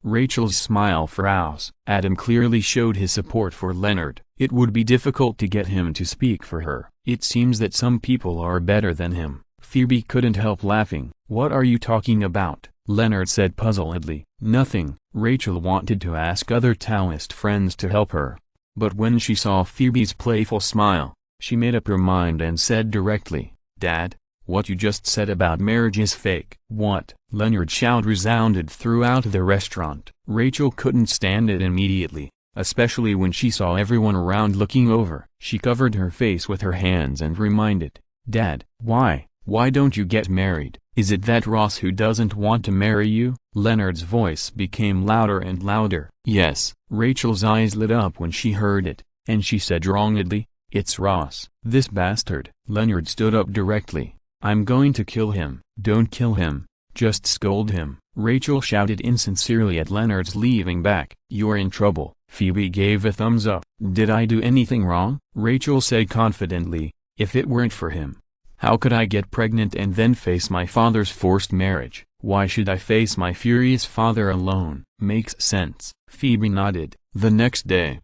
Rachel's smile froze. Adam clearly showed his support for Leonard. It would be difficult to get him to speak for her. "It seems that some people are better than him." Phoebe couldn't help laughing. "What are you talking about?" Leonard said puzzledly. "Nothing." Rachel wanted to ask other Taoist friends to help her, but when she saw Phoebe's playful smile, she made up her mind and said directly, "Dad, what you just said about marriage is fake." "What?" Leonard's shout resounded throughout the restaurant. Rachel couldn't stand it immediately, especially when she saw everyone around looking over. She covered her face with her hands and reminded, "Dad, why don't you get married? Is it that Ross who doesn't want to marry you?" Leonard's voice became louder and louder. "Yes." Rachel's eyes lit up when she heard it, and she said wrongedly, "It's Ross." "This bastard." Leonard stood up directly. "I'm going to kill him." "Don't kill him, just scold him." Rachel shouted insincerely at Leonard's leaving back. "You're in trouble." Phoebe gave a thumbs up. "Did I do anything wrong?" Rachel said confidently, "If it weren't for him, how could I get pregnant and then face my father's forced marriage? Why should I face my furious father alone?" "Makes sense." Phoebe nodded. The next day,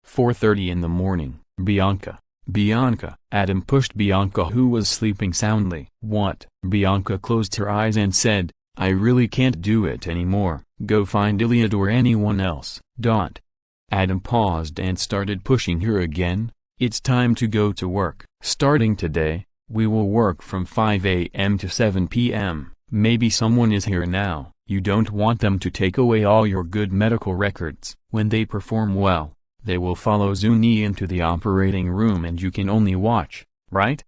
4:30 in the morning, Bianca. Adam pushed Bianca, who was sleeping soundly. "What?" Bianca closed her eyes and said, "I really can't do it anymore. Go find Iliad or anyone else." Adam paused and started pushing her again. "It's time to go to work. Starting today, we will work from 5 a.m. to 7 p.m. Maybe someone is here now. You don't want them to take away all your good medical records. When they perform well, they will follow Zuni into the operating room and you can only watch, right?"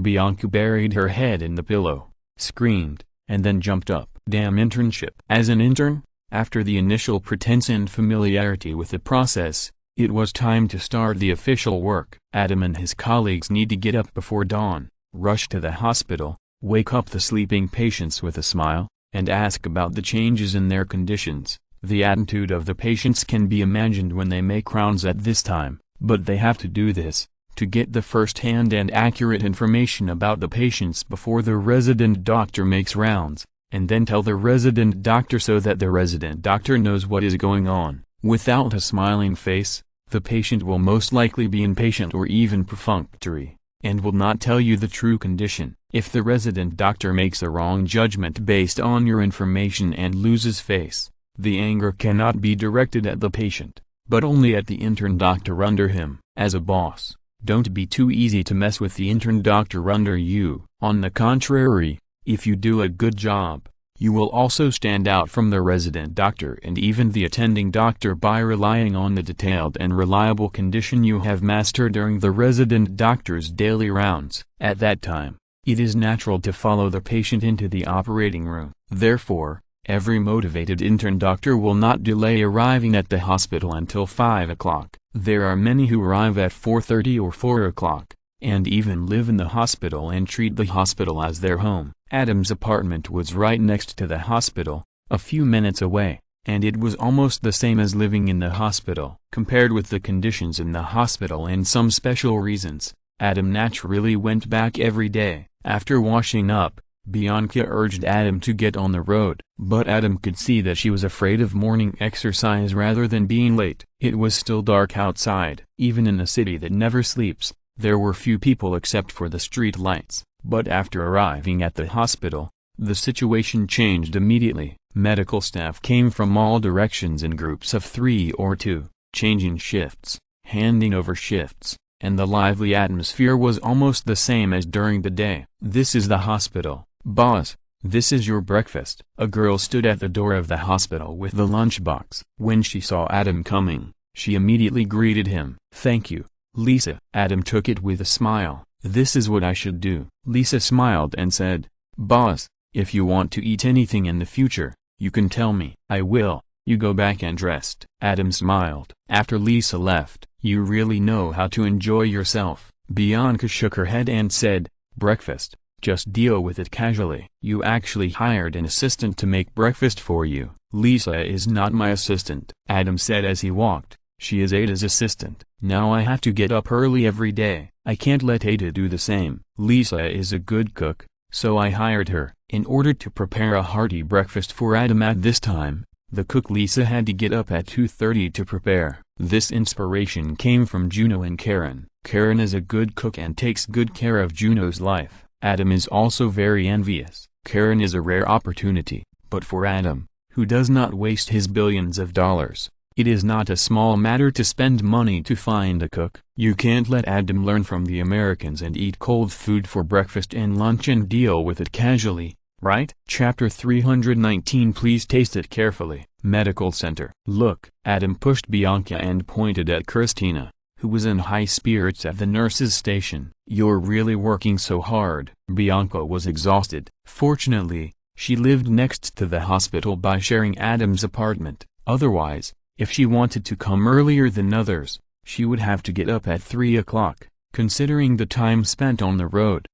Bianca buried her head in the pillow, screamed, and then jumped up. "Damn internship." As an intern, after the initial pretense and familiarity with the process, it was time to start the official work. Adam and his colleagues need to get up before dawn, rush to the hospital, wake up the sleeping patients with a smile, and ask about the changes in their conditions. The attitude of the patients can be imagined when they make rounds at this time, but they have to do this, to get the first-hand and accurate information about the patients before the resident doctor makes rounds, and then tell the resident doctor so that the resident doctor knows what is going on. Without a smiling face, the patient will most likely be impatient or even perfunctory, and will not tell you the true condition. If the resident doctor makes a wrong judgment based on your information and loses face, the anger cannot be directed at the patient, but only at the intern doctor under him. As a boss, don't be too easy to mess with the intern doctor under you. On the contrary, if you do a good job, You will also stand out from the resident doctor and even the attending doctor by relying on the detailed and reliable condition you have mastered during the resident doctor's daily rounds. At that time, it is natural to follow the patient into the operating room. Therefore, every motivated intern doctor will not delay arriving at the hospital until 5 o'clock. There are many who arrive at 4:30 or 4 o'clock, and even live in the hospital and treat the hospital as their home. Adam's apartment was right next to the hospital, a few minutes away, and it was almost the same as living in the hospital. Compared with the conditions in the hospital and some special reasons, Adam naturally went back every day. After washing up, Bianca urged Adam to get on the road, but Adam could see that she was afraid of morning exercise rather than being late. It was still dark outside. Even in a city that never sleeps, there were few people except for the street lights. But after arriving at the hospital, the situation changed immediately. Medical staff came from all directions in groups of 3 or 2, changing shifts, handing over shifts, and the lively atmosphere was almost the same as during the day. "This is the hospital, boss. This is your breakfast." A girl stood at the door of the hospital with the lunchbox. When she saw Adam coming, she immediately greeted him. "Thank you, Lisa." Adam took it with a smile. "This is what I should do." Lisa smiled and said, "Boss, if you want to eat anything in the future, you can tell me." "I will." "You go back and rest." Adam smiled. After Lisa left, "You really know how to enjoy yourself." Bianca shook her head and said, "Breakfast, just deal with it casually." "You actually hired an assistant to make breakfast for you." "Lisa is not my assistant," Adam said as he walked. "She is Ada's assistant. Now I have to get up early every day. I can't let Ada do the same. Lisa is a good cook, so I hired her." In order to prepare a hearty breakfast for Adam at this time, the cook Lisa had to get up at 2:30 to prepare. This inspiration came from Juno and Karen. Karen is a good cook and takes good care of Juno's life. Adam is also very envious. Karen is a rare opportunity, but for Adam, who does not waste his billions of dollars, it is not a small matter to spend money to find a cook. You can't let Adam learn from the Americans and eat cold food for breakfast and lunch and deal with it casually, right? Chapter 319. Please taste it carefully. Medical Center. "Look." Adam pushed Bianca and pointed at Christina, who was in high spirits at the nurse's station. "You're really working so hard." Bianca was exhausted. Fortunately, she lived next to the hospital by sharing Adam's apartment. Otherwise, if she wanted to come earlier than others, she would have to get up at 3 o'clock. Considering the time spent on the road,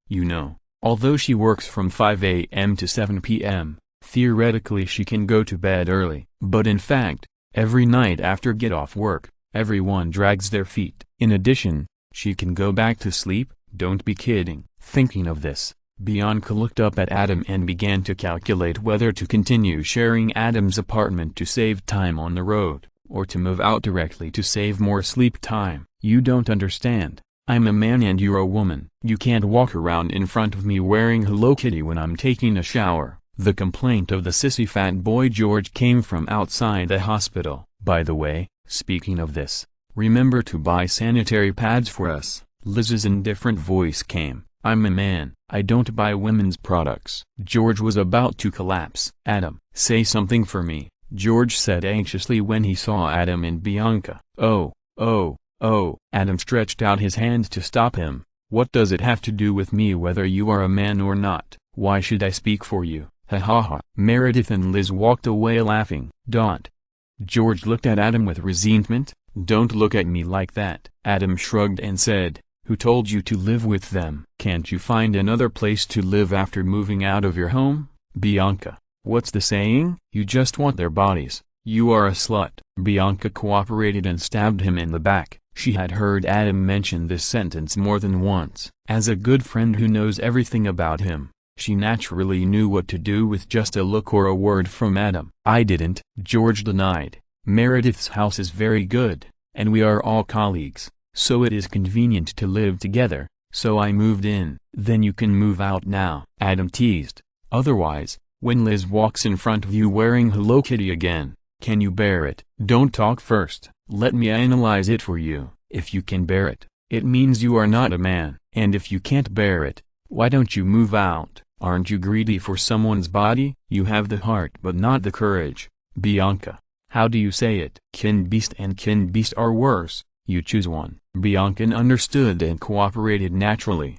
although she works from 5 a.m. to 7 p.m., theoretically she can go to bed early. But in fact, every night after get off work, everyone drags their feet. In addition, she can go back to sleep. Don't be kidding. Thinking of this, Bianca looked up at Adam and began to calculate whether to continue sharing Adam's apartment to save time on the road, or to move out directly to save more sleep time. "You don't understand. I'm a man and you're a woman. You can't walk around in front of me wearing Hello Kitty when I'm taking a shower." The complaint of the sissy fat boy George came from outside the hospital. "By the way, speaking of this, remember to buy sanitary pads for us." Liz's indifferent voice came. "I'm a man. I don't buy women's products." George was about to collapse. "Adam, say something for me," George said anxiously when he saw Adam and Bianca. Oh. Adam stretched out his hand to stop him. "What does it have to do with me whether you are a man or not? Why should I speak for you? Ha ha ha." Meredith and Liz walked away laughing. George looked at Adam with resentment. "Don't look at me like that." Adam shrugged and said, "Who told you to live with them? Can't you find another place to live after moving out of your home?" "Bianca, what's the saying? You just want their bodies. You are a slut." Bianca cooperated and stabbed him in the back. She had heard Adam mention this sentence more than once. As a good friend who knows everything about him, she naturally knew what to do with just a look or a word from Adam. "I didn't," George denied. "Meredith's house is very good, and we are all colleagues, so it is convenient to live together, so I moved in." "Then you can move out now," Adam teased. "Otherwise, when Liz walks in front of you wearing Hello Kitty again, can you bear it?" "Don't talk first. Let me analyze it for you. If you can bear it, it means you are not a man. And if you can't bear it, why don't you move out?" Aren't you greedy for someone's body? You have the heart but not the courage. Bianca. How do you say it? Kin beast and kin beast are worse. You choose one. Bianca understood and cooperated naturally.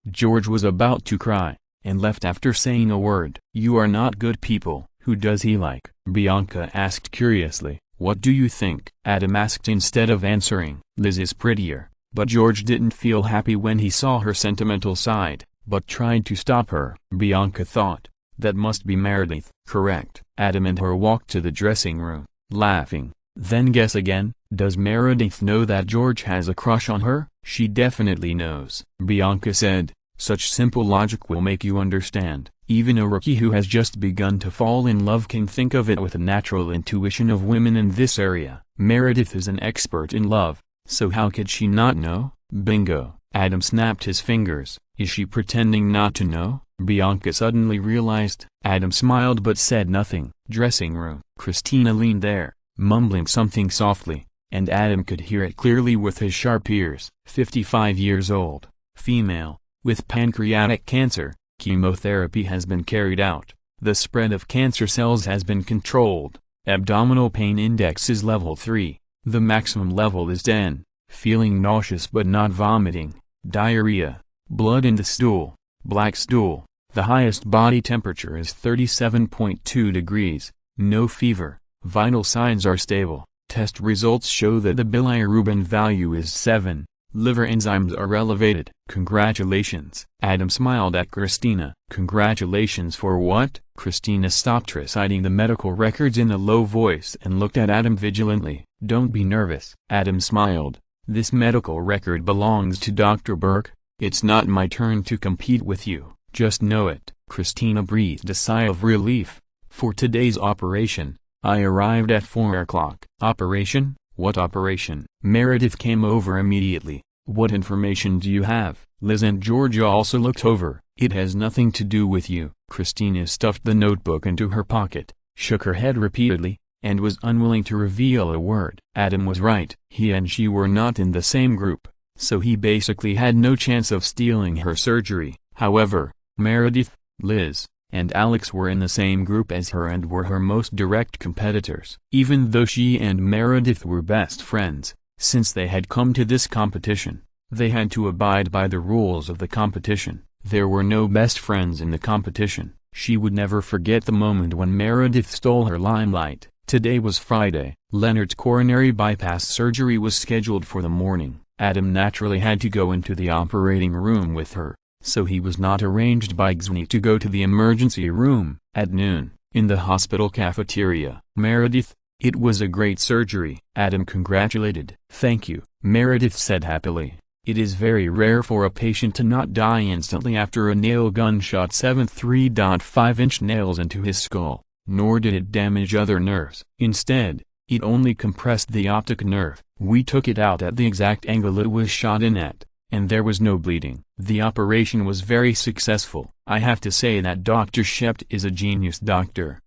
George was about to cry, and left after saying a word. You are not good people. Who does he like? Bianca asked curiously. What do you think? Adam asked instead of answering. Liz is prettier. But George didn't feel happy when he saw her sentimental side, but tried to stop her. Bianca thought, that must be Meredith. Correct. Adam and her walked to the dressing room, laughing. Then guess again. Does Meredith know that George has a crush on her? She definitely knows. Bianca said, such simple logic will make you understand. Even a rookie who has just begun to fall in love can think of it with a natural intuition of women in this area. Meredith is an expert in love, so how could she not know? Bingo. Adam snapped his fingers. Is she pretending not to know? Bianca suddenly realized. Adam smiled but said nothing. Dressing room. Christina leaned there, mumbling something softly, and Adam could hear it clearly with his sharp ears. 55 years old, female, with pancreatic cancer. Chemotherapy has been carried out. The spread of cancer cells has been controlled. Abdominal pain index is level 3. The maximum level is 10. Feeling nauseous but not vomiting. Diarrhea. Blood in the stool. Black stool. The highest body temperature is 37.2 degrees. No fever. Vital signs are stable. Test results show that the bilirubin value is 7. Liver enzymes are elevated. Congratulations. Adam smiled at Christina. Congratulations for what? Christina stopped reciting the medical records in a low voice and looked at Adam vigilantly. Don't be nervous. Adam smiled. This medical record belongs to Dr. Burke. It's not my turn to compete with you. Just know it. Christina breathed a sigh of relief. For today's operation, I arrived at 4 o'clock. Operation? What operation? Meredith came over immediately. What information do you have? Liz and Georgia also looked over. It has nothing to do with you. Christina stuffed the notebook into her pocket, shook her head repeatedly, and was unwilling to reveal a word. Adam was right. He and she were not in the same group, so he basically had no chance of stealing her surgery. However, Meredith, Liz, and Alex were in the same group as her and were her most direct competitors. Even though she and Meredith were best friends, since they had come to this competition, they had to abide by the rules of the competition. There were no best friends in the competition. She would never forget the moment when Meredith stole her limelight. Today was Friday. Leonard's coronary bypass surgery was scheduled for the morning. Adam naturally had to go into the operating room with her, so he was not arranged by Xuni to go to the emergency room. At noon, in the hospital cafeteria, Meredith, it was a great surgery. Adam congratulated. Thank you, Meredith said happily. It is very rare for a patient to not die instantly after a nail gun shot 3.5-inch nails into his skull, nor did it damage other nerves. Instead, it only compressed the optic nerve. We took it out at the exact angle it was shot in at, and there was no bleeding. The operation was very successful. I have to say that Dr. Shept is a genius doctor.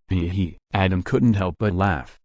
Adam couldn't help but laugh.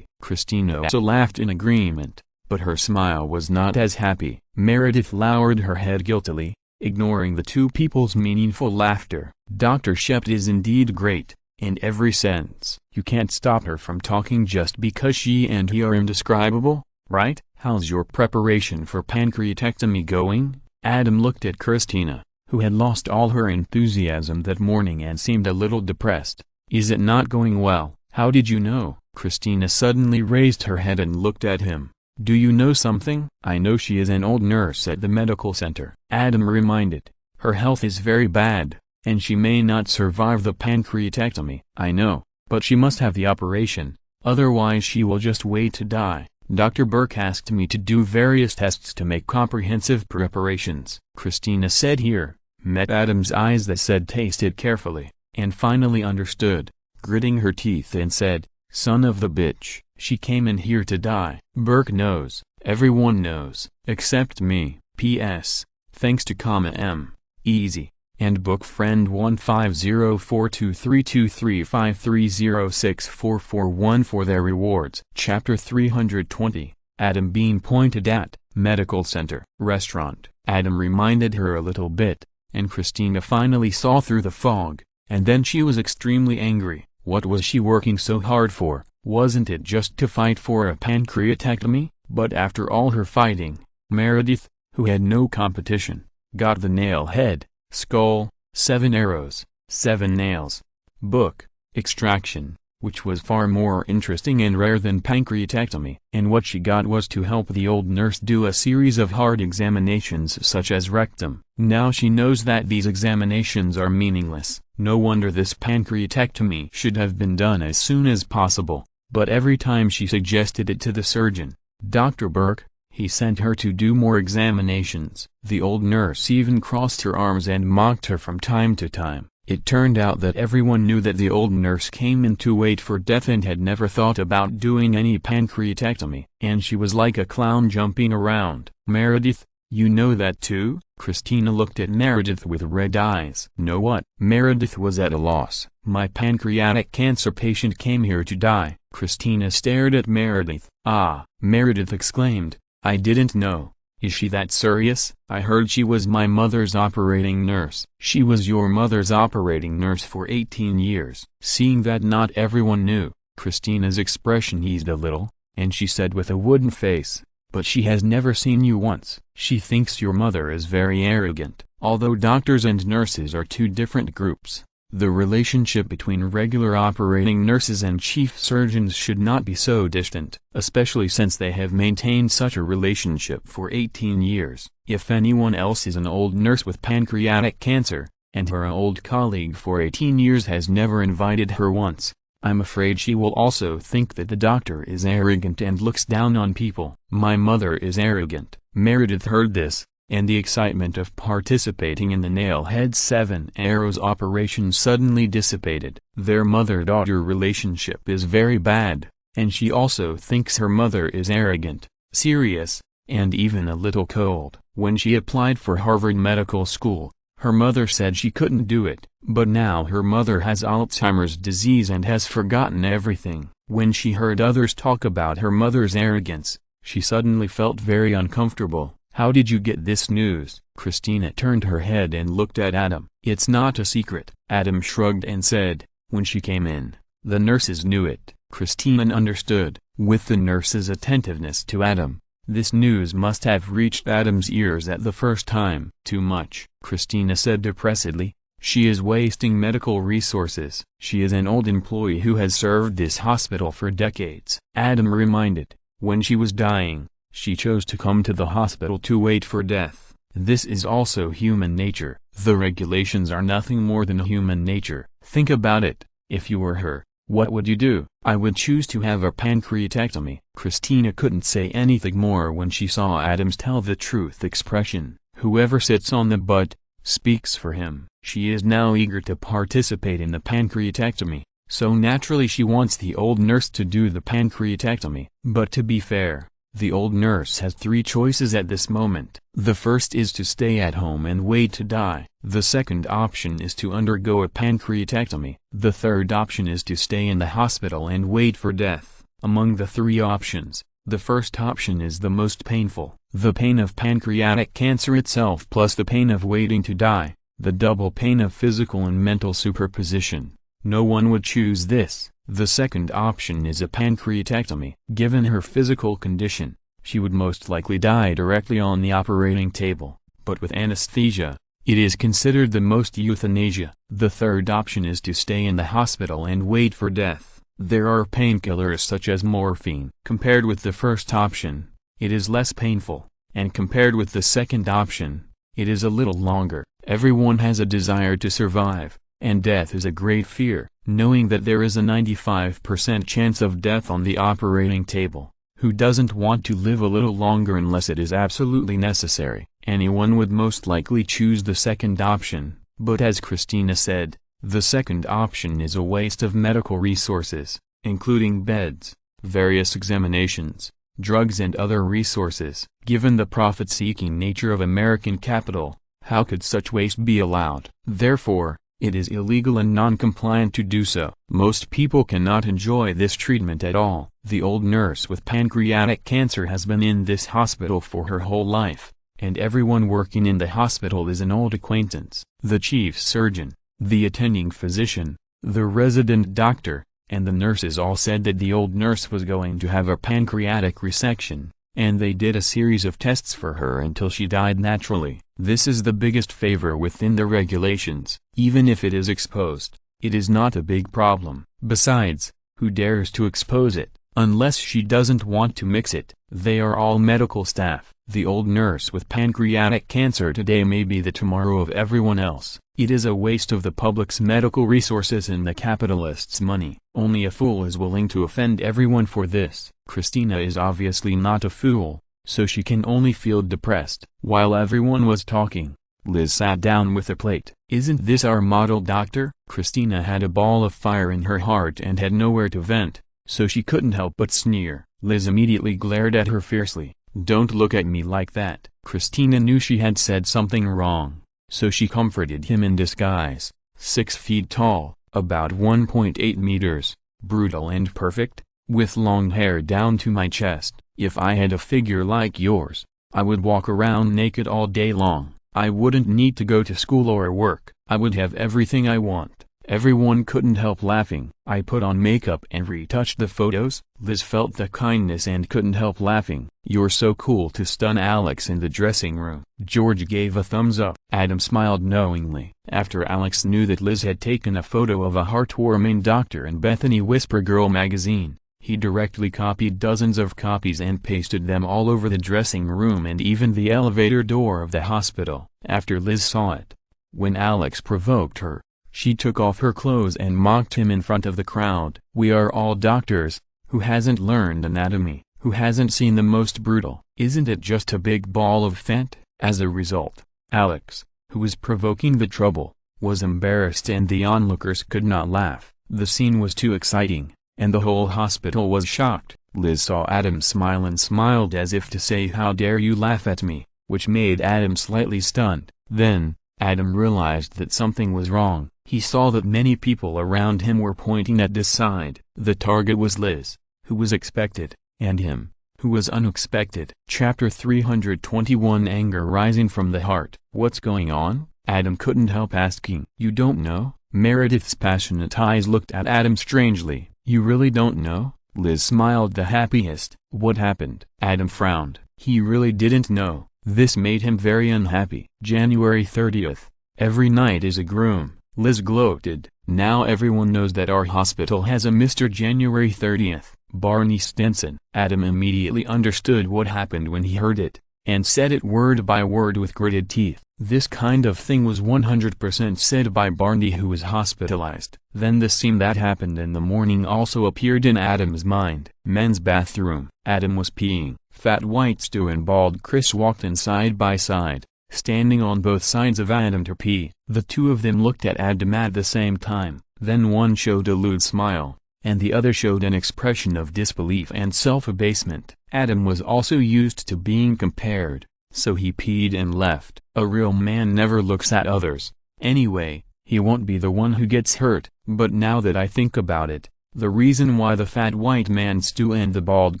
Christina also laughed in agreement, but her smile was not as happy. Meredith lowered her head guiltily, ignoring the two people's meaningful laughter. Dr. Shept is indeed great, in every sense. You can't stop her from talking just because she and he are indescribable, right? How's your preparation for pancreatectomy going? Adam looked at Christina, who had lost all her enthusiasm that morning and seemed a little depressed. Is it not going well? How did you know? Christina suddenly raised her head and looked at him. Do you know something? I know she is an old nurse at the medical center. Adam reminded. Her health is very bad, and she may not survive the pancreatectomy. I know, but she must have the operation, otherwise she will just wait to die. Dr. Burke asked me to do various tests to make comprehensive preparations. Christina said here, met Adam's eyes that said taste it carefully, and finally understood, gritting her teeth and said, son of the bitch, she came in here to die. Burke knows, everyone knows, except me. P.S. Thanks to M. Easy, and book friend 150423235306441 for their rewards. Chapter 320, Adam being pointed at, medical center. Restaurant. Adam reminded her a little bit, and Christina finally saw through the fog, and then she was extremely angry. What was she working so hard for? Wasn't it just to fight for a pancreatectomy? But after all her fighting, Meredith, who had no competition, got the nail head, skull, 7 arrows, 7 nails, book, extraction, which was far more interesting and rare than pancreatectomy. And what she got was to help the old nurse do a series of hard examinations such as rectum. Now she knows that these examinations are meaningless. No wonder this pancreatectomy should have been done as soon as possible. But every time she suggested it to the surgeon, Dr. Burke, he sent her to do more examinations. The old nurse even crossed her arms and mocked her from time to time. It turned out that everyone knew that the old nurse came in to wait for death and had never thought about doing any pancreatectomy. And she was like a clown jumping around. Meredith, you know that too? Christina looked at Meredith with red eyes. Know what? Meredith was at a loss. My pancreatic cancer patient came here to die. Christina stared at Meredith. Ah, Meredith exclaimed, I didn't know. Is she that serious? I heard she was my mother's operating nurse. She was your mother's operating nurse for 18 years. Seeing that not everyone knew, Christina's expression eased a little, and she said with a wooden face, but she has never seen you once. She thinks your mother is very arrogant. Although doctors and nurses are two different groups, the relationship between regular operating nurses and chief surgeons should not be so distant, especially since they have maintained such a relationship for 18 years. If anyone else is an old nurse with pancreatic cancer, and her old colleague for 18 years has never invited her once, I'm afraid she will also think that the doctor is arrogant and looks down on people. My mother is arrogant. Meredith heard this, and the excitement of participating in the nail-head 7 arrows operation suddenly dissipated. Their mother-daughter relationship is very bad, and she also thinks her mother is arrogant, serious, and even a little cold. When she applied for Harvard Medical School, her mother said she couldn't do it, but now her mother has Alzheimer's disease and has forgotten everything. When she heard others talk about her mother's arrogance, she suddenly felt very uncomfortable. How did you get this news? Christina turned her head and looked at Adam. It's not a secret. Adam shrugged and said, when she came in, the nurses knew it. Christina understood. With the nurse's attentiveness to Adam, this news must have reached Adam's ears at the first time. Too much, Christina said depressedly. She is wasting medical resources. She is an old employee who has served this hospital for decades. Adam reminded, when she was dying, she chose to come to the hospital to wait for death. This is also human nature. The regulations are nothing more than human nature. Think about it. If you were her, what would you do? I would choose to have a pancreatectomy. Christina couldn't say anything more when she saw Adam's tell the truth expression. Whoever sits on the butt, speaks for him. She is now eager to participate in the pancreatectomy, so naturally she wants the old nurse to do the pancreatectomy. But to be fair, the old nurse has 3 choices at this moment. The first is to stay at home and wait to die. The second option is to undergo a pancreatectomy. The third option is to stay in the hospital and wait for death. Among the 3 options, the first option is the most painful. The pain of pancreatic cancer itself plus the pain of waiting to die, the double pain of physical and mental superposition. No one would choose this. The second option is a pancreatectomy. Given her physical condition, she would most likely die directly on the operating table, but with anesthesia, it is considered the most euthanasia. The third option is to stay in the hospital and wait for death. There are painkillers such as morphine. Compared with the first option, it is less painful, and compared with the second option, it is a little longer. Everyone has a desire to survive, and death is a great fear. Knowing that there is a 95% chance of death on the operating table, who doesn't want to live a little longer unless it is absolutely necessary? Anyone would most likely choose the second option, but as Christina said, the second option is a waste of medical resources, including beds, various examinations, drugs and other resources. Given the profit-seeking nature of American capital, how could such waste be allowed? Therefore, it is illegal and non-compliant to do so. Most people cannot enjoy this treatment at all. The old nurse with pancreatic cancer has been in this hospital for her whole life, and everyone working in the hospital is an old acquaintance. The chief surgeon, the attending physician, the resident doctor, and the nurses all said that the old nurse was going to have a pancreatic resection, and they did a series of tests for her until she died naturally. This is the biggest favor within the regulations. Even if it is exposed, it is not a big problem. Besides, who dares to expose it, unless she doesn't want to mix it? They are all medical staff. The old nurse with pancreatic cancer today may be the tomorrow of everyone else. It is a waste of the public's medical resources and the capitalists' money. Only a fool is willing to offend everyone for this. Christina is obviously not a fool, so she can only feel depressed. While everyone was talking, Liz sat down with a plate. "Isn't this our model doctor?" Christina had a ball of fire in her heart and had nowhere to vent, so she couldn't help but sneer. Liz immediately glared at her fiercely. "Don't look at me like that." Christina knew she had said something wrong, so she comforted him in disguise. 6 feet tall, about 1.8 meters, brutal and perfect, with long hair down to my chest. If I had a figure like yours, I would walk around naked all day long. I wouldn't need to go to school or work. I would have everything I want. Everyone couldn't help laughing. I put on makeup and retouched the photos. Liz felt the kindness and couldn't help laughing. "You're so cool," to stun Alex in the dressing room. George gave a thumbs up. Adam smiled knowingly. After Alex knew that Liz had taken a photo of a heartwarming doctor in Bethany Whisper Girl magazine, he directly copied dozens of copies and pasted them all over the dressing room and even the elevator door of the hospital. After Liz saw it, when Alex provoked her, she took off her clothes and mocked him in front of the crowd. "We are all doctors. Who hasn't learned anatomy? Who hasn't seen the most brutal? Isn't it just a big ball of fat?" As a result, Alex, who was provoking the trouble, was embarrassed and the onlookers could not laugh. The scene was too exciting, and the whole hospital was shocked. Liz saw Adam smile and smiled as if to say, "How dare you laugh at me," which made Adam slightly stunned. Then, Adam realized that something was wrong. He saw that many people around him were pointing at this side. The target was Liz, who was expected, and him, who was unexpected. Chapter 321 Anger Rising from the Heart. "What's going on?" Adam couldn't help asking. "You don't know?" Meredith's passionate eyes looked at Adam strangely. "You really don't know?" Liz smiled the happiest. "What happened?" Adam frowned. He really didn't know. This made him very unhappy. January 30th. "Every night is a groom," Liz gloated. "Now everyone knows that our hospital has a Mr. January 30th. Barney Stinson." Adam immediately understood what happened when he heard it, and said it word by word with gritted teeth. This kind of thing was 100% said by Barney, who was hospitalized. Then the scene that happened in the morning also appeared in Adam's mind. Men's bathroom. Adam was peeing. Fat White Stu and Bald Chris walked in side by side, standing on both sides of Adam to pee. The two of them looked at Adam at the same time. Then one showed a lewd smile, and the other showed an expression of disbelief and self-abasement. Adam was also used to being compared, so he peed and left. A real man never looks at others. Anyway, he won't be the one who gets hurt. But now that I think about it, the reason why the fat white man Stu and the bald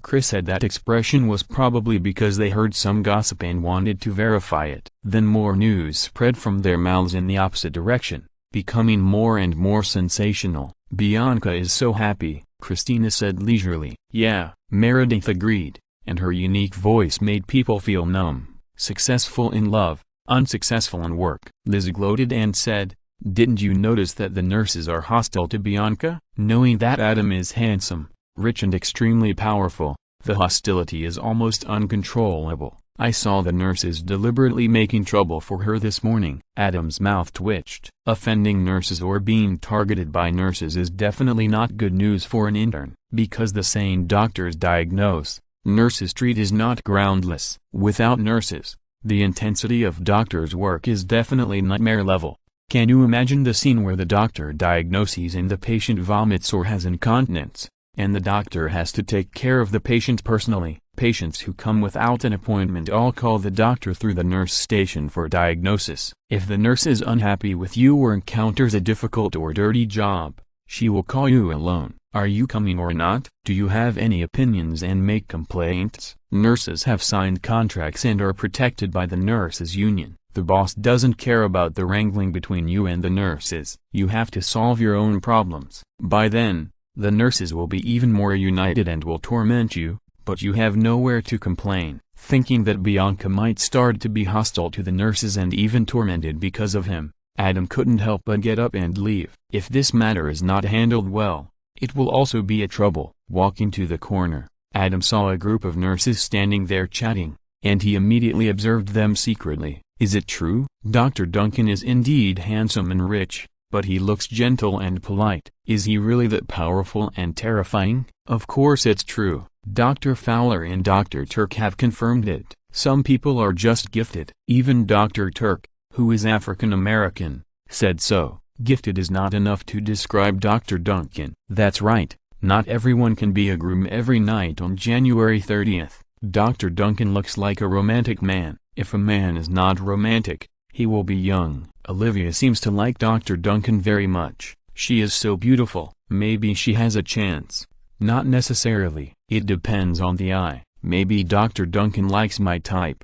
Chris had that expression was probably because they heard some gossip and wanted to verify it. Then more news spread from their mouths in the opposite direction, becoming more and more sensational. "Bianca is so happy," Christina said leisurely. "Yeah," Meredith agreed, and her unique voice made people feel numb. "Successful in love, unsuccessful in work." Liz gloated and said, "Didn't you notice that the nurses are hostile to Bianca?" Knowing that Adam is handsome, rich and extremely powerful, the hostility is almost uncontrollable. "I saw the nurses deliberately making trouble for her this morning." Adam's mouth twitched. Offending nurses or being targeted by nurses is definitely not good news for an intern, because the saying "doctors diagnose, nurses treat" is not groundless. Without nurses, the intensity of doctors' work is definitely nightmare level. Can you imagine the scene where the doctor diagnoses and the patient vomits or has incontinence, and the doctor has to take care of the patient personally? Patients who come without an appointment all call the doctor through the nurse station for diagnosis. If the nurse is unhappy with you or encounters a difficult or dirty job, she will call you alone. Are you coming or not? Do you have any opinions and make complaints? Nurses have signed contracts and are protected by the nurses' union. The boss doesn't care about the wrangling between you and the nurses. You have to solve your own problems. By then, the nurses will be even more united and will torment you, but you have nowhere to complain. Thinking that Bianca might start to be hostile to the nurses and even tormented because of him, Adam couldn't help but get up and leave. If this matter is not handled well, it will also be a trouble. Walking to the corner, Adam saw a group of nurses standing there chatting, and he immediately observed them secretly. Is it true? Dr. Duncan is indeed handsome and rich, but he looks gentle and polite. Is he really that powerful and terrifying? Of course it's true. Dr. Fowler and Dr. Turk have confirmed it. Some people are just gifted. Even Dr. Turk, who is African American, said so. Gifted is not enough to describe Dr. Duncan. That's right, not everyone can be a groom every night on January 30th. Dr. Duncan looks like a romantic man. If a man is not romantic, he will be young. Olivia seems to like Dr. Duncan very much. She is so beautiful. Maybe she has a chance. Not necessarily. It depends on the eye. Maybe Dr. Duncan likes my type.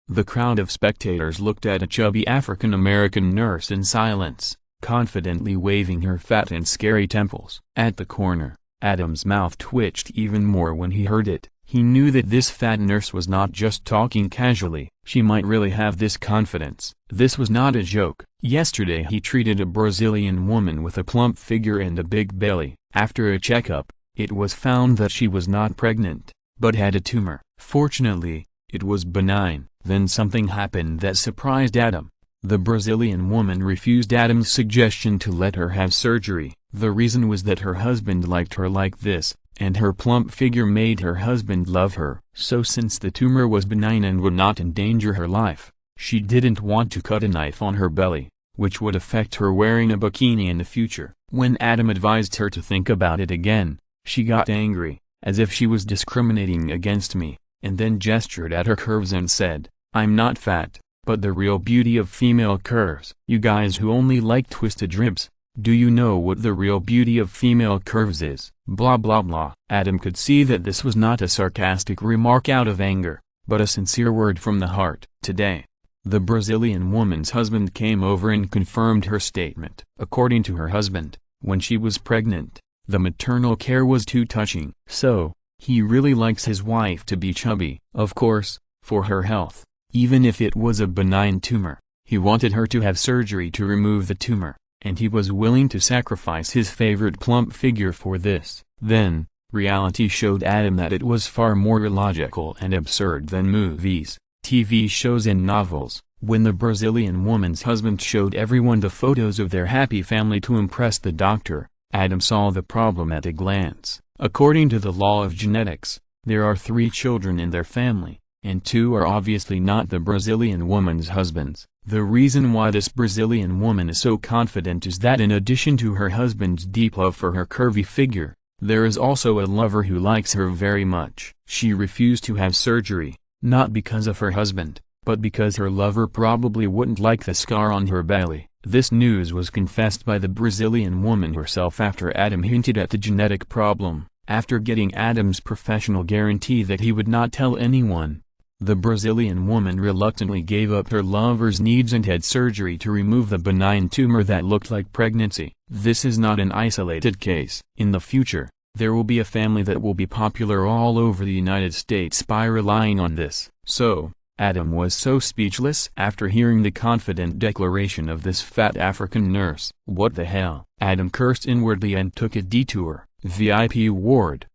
The crowd of spectators looked at a chubby African-American nurse in silence, confidently waving her fat and scary temples. At the corner, Adam's mouth twitched even more when he heard it. He knew that this fat nurse was not just talking casually. She might really have this confidence. This was not a joke. Yesterday he treated a Brazilian woman with a plump figure and a big belly. After a checkup, it was found that she was not pregnant, but had a tumor. Fortunately, it was benign. Then something happened that surprised Adam. The Brazilian woman refused Adam's suggestion to let her have surgery. The reason was that her husband liked her like this, and her plump figure made her husband love her. So since the tumor was benign and would not endanger her life, she didn't want to cut a knife on her belly, which would affect her wearing a bikini in the future. When Adam advised her to think about it again, she got angry, as if she was discriminating against me, and then gestured at her curves and said, "I'm not fat, but the real beauty of female curves. You guys who only like twisted ribs, do you know what the real beauty of female curves is?" Blah blah blah. Adam could see that this was not a sarcastic remark out of anger, but a sincere word from the heart. Today, the Brazilian woman's husband came over and confirmed her statement. According to her husband, when she was pregnant, the maternal care was too touching. So, he really likes his wife to be chubby. Of course, for her health, even if it was a benign tumor, he wanted her to have surgery to remove the tumor, and he was willing to sacrifice his favorite plump figure for this. Then, reality showed Adam that it was far more illogical and absurd than movies, TV shows and novels. When the Brazilian woman's husband showed everyone the photos of their happy family to impress the doctor, Adam saw the problem at a glance. According to the law of genetics, there are 3 children in their family, and 2 are obviously not the Brazilian woman's husbands. The reason why this Brazilian woman is so confident is that in addition to her husband's deep love for her curvy figure, there is also a lover who likes her very much. She refused to have surgery, not because of her husband, but because her lover probably wouldn't like the scar on her belly. This news was confessed by the Brazilian woman herself after Adam hinted at the genetic problem. After getting Adam's professional guarantee that he would not tell anyone, the Brazilian woman reluctantly gave up her lover's needs and had surgery to remove the benign tumor that looked like pregnancy. This is not an isolated case. In the future, there will be a family that will be popular all over the United States by relying on this. So, Adam was so speechless after hearing the confident declaration of this fat African nurse. What the hell? Adam cursed inwardly and took a detour. VIP ward. ...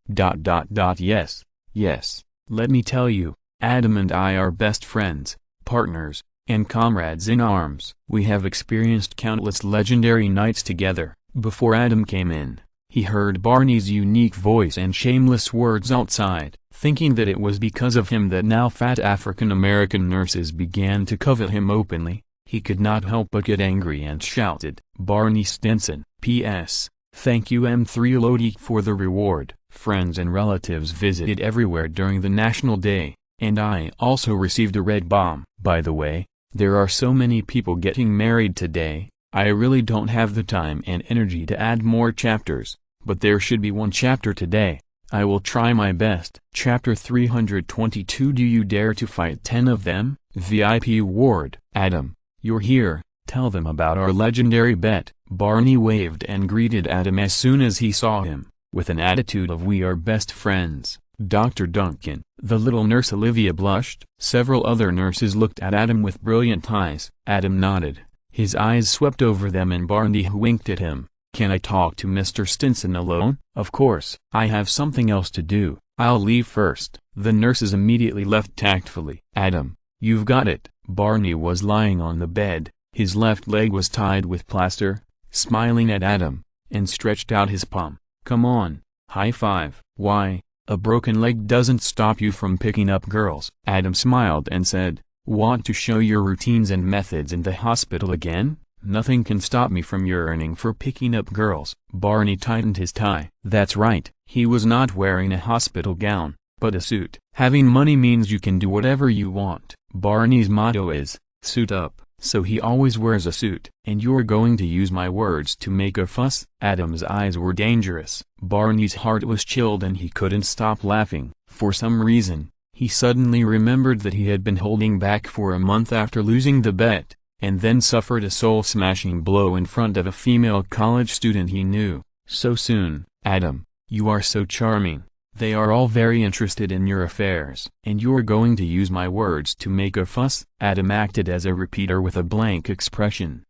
Yes, let me tell you, Adam and I are best friends, partners, and comrades in arms. We have experienced countless legendary nights together. Before Adam came in, he heard Barney's unique voice and shameless words outside. Thinking that it was because of him that now fat African-American nurses began to covet him openly, he could not help but get angry and shouted, "Barney Stinson, P.S. Thank you M3 Lodi for the reward." Friends and relatives visited everywhere during the National Day, and I also received a red bomb. By the way, there are so many people getting married today, I really don't have the time and energy to add more chapters, but there should be one chapter today. I will try my best. Chapter 322. Do you dare to fight 10 of them? VIP ward. Adam, you're here. Tell them about our legendary bet. Barney waved and greeted Adam as soon as he saw him, with an attitude of we are best friends. Dr. Duncan. The little nurse Olivia blushed. Several other nurses looked at Adam with brilliant eyes. Adam nodded. His eyes swept over them and Barney winked at him. Can I talk to Mr. Stinson alone? Of course. I have something else to do. I'll leave first. The nurses immediately left tactfully. Adam, you've got it. Barney was lying on the bed. His left leg was tied with plaster, smiling at Adam, and stretched out his palm. Come on, high five. Why, a broken leg doesn't stop you from picking up girls. Adam smiled and said, want to show your routines and methods in the hospital again? Nothing can stop me from yearning for picking up girls. Barney tightened his tie. That's right. He was not wearing a hospital gown, but a suit. Having money means you can do whatever you want. Barney's motto is, suit up, so he always wears a suit. And you're going to use my words to make a fuss? Adam's eyes were dangerous. Barney's heart was chilled and he couldn't stop laughing. For some reason, he suddenly remembered that he had been holding back for a month after losing the bet, and then suffered a soul-smashing blow in front of a female college student he knew. So soon. Adam, you are so charming. They are all very interested in your affairs. And you're going to use my words to make a fuss? Adam acted as a repeater with a blank expression.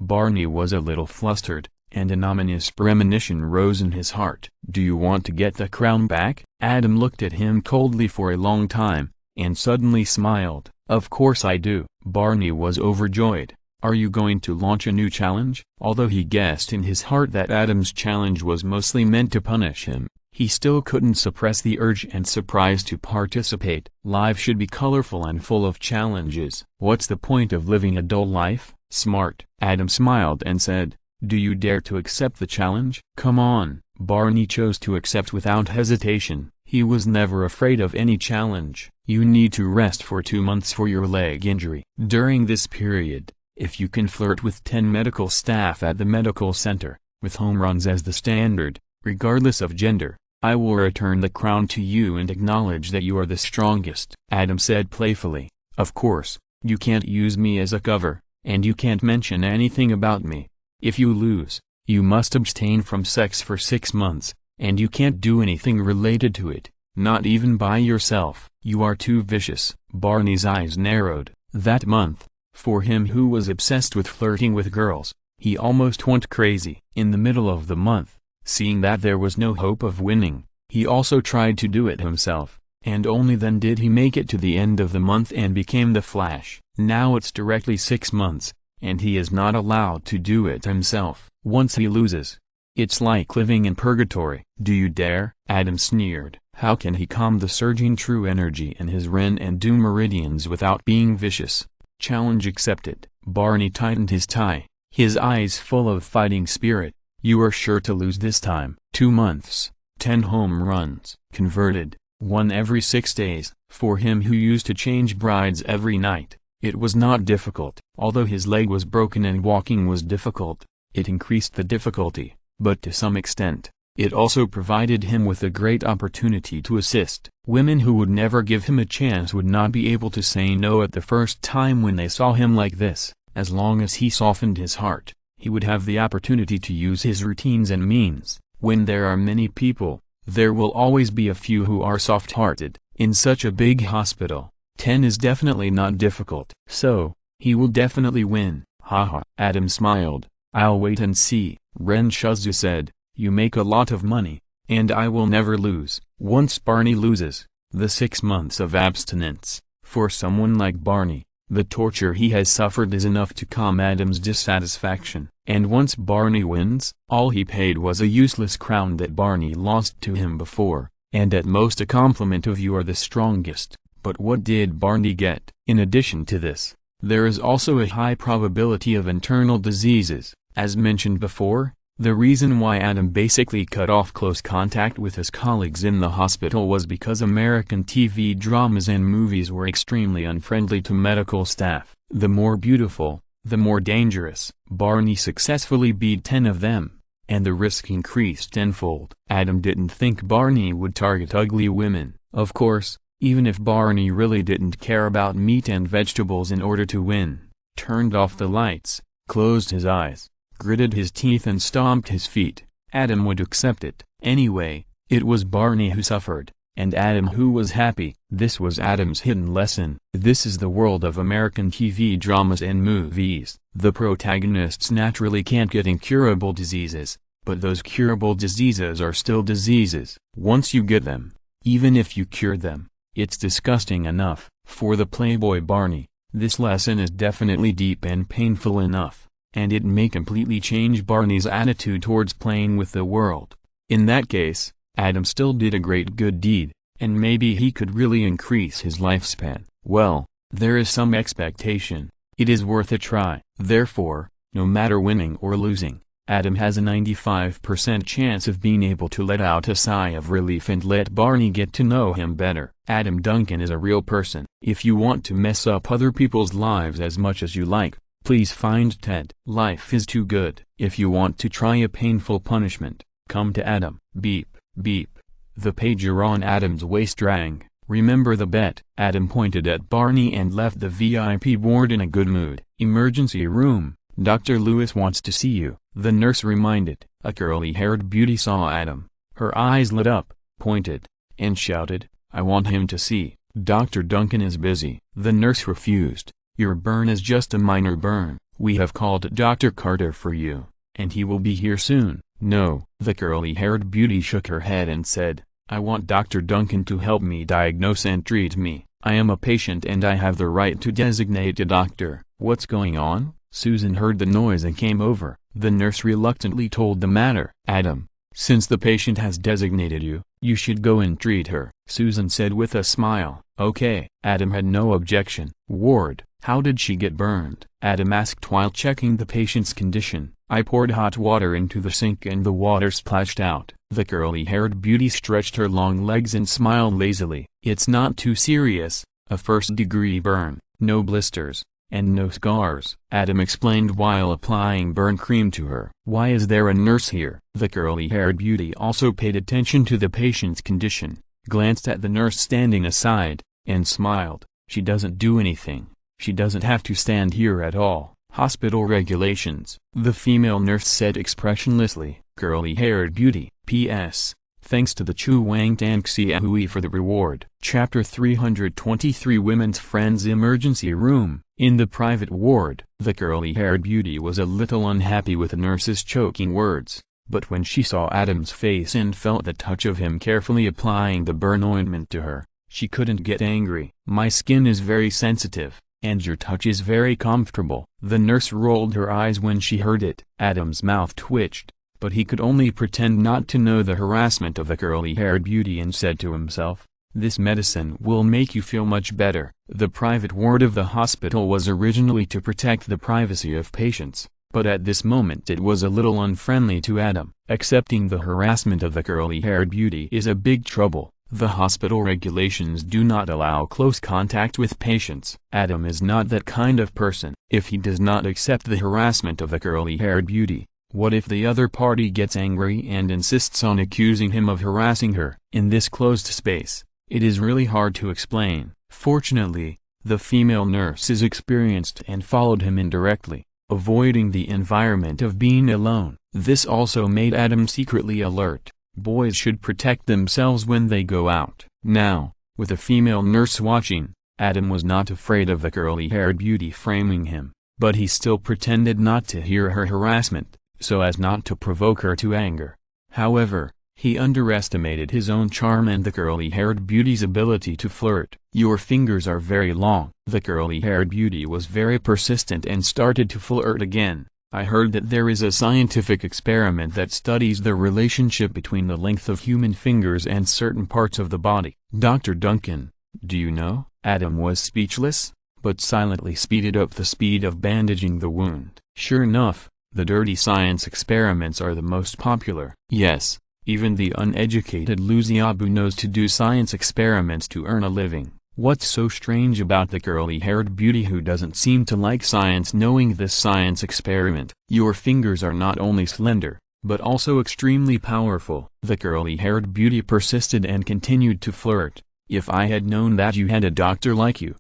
Barney was a little flustered, and an ominous premonition rose in his heart. Do you want to get the crown back? Adam looked at him coldly for a long time, and suddenly smiled. Of course I do. Barney was overjoyed. Are you going to launch a new challenge? Although he guessed in his heart that Adam's challenge was mostly meant to punish him, he still couldn't suppress the urge and surprise to participate. Life should be colorful and full of challenges. What's the point of living a dull life? Smart. Adam smiled and said, do you dare to accept the challenge? Come on. Barney chose to accept without hesitation. He was never afraid of any challenge. You need to rest for 2 months for your leg injury. During this period, if you can flirt with 10 medical staff at the medical center, with home runs as the standard, regardless of gender, I will return the crown to you and acknowledge that you are the strongest. Adam said playfully, of course, you can't use me as a cover, and you can't mention anything about me. If you lose, you must abstain from sex for 6 months, and you can't do anything related to it, not even by yourself. You are too vicious. Barney's eyes narrowed. That month, for him who was obsessed with flirting with girls, he almost went crazy. In the middle of the month, seeing that there was no hope of winning, he also tried to do it himself, and only then did he make it to the end of the month and became the Flash. Now it's directly 6 months, and he is not allowed to do it himself. Once he loses, it's like living in purgatory. Do you dare? Adam sneered. How can he calm the surging true energy in his Ren and Du meridians without being vicious? Challenge accepted. Barney tightened his tie, his eyes full of fighting spirit. You are sure to lose this time. 2 months, 10 home runs. Converted, 1 every 6 days. For him who used to change brides every night, it was not difficult. Although his leg was broken and walking was difficult, it increased the difficulty, but to some extent, it also provided him with a great opportunity to assist. Women who would never give him a chance would not be able to say no at the first time when they saw him like this. As long as he softened his heart, he would have the opportunity to use his routines and means. When there are many people, there will always be a few who are soft-hearted. In such a big hospital, 10 is definitely not difficult. So, he will definitely win. Haha. Adam smiled. I'll wait and see. Ren Shuzu said, you make a lot of money, and I will never lose. Once Barney loses, the 6 months of abstinence, for someone like Barney, the torture he has suffered is enough to calm Adam's dissatisfaction. And once Barney wins, all he paid was a useless crown that Barney lost to him before, and at most a compliment of you are the strongest. But what did Barney get? In addition to this, there is also a high probability of internal diseases. As mentioned before, the reason why Adam basically cut off close contact with his colleagues in the hospital was because American TV dramas and movies were extremely unfriendly to medical staff. The more beautiful, the more dangerous. Barney successfully beat 10 of them, and the risk increased tenfold. Adam didn't think Barney would target ugly women. Of course, even if Barney really didn't care about meat and vegetables in order to win, turned off the lights, closed his eyes, gritted his teeth and stomped his feet, Adam would accept it. Anyway, it was Barney who suffered, and Adam who was happy. This was Adam's hidden lesson. This is the world of American TV dramas and movies. The protagonists naturally can't get incurable diseases, but those curable diseases are still diseases. Once you get them, even if you cure them, it's disgusting enough. For the playboy Barney, this lesson is definitely deep and painful enough, and it may completely change Barney's attitude towards playing with the world. In that case, Adam still did a great good deed, and maybe he could really increase his lifespan. Well, there is some expectation. It is worth a try. Therefore, no matter winning or losing, Adam has a 95% chance of being able to let out a sigh of relief and let Barney get to know him better. Adam Duncan is a real person. If you want to mess up other people's lives as much as you like, please find Ted. Life is too good. If you want to try a painful punishment, come to Adam. Beep, beep. The pager on Adam's waist rang. Remember the bet. Adam pointed at Barney and left the VIP ward in a good mood. Emergency room. Dr. Lewis wants to see you, the nurse reminded. A curly-haired beauty saw Adam. Her eyes lit up, pointed, and shouted, "I want him to see. Dr. Duncan is busy." The nurse refused. "Your burn is just a minor burn. We have called Dr. Carter for you, and he will be here soon." "No." The curly-haired beauty shook her head and said, "I want Dr. Duncan to help me diagnose and treat me. I am a patient and I have the right to designate a doctor." "What's going on?" Susan heard the noise and came over. The nurse reluctantly told the matter. "Adam, since the patient has designated you, you should go and treat her," Susan said with a smile. "Okay." Adam had no objection. "Ward, how did she get burned?" Adam asked while checking the patient's condition. "I poured hot water into the sink and the water splashed out." The curly-haired beauty stretched her long legs and smiled lazily. "It's not too serious, a first-degree burn, no blisters, and no scars," Adam explained while applying burn cream to her. "Why is there a nurse here?" The curly-haired beauty also paid attention to the patient's condition, glanced at the nurse standing aside, and smiled. "She doesn't do anything. She doesn't have to stand here at all. Hospital regulations," the female nurse said expressionlessly. Curly-haired beauty. P.S. Thanks to the Chu Wang Tang Xiaohui for the reward. Chapter 323 Women's Friends Emergency Room. In the private ward, the curly-haired beauty was a little unhappy with the nurse's choking words, but when she saw Adam's face and felt the touch of him carefully applying the burn ointment to her, she couldn't get angry. "My skin is very sensitive, and your touch is very comfortable." The nurse rolled her eyes when she heard it. Adam's mouth twitched, but he could only pretend not to know the harassment of the curly-haired beauty and said to himself, "This medicine will make you feel much better." The private ward of the hospital was originally to protect the privacy of patients, but at this moment it was a little unfriendly to Adam. Accepting the harassment of the curly-haired beauty is a big trouble. The hospital regulations do not allow close contact with patients. Adam is not that kind of person. If he does not accept the harassment of the curly-haired beauty, what if the other party gets angry and insists on accusing him of harassing her? In this closed space, it is really hard to explain. Fortunately, the female nurse is experienced and followed him indirectly, avoiding the environment of being alone. This also made Adam secretly alert. Boys should protect themselves when they go out. Now, with a female nurse watching, Adam was not afraid of the curly-haired beauty framing him, but he still pretended not to hear her harassment, so as not to provoke her to anger. However, he underestimated his own charm and the curly-haired beauty's ability to flirt. "Your fingers are very long." The curly-haired beauty was very persistent and started to flirt again. "I heard that there is a scientific experiment that studies the relationship between the length of human fingers and certain parts of the body." "Dr. Duncan, do you know?" Adam was speechless, but silently speeded up the speed of bandaging the wound. Sure enough, the dirty science experiments are the most popular. Yes, even the uneducated Luziabu knows to do science experiments to earn a living. What's so strange about the curly-haired beauty who doesn't seem to like science knowing this science experiment? "Your fingers are not only slender, but also extremely powerful. The curly-haired beauty persisted and continued to flirt. If I had known that you had a doctor like you,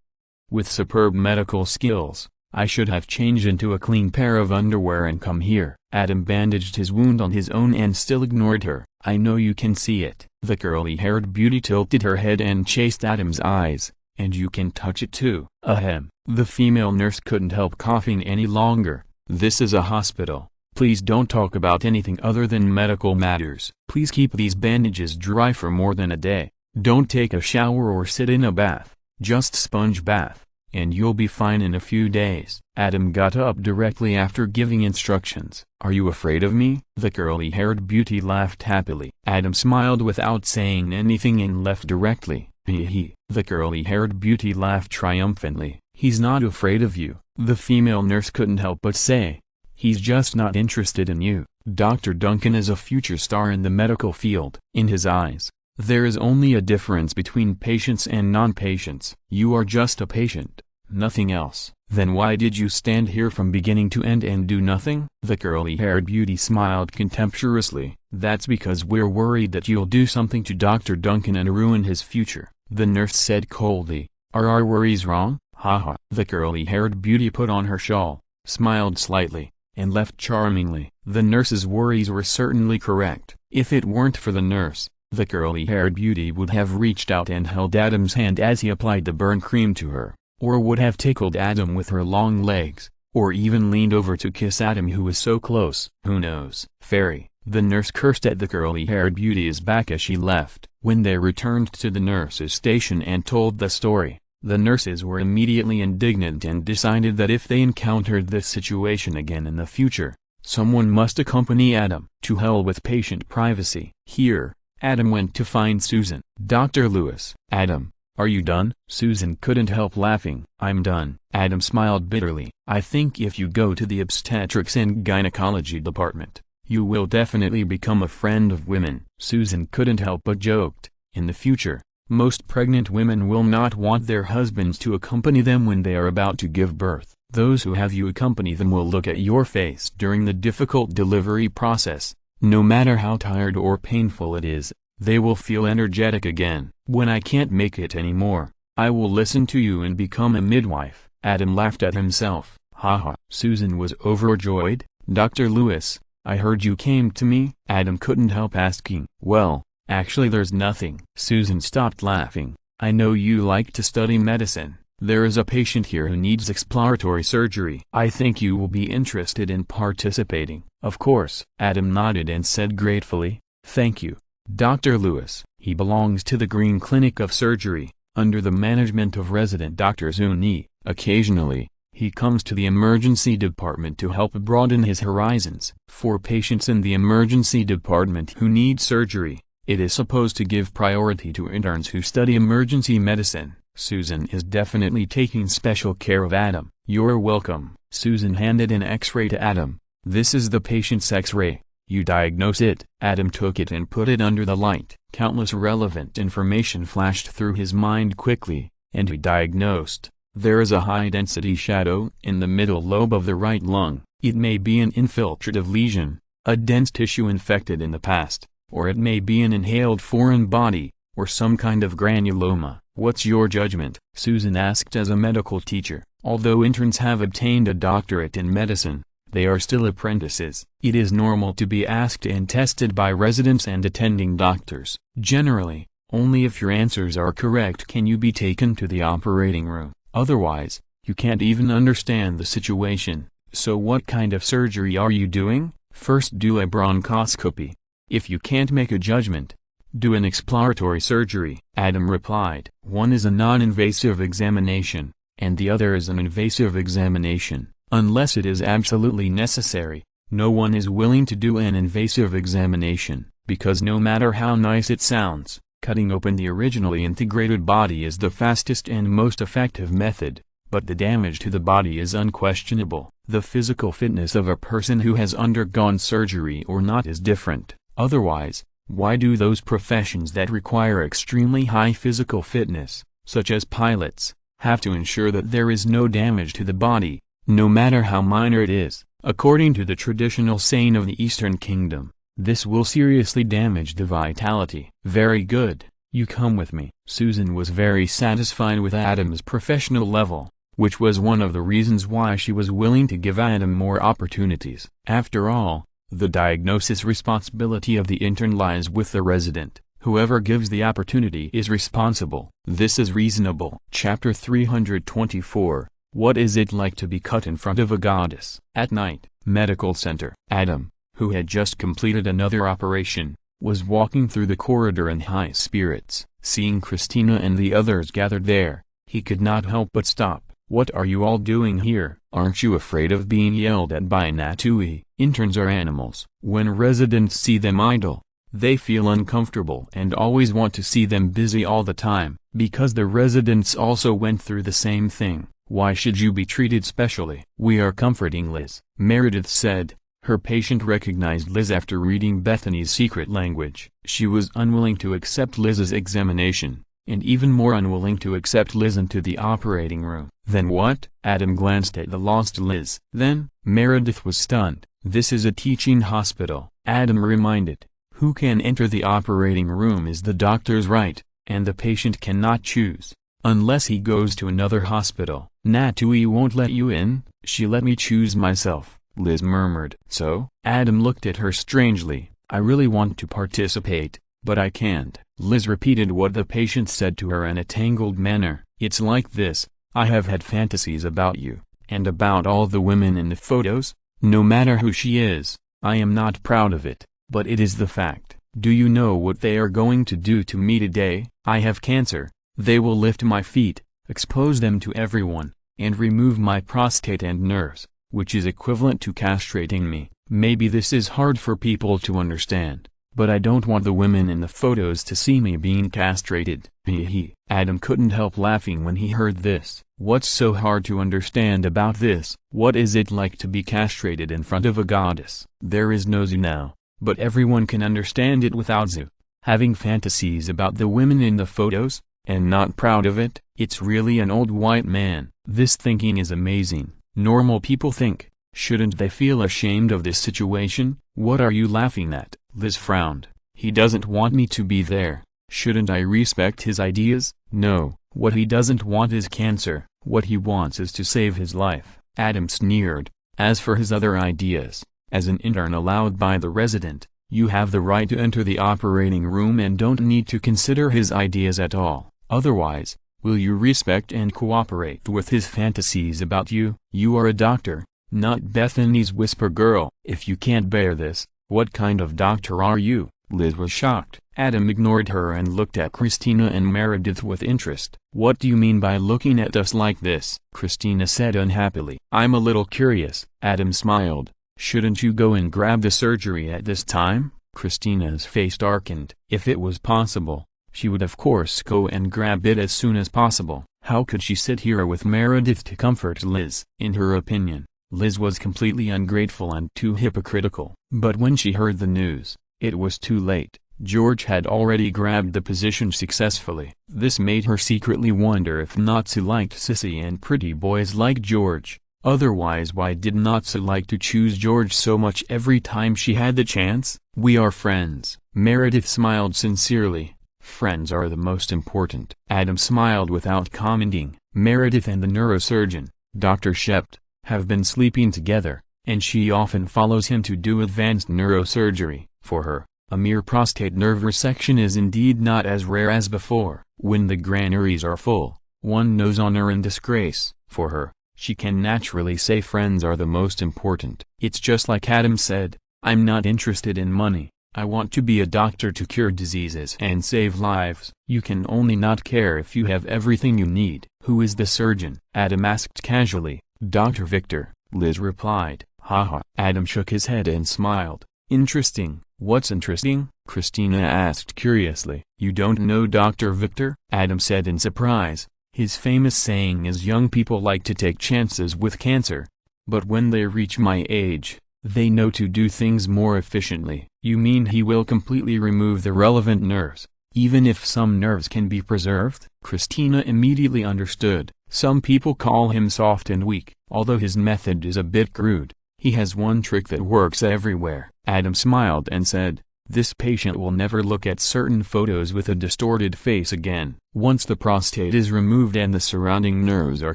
with superb medical skills, I should have changed into a clean pair of underwear and come here. Adam bandaged his wound on his own and still ignored her. I know you can see it. The curly-haired beauty tilted her head and chased Adam's eyes. And you can touch it too. Ahem. The female nurse couldn't help coughing any longer. This is a hospital. Please don't talk about anything other than medical matters. Please keep these bandages dry for more than a day. Don't take a shower or sit in a bath. Just sponge bath, and you'll be fine in a few days. Adam got up directly after giving instructions. Are you afraid of me? The curly-haired beauty laughed happily. Adam smiled without saying anything and left directly. Hee. The curly-haired beauty laughed triumphantly. He's not afraid of you. The female nurse couldn't help but say. He's just not interested in you. Dr. Duncan is a future star in the medical field. In his eyes, there is only a difference between patients and non-patients. You are just a patient, nothing else. Then why did you stand here from beginning to end and do nothing? The curly-haired beauty smiled contemptuously. That's because we're worried that you'll do something to Dr. Duncan and ruin his future. The nurse said coldly. Are our worries wrong? Haha. The curly-haired beauty put on her shawl, smiled slightly, and left charmingly. The nurse's worries were certainly correct. If it weren't for the nurse, the curly-haired beauty would have reached out and held Adam's hand as he applied the burn cream to her, or would have tickled Adam with her long legs, or even leaned over to kiss Adam who was so close. Who knows? Fairy. The nurse cursed at the curly-haired beauty's back as she left. When they returned to the nurse's station and told the story, the nurses were immediately indignant and decided that if they encountered this situation again in the future, someone must accompany Adam. To hell with patient privacy. Here, Adam went to find Susan. Dr. Lewis. Adam, are you done? Susan couldn't help laughing. I'm done. Adam smiled bitterly. I think if you go to the obstetrics and gynecology department, you will definitely become a friend of women. Susan couldn't help but joked. In the future, most pregnant women will not want their husbands to accompany them when they are about to give birth. Those who have you accompany them will look at your face during the difficult delivery process. No matter how tired or painful it is, they will feel energetic again. When I can't make it anymore, I will listen to you and become a midwife. Adam laughed at himself. Haha. Susan was overjoyed. Dr. Lewis, I heard you came to me. Adam couldn't help asking. Well, actually there's nothing. Susan stopped laughing. I know you like to study medicine. There is a patient here who needs exploratory surgery. I think you will be interested in participating. Of course. Adam nodded and said gratefully, thank you, Dr. Lewis. He belongs to the Green Clinic of Surgery, under the management of resident Dr. Juno. Occasionally, he comes to the emergency department to help broaden his horizons. For patients in the emergency department who need surgery, it is supposed to give priority to interns who study emergency medicine. Susan is definitely taking special care of Adam. You're welcome. Susan handed an X-ray to Adam. This is the patient's X-ray. You diagnose it. Adam took it and put it under the light. Countless relevant information flashed through his mind quickly, and he diagnosed. There is a high-density shadow in the middle lobe of the right lung. It may be an infiltrative lesion, a dense tissue infected in the past, or it may be an inhaled foreign body, or some kind of granuloma. What's your judgment? Susan asked as a medical teacher. Although interns have obtained a doctorate in medicine, they are still apprentices. It is normal to be asked and tested by residents and attending doctors. Generally, only if your answers are correct can you be taken to the operating room. Otherwise, you can't even understand the situation. So what kind of surgery are you doing? First do a bronchoscopy. If you can't make a judgment, do an exploratory surgery. Adam replied. One is a non-invasive examination, and the other is an invasive examination. Unless it is absolutely necessary, no one is willing to do an invasive examination, because no matter how nice it sounds, cutting open the originally integrated body is the fastest and most effective method, but the damage to the body is unquestionable. The physical fitness of a person who has undergone surgery or not is different. Otherwise, why do those professions that require extremely high physical fitness, such as pilots, have to ensure that there is no damage to the body, no matter how minor it is? According to the traditional saying of the Eastern Kingdom, this will seriously damage the vitality. Very good, you come with me. Susan was very satisfied with Adam's professional level, which was one of the reasons why she was willing to give Adam more opportunities. After all, the diagnosis responsibility of the intern lies with the resident. Whoever gives the opportunity is responsible. This is reasonable. Chapter 324. What is it like to be cut in front of a goddess? At night, medical center. Adam, who had just completed another operation, was walking through the corridor in high spirits. Seeing Christina and the others gathered there, he could not help but stop. What are you all doing here? Aren't you afraid of being yelled at by Natui? Interns are animals. When residents see them idle, they feel uncomfortable and always want to see them busy all the time. Because the residents also went through the same thing, why should you be treated specially? We are comforting Liz, Meredith said. Her patient recognized Liz after reading Bethany's secret language. She was unwilling to accept Liz's examination, and even more unwilling to accept Liz into the operating room. Then what? Adam glanced at the lost Liz. Then, Meredith was stunned. This is a teaching hospital, Adam reminded. Who can enter the operating room is the doctor's right, and the patient cannot choose, unless he goes to another hospital. Natui won't let you in. She let me choose myself, Liz murmured. So? Adam looked at her strangely. I really want to participate, but I can't. Liz repeated what the patient said to her in a tangled manner. It's like this, I have had fantasies about you, and about all the women in the photos. No matter who she is, I am not proud of it, but it is the fact. Do you know what they are going to do to me today? I have cancer. They will lift my feet, expose them to everyone, and remove my prostate and nerves, which is equivalent to castrating me. Maybe this is hard for people to understand, but I don't want the women in the photos to see me being castrated. Hee. Adam couldn't help laughing when he heard this. What's so hard to understand about this? What is it like to be castrated in front of a goddess? There is no Zu now, but everyone can understand it without Zu. Having fantasies about the women in the photos, and not proud of it? It's really an old white man. This thinking is amazing. Normal people think, shouldn't they feel ashamed of this situation? What are you laughing at? Liz frowned. He doesn't want me to be there. Shouldn't I respect his ideas? No, what he doesn't want is cancer. What he wants is to save his life. Adam sneered. As for his other ideas, as an intern allowed by the resident, you have the right to enter the operating room and don't need to consider his ideas at all. Otherwise, will you respect and cooperate with his fantasies about you? You are a doctor, not Bethany's whisper girl. If you can't bear this, what kind of doctor are you? Liz was shocked. Adam ignored her and looked at Christina and Meredith with interest. What do you mean by looking at us like this? Christina said unhappily. I'm a little curious. Adam smiled. Shouldn't you go and grab the surgery at this time? Christina's face darkened. If it was possible, she would of course go and grab it as soon as possible. How could she sit here with Meredith to comfort Liz? In her opinion, Liz was completely ungrateful and too hypocritical. But when she heard the news, it was too late. George had already grabbed the position successfully. This made her secretly wonder if Natsu liked sissy and pretty boys like George. Otherwise, why did Natsu like to choose George so much every time she had the chance? We are friends. Meredith smiled sincerely. Friends are the most important. Adam smiled without commenting. Meredith and the neurosurgeon, Dr. Shept, have been sleeping together, and she often follows him to do advanced neurosurgery. For her, a mere prostate nerve resection is indeed not as rare as before. When the granaries are full, one knows honor and disgrace. For her, she can naturally say friends are the most important. It's just like Adam said, I'm not interested in money. I want to be a doctor to cure diseases and save lives. You can only not care if you have everything you need. Who is the surgeon? Adam asked casually. Dr. Victor, Liz replied. Haha. Adam shook his head and smiled. Interesting. What's interesting? Christina asked curiously. You don't know Dr. Victor? Adam said in surprise. His famous saying is young people like to take chances with cancer, but when they reach my age, they know to do things more efficiently. You mean he will completely remove the relevant nerves, even if some nerves can be preserved? Christina immediately understood. Some people call him soft and weak. Although his method is a bit crude, He has one trick that works everywhere. Adam smiled and said, "This patient will never look at certain photos with a distorted face again. Once the prostate is removed and the surrounding nerves are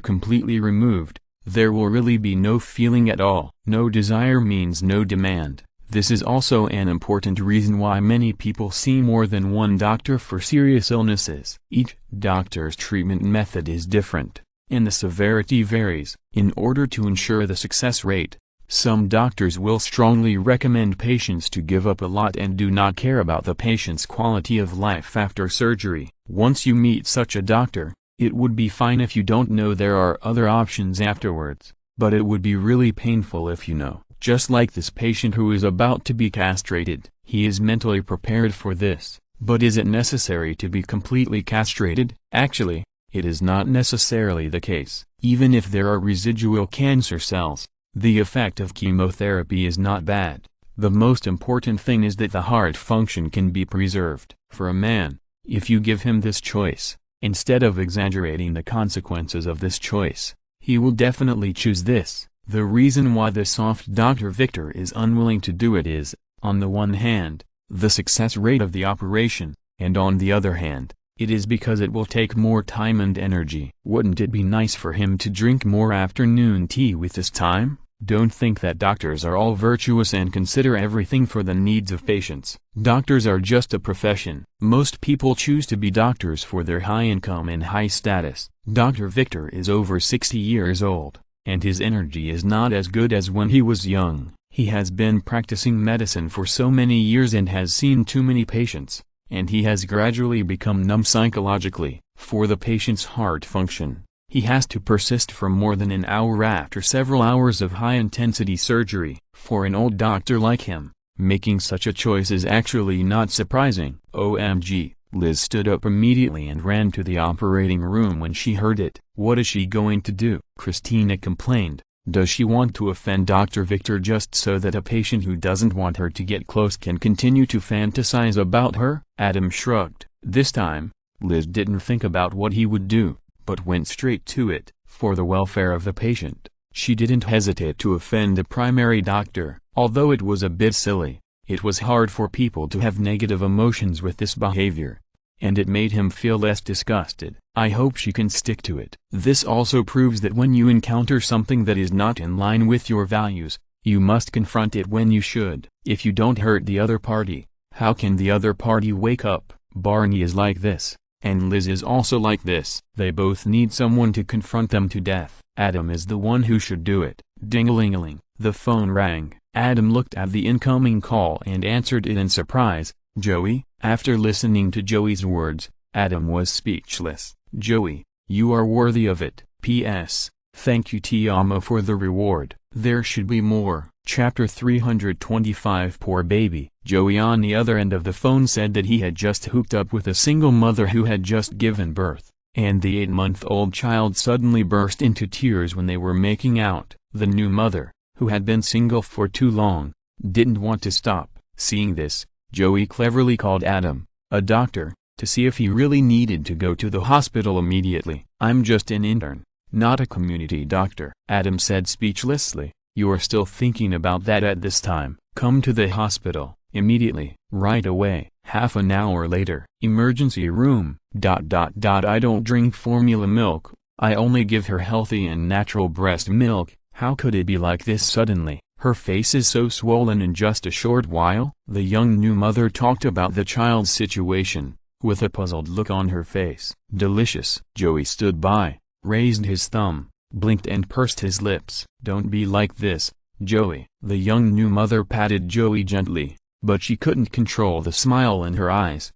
completely removed, there will really be no feeling at all. No desire means no demand." This is also an important reason why many people see more than one doctor for serious illnesses. Each doctor's treatment method is different, and the severity varies. In order to ensure the success rate, some doctors will strongly recommend patients to give up a lot and do not care about the patient's quality of life after surgery. Once you meet such a doctor, it would be fine if you don't know there are other options afterwards, but it would be really painful if you know. Just like this patient who is about to be castrated, he is mentally prepared for this. But is it necessary to be completely castrated? Actually, it is not necessarily the case. Even if there are residual cancer cells, the effect of chemotherapy is not bad. The most important thing is that the heart function can be preserved. For a man, if you give him this choice, instead of exaggerating the consequences of this choice, he will definitely choose this. The reason why the soft Dr. Victor is unwilling to do it is, on the one hand, the success rate of the operation, and on the other hand, it is because it will take more time and energy. Wouldn't it be nice for him to drink more afternoon tea with his time? Don't think that doctors are all virtuous and consider everything for the needs of patients. Doctors are just a profession. Most people choose to be doctors for their high income and high status. Dr. Victor is over 60 years old, and his energy is not as good as when he was young. He has been practicing medicine for so many years and has seen too many patients, and he has gradually become numb psychologically. For the patient's heart function, he has to persist for more than an hour after several hours of high-intensity surgery. For an old doctor like him, making such a choice is actually not surprising. OMG. Liz stood up immediately and ran to the operating room when she heard it. What is she going to do? Christina complained. Does she want to offend Dr. Victor just so that a patient who doesn't want her to get close can continue to fantasize about her? Adam shrugged. This time, Liz didn't think about what he would do, but went straight to it. For the welfare of the patient, she didn't hesitate to offend the primary doctor. Although it was a bit silly, it was hard for people to have negative emotions with this behavior, and it made him feel less disgusted. I hope she can stick to it. This also proves that when you encounter something that is not in line with your values, you must confront it when you should. If you don't hurt the other party, how can the other party wake up? Barney is like this, and Liz is also like this. They both need someone to confront them to death. Adam is the one who should do it. Ding-a-ling-a-ling. The phone rang. Adam looked at the incoming call and answered it in surprise. Joey? After listening to Joey's words, Adam was speechless. Joey, you are worthy of it. P.S. Thank you Ti Amo for the reward. There should be more. Chapter 325. Poor baby. Joey on the other end of the phone said that he had just hooked up with a single mother who had just given birth, and the 8-month-old child suddenly burst into tears when they were making out. The new mother, who had been single for too long, didn't want to stop. Seeing this, Joey cleverly called Adam, a doctor, to see if he really needed to go to the hospital immediately. I'm just an intern, not a community doctor, Adam said speechlessly. You're still thinking about that at this time? Come to the hospital, immediately, right away. Half an hour later, emergency room, ... I don't drink formula milk, I only give her healthy and natural breast milk. How could it be like this suddenly? Her face is so swollen in just a short while. The young new mother talked about the child's situation, with a puzzled look on her face. Delicious. Joey stood by, raised his thumb, blinked and pursed his lips. Don't be like this, Joey. The young new mother patted Joey gently, but she couldn't control the smile in her eyes.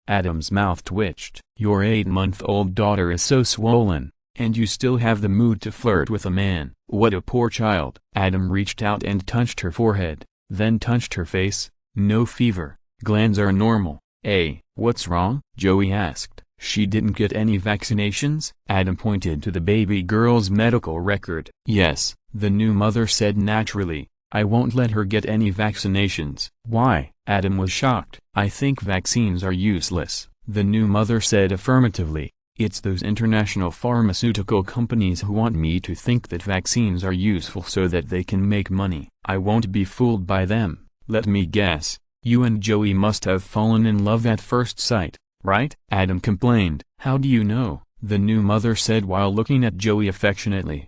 Adam's mouth twitched. Your 8-month-old daughter is so swollen, and you still have the mood to flirt with a man. What a poor child. Adam reached out and touched her forehead, then touched her face. No fever, glands are normal. What's wrong? Joey asked. She didn't get any vaccinations? Adam pointed to the baby girl's medical record. Yes, the new mother said naturally. I won't let her get any vaccinations. Why? Adam was shocked. I think vaccines are useless, the new mother said affirmatively. It's those international pharmaceutical companies who want me to think that vaccines are useful so that they can make money. I won't be fooled by them. Let me guess, you and Joey must have fallen in love at first sight, right? Adam complained. How do you know? The new mother said while looking at Joey affectionately.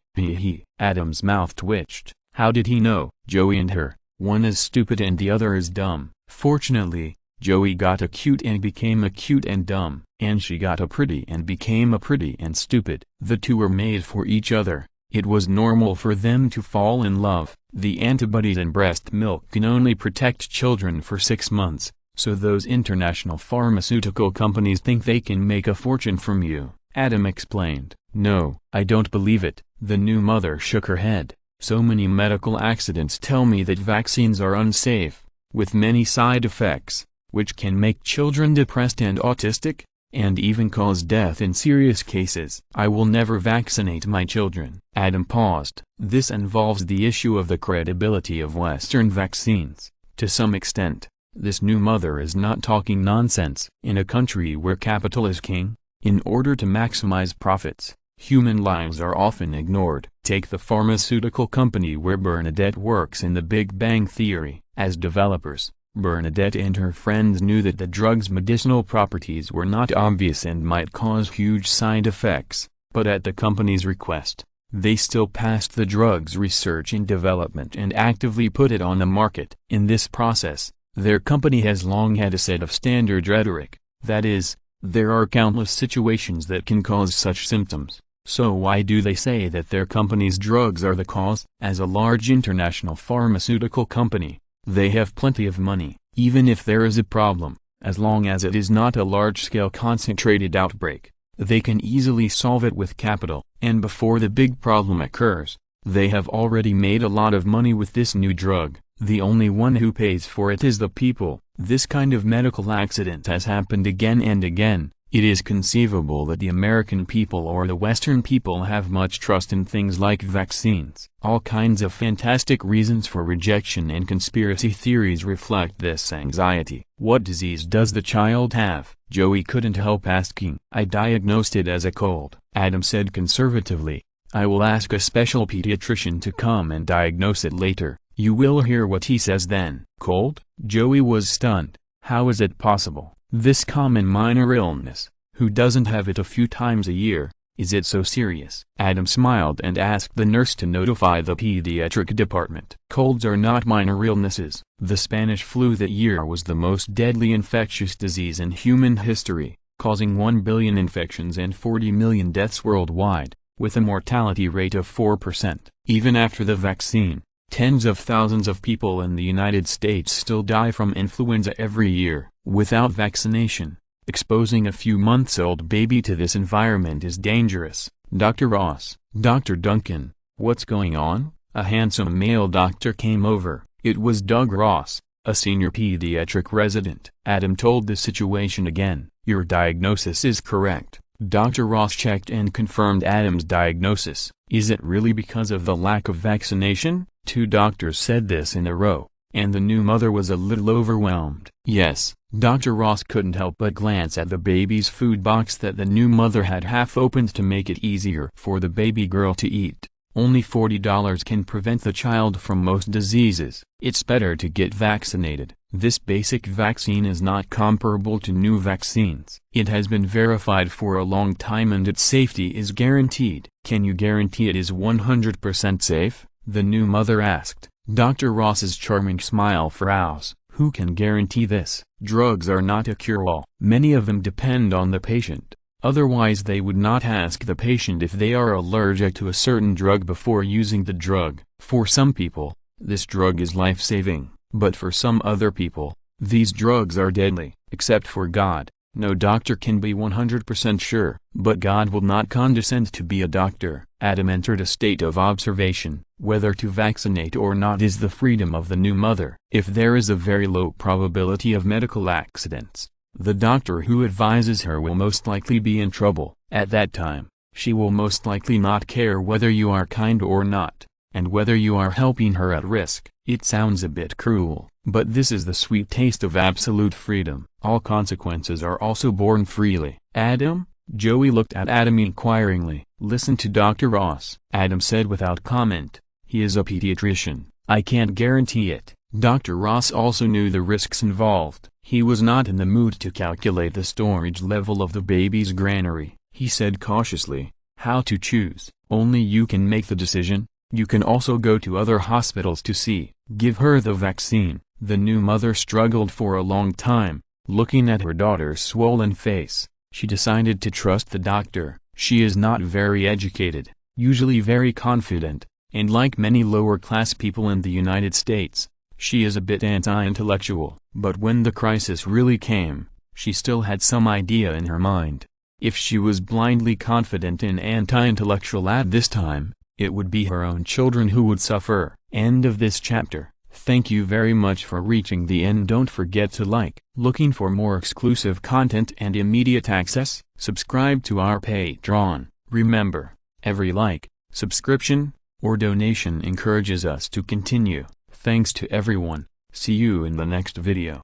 Adam's mouth twitched. How did he know? Joey and her, one is stupid and the other is dumb. Fortunately, Joey got a cute and became a cute and dumb, and she got a pretty and became a pretty and stupid. The two were made for each other. It was normal for them to fall in love. The antibodies in breast milk can only protect children for 6 months, so those international pharmaceutical companies think they can make a fortune from you, Adam explained. No, I don't believe it. The new mother shook her head. So many medical accidents tell me that vaccines are unsafe, with many side effects, which can make children depressed and autistic, and even cause death in serious cases. I will never vaccinate my children. Adam paused. This involves the issue of the credibility of Western vaccines. To some extent, this new mother is not talking nonsense. In a country where capital is king, in order to maximize profits, human lives are often ignored. Take the pharmaceutical company where Bernadette works in The Big Bang Theory. As developers, Bernadette and her friends knew that the drug's medicinal properties were not obvious and might cause huge side effects, but at the company's request, they still passed the drug's research and development and actively put it on the market. In this process, their company has long had a set of standard rhetoric, that is, there are countless situations that can cause such symptoms. So why do they say that their company's drugs are the cause? As a large international pharmaceutical company, they have plenty of money. Even if there is a problem, as long as it is not a large-scale concentrated outbreak, they can easily solve it with capital. And before the big problem occurs, they have already made a lot of money with this new drug. The only one who pays for it is the people. This kind of medical accident has happened again and again. It is conceivable that the American people or the Western people have much trust in things like vaccines. All kinds of fantastic reasons for rejection and conspiracy theories reflect this anxiety. What disease does the child have? Joey couldn't help asking. I diagnosed it as a cold, Adam said conservatively. I will ask a special pediatrician to come and diagnose it later. You will hear what he says then. Cold? Joey was stunned. How is it possible? This common minor illness, who doesn't have it a few times a year, is it so serious? Adam smiled and asked the nurse to notify the pediatric department. Colds are not minor illnesses. The Spanish flu that year was the most deadly infectious disease in human history, causing 1 billion infections and 40 million deaths worldwide, with a mortality rate of 4%. Even after the vaccine, tens of thousands of people in the United States still die from influenza every year. Without vaccination, exposing a few months-old baby to this environment is dangerous. Dr. Ross, Dr. Duncan, what's going on? A handsome male doctor came over. It was Doug Ross, a senior pediatric resident. Adam told the situation again. Your diagnosis is correct. Dr. Ross checked and confirmed Adam's diagnosis. Is it really because of the lack of vaccination? 2 doctors said this in a row, and the new mother was a little overwhelmed. Yes, Dr. Ross couldn't help but glance at the baby's food box that the new mother had half opened to make it easier for the baby girl to eat. Only $40 can prevent the child from most diseases. It's better to get vaccinated. This basic vaccine is not comparable to new vaccines. It has been verified for a long time and its safety is guaranteed. Can you guarantee it is 100% safe? The new mother asked. Dr. Ross's charming smile froze. Who can guarantee this? Drugs are not a cure-all. Many of them depend on the patient. Otherwise they would not ask the patient if they are allergic to a certain drug before using the drug. For some people, this drug is life-saving, but for some other people, these drugs are deadly. Except for God, no doctor can be 100% sure. But God will not condescend to be a doctor. Adam entered a state of observation. Whether to vaccinate or not is the freedom of the new mother. If there is a very low probability of medical accidents, the doctor who advises her will most likely be in trouble. At that time, she will most likely not care whether you are kind or not, and whether you are helping her at risk. It sounds a bit cruel, but this is the sweet taste of absolute freedom. All consequences are also born freely. Adam, Joey looked at Adam inquiringly. "Listen to Dr. Ross," Adam said without comment. "He is a pediatrician. I can't guarantee it." Dr. Ross also knew the risks involved. He was not in the mood to calculate the storage level of the baby's granary. He said cautiously, "How to choose? Only you can make the decision. You can also go to other hospitals to see. Give her the vaccine." The new mother struggled for a long time, looking at her daughter's swollen face. She decided to trust the doctor. She is not very educated, usually very confident, and like many lower-class people in the United States, she is a bit anti-intellectual. But when the crisis really came, she still had some idea in her mind. If she was blindly confident and anti-intellectual at this time, it would be her own children who would suffer. End of this chapter. Thank you very much for reaching the end. Don't forget to like. Looking for more exclusive content and immediate access? Subscribe to our Patreon. Remember, every like, subscription, or donation encourages us to continue. Thanks to everyone. See you in the next video.